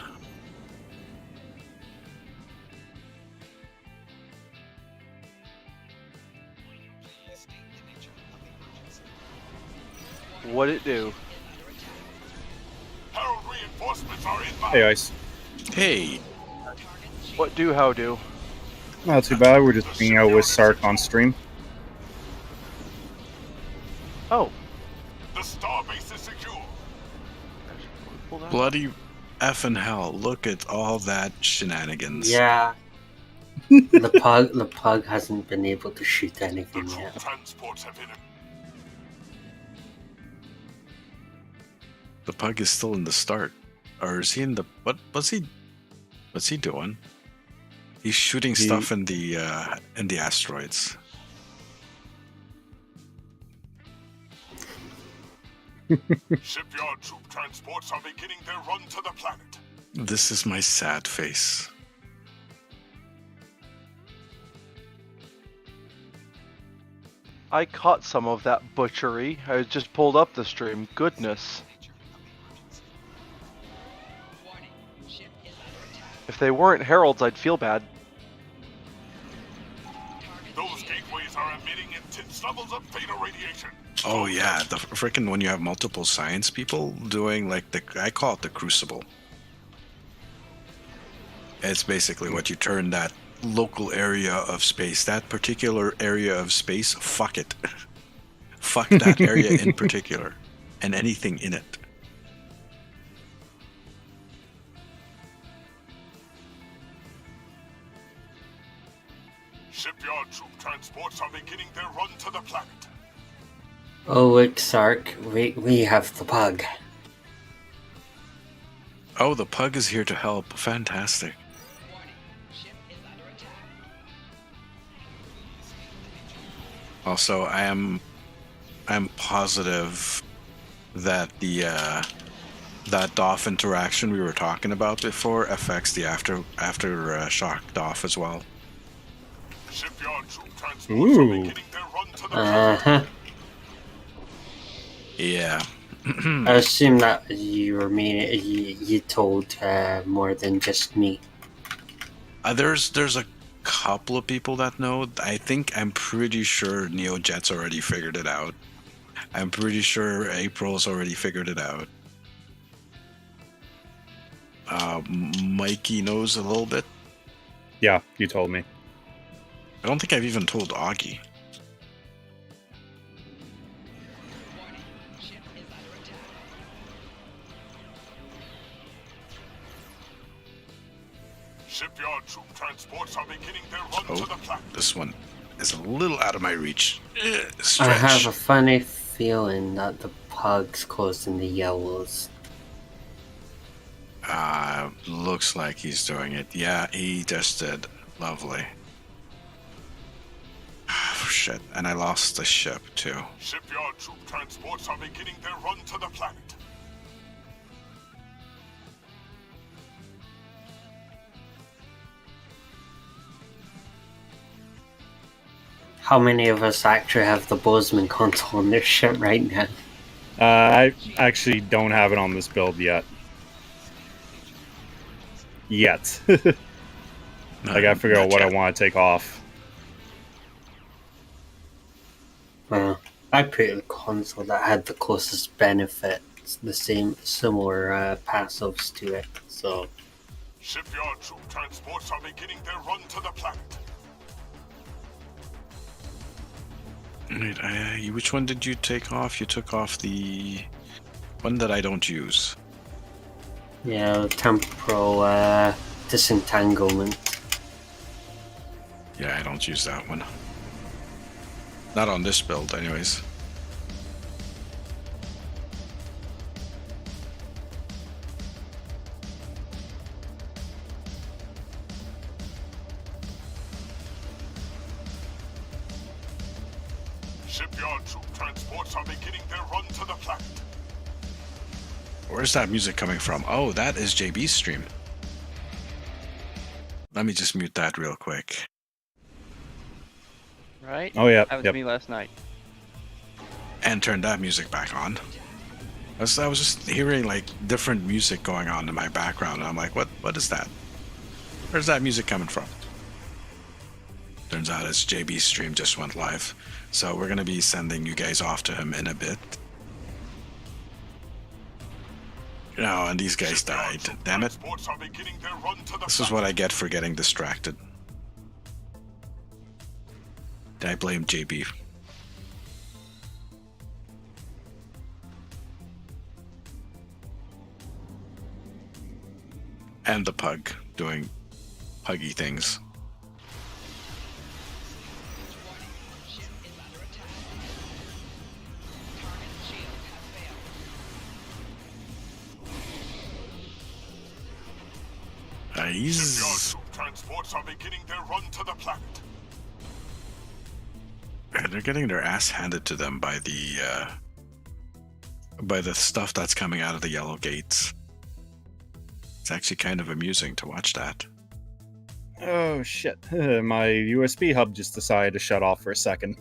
What'd it do? Herald reinforcements are inbound. Hey, Ice. Hey, What do how do? Not too bad. We're just hanging out with Sark on stream. Oh. The starbase is secure. Pull that. bloody effing hell! Look at all that shenanigans. Yeah. The pug hasn't been able to shoot The anything troop yet. transports have hit him. The pug is still in the start, or is he in the? What's he doing? He's shooting stuff in the asteroids. Shipyard troop transports are beginning their run to the planet. This is my sad face. I caught some of that butchery. I just pulled up the stream. Goodness. If they weren't heralds, I'd feel bad. Those gateways are emitting intense levels of theta radiation. Oh yeah, the freaking when you have multiple science people doing like I call it the crucible. It's basically what you turn that local area of space, that particular area of space, fuck it. Fuck that area in particular, and anything in it. Shipyard troop transports are beginning their run to the planet. Oh, look, Sark, we have the pug. Oh, the pug is here to help. Fantastic. Also, I'm positive that the that DOF interaction we were talking about before affects the after shock DOF as well. Shipyard troop transports are beginning their run to the planet. Yeah. I assume that you were you told more than just me. There's a couple of people that know. I'm pretty sure NeoJet's already figured it out. I'm pretty sure April's already figured it out. Mikey knows a little bit. Yeah, you told me. I don't think I've even told Augie. Shipyard troop transports are beginning their run to the planet. This one is a little out of my reach. I have a funny feeling that the pug's causing the yellows. Looks like he's doing it. Yeah, he just did. Lovely. Shit, and I lost the ship too. Shipyard troop transports are beginning their run to the planet. How many of us actually have the Bozeman console on this ship right now? I actually don't have it on this build yet. I gotta figure out what I want to take off. Well, I put a console that had the closest benefits, similar passives to it, so... Shipyard troop transports are beginning their run to the planet. Wait, which one did you take off? You took off the one that I don't use. Yeah, temporal disentanglement. Yeah, I don't use that one. Not on this build, anyways. Shipyard troop transports are beginning their run to the planet. Where's that music coming from? Oh, that is JB's stream. Let me just mute that real quick. Right? Oh, yeah. That was me last night. And turn that music back on. I was just hearing like different music going on in my background, and I'm like, what is that? Where's that music coming from? Turns out it's JB's stream just went live. So we're gonna be sending you guys off to him in a bit. No, and these guys died. Damn it. This is what I get for getting distracted. I blame JB. And the pug doing puggy things. He's... transports are beginning their run to the planet. They're getting their ass handed to them by the stuff that's coming out of the yellow gates. It's actually kind of amusing to watch that. Oh shit! My USB hub just decided to shut off for a second.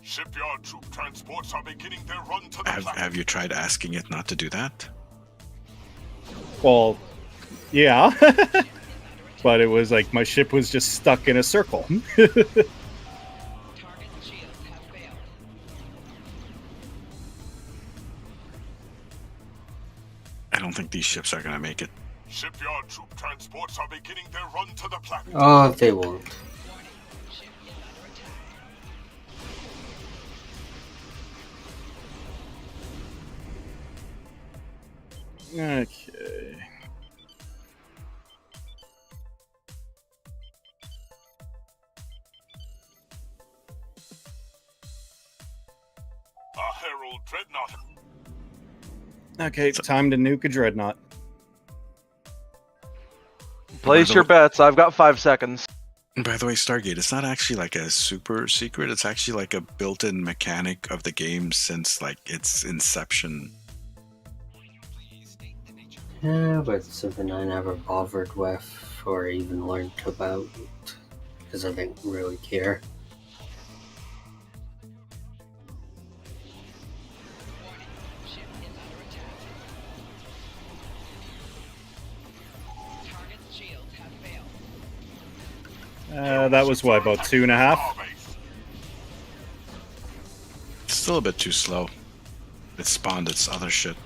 Shipyard troop transports are beginning their run to the planet. Have you tried asking it not to do that? Well, yeah. But it was like my ship was just stuck in a circle. I don't think these ships are gonna make it. Shipyard troop transports are beginning their run to the planet. Oh, they won't. Okay. A Herald Dreadnought. Okay, time to nuke a dreadnought. Place your bets. I've got 5 seconds. By the way, Stargate, it's not actually like a super secret. It's actually like a built-in mechanic of the game since like its inception. Yeah, but it's something I never bothered with or even learned about because I didn't really care. That was what, about 2.5? It's still a bit too slow. It spawned its other shit.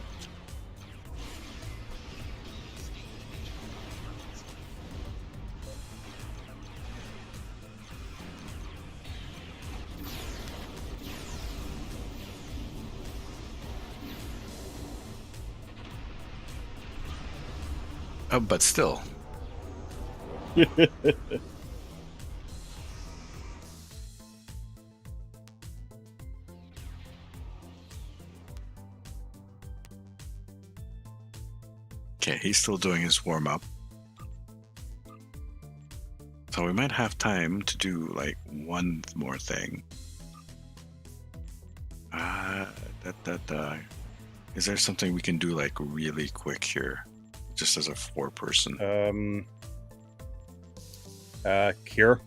But still. Okay, he's still doing his warm-up. So we might have time to do, like, one more thing. Is there something we can do, like, really quick here? Just as a 4-person. Cure.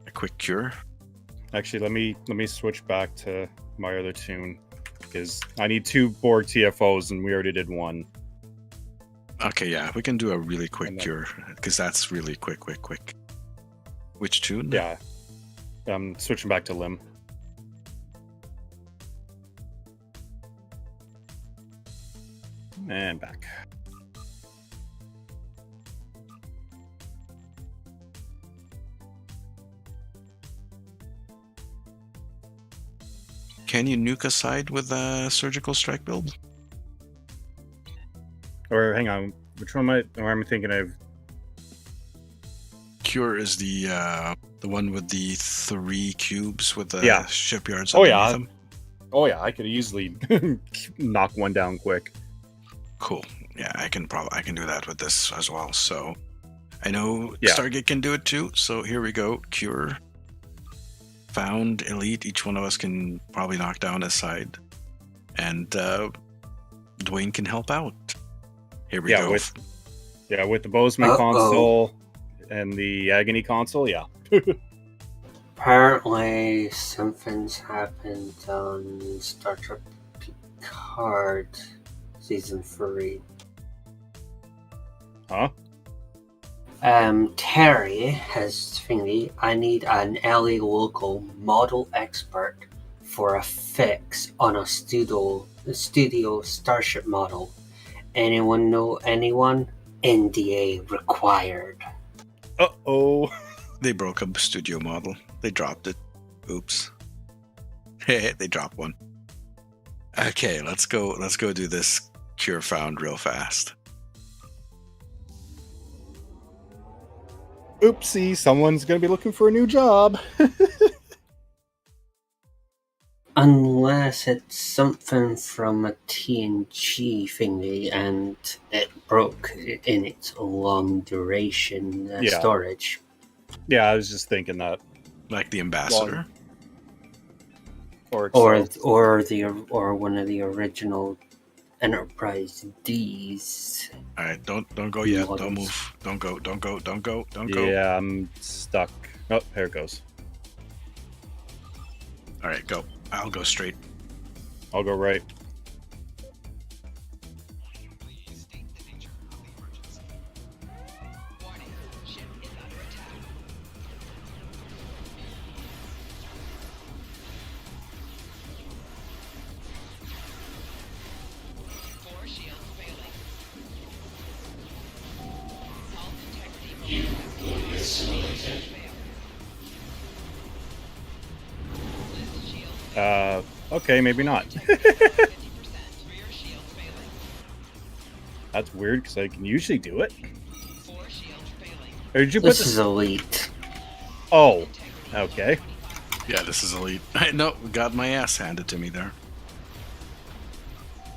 A quick cure? Actually, let me switch back to my other tune. Because I need 2 Borg TFOs and we already did 1. Okay, yeah, we can do a really quick cure. Because that's really quick. Which tune? Yeah. I'm switching back to Lim. And back. Can you nuke a side with a surgical strike build? Or hang on, which one am I thinking of? Cure is the one with the 3 cubes with the shipyards. Oh yeah. Them. Oh yeah, I could easily knock one down quick. Cool. Yeah, I can do that with this as well. So I know Stargate can do it too. So here we go. Cure. Found, elite. Each one of us can probably knock down a side, and Dwayne can help out. Here we go. With the Bozeman console and the Agony console. Yeah. Apparently, something's happened on Star Trek Picard season 3. Huh? Terry has thingy. I need an LA local model expert for a fix on a studio Starship model. Anyone know anyone? NDA required. Uh-oh. They broke a studio model. They dropped it. Oops. They dropped one. Okay, let's go do this cure found real fast. Oopsie, someone's gonna be looking for a new job. Unless it's something from a TNG thingy and it broke in its long duration storage. Yeah, I was just thinking that. Like the ambassador? Or one of the original Enterprise D's. Alright, don't go yet. Don't move. Don't go. Yeah, I'm stuck. Oh, there it goes. Alright, go. I'll go straight. I'll go right. You will be assimilated. Okay, maybe not. That's weird because I can usually do it. Or did you put This is elite. Oh, okay. Yeah, this is elite. I know, got my ass handed to me there.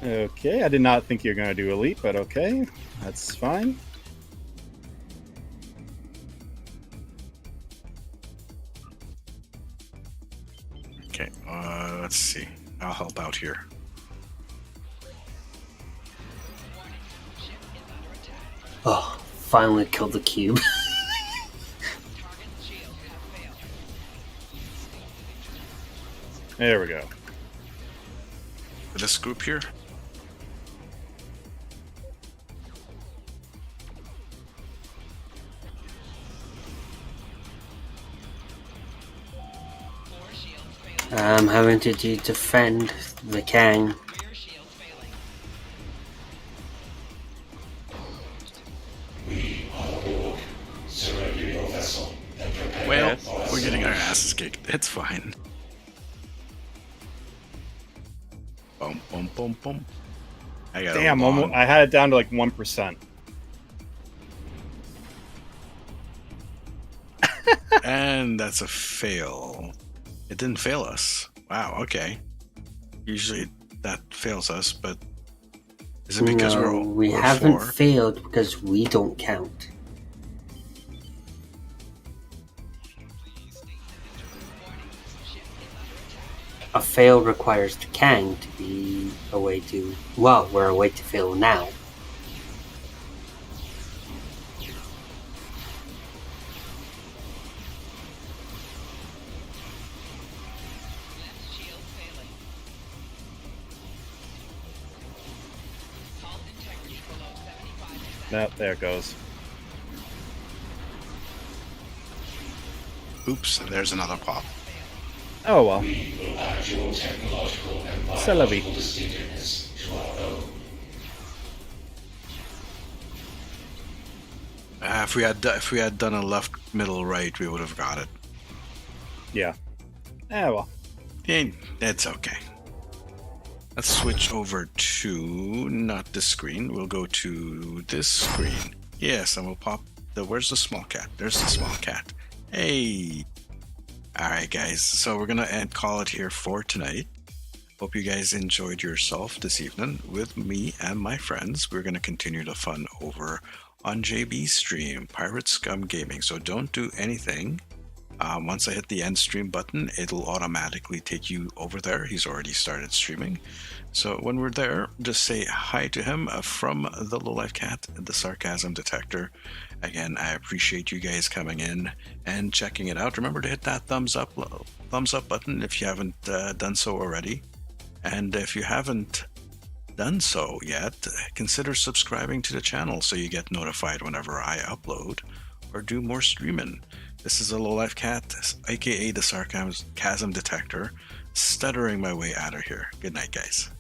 Okay, I did not think you were going to do elite, but okay, that's fine. Okay, let's see. I'll help out here. Oh, finally killed the cube. There we go. This group here? I'm having to defend the Kang. We are aboard. Surrender your vessel and prepare. Well, we're getting our asses kicked. It's fine. Boom, boom, boom, boom. I got Damn, I had it down to like 1%. And that's a fail. It didn't fail us. Wow, okay. Usually that fails us, but is it because we we're haven't 4? failed because we don't count. A fail requires the Kang to be a way to... Well, we're a way to fail now. Nope, there it goes. Oops, there's another pop. Oh well. We will add your technological and C'est la vie. biological distinctiveness to our own. If we had done a left, middle, right, we would have got it. Yeah. Well. It's okay. Let's switch over to not this screen. We'll go to this screen. Yes, and we'll pop the. Where's the small cat? There's the small cat. Hey. All right, guys. So we're gonna call it here for tonight. Hope you guys enjoyed yourself this evening with me and my friends. We're gonna continue the fun over on JB's stream, Pirate Scum Gaming. So don't do anything. Once I hit the end stream button, it'll automatically take you over there. He's already started streaming. So when we're there, just say hi to him from the Lowlife Cat, the Sarcasm Detector. Again, I appreciate you guys coming in and checking it out. Remember to hit that thumbs up button if you haven't done so already. And if you haven't done so yet, consider subscribing to the channel so you get notified whenever I upload or do more streaming. This is a Lowlife Cat, aka the Sarcasm Detector. stuttering my way out of here. Good night, guys.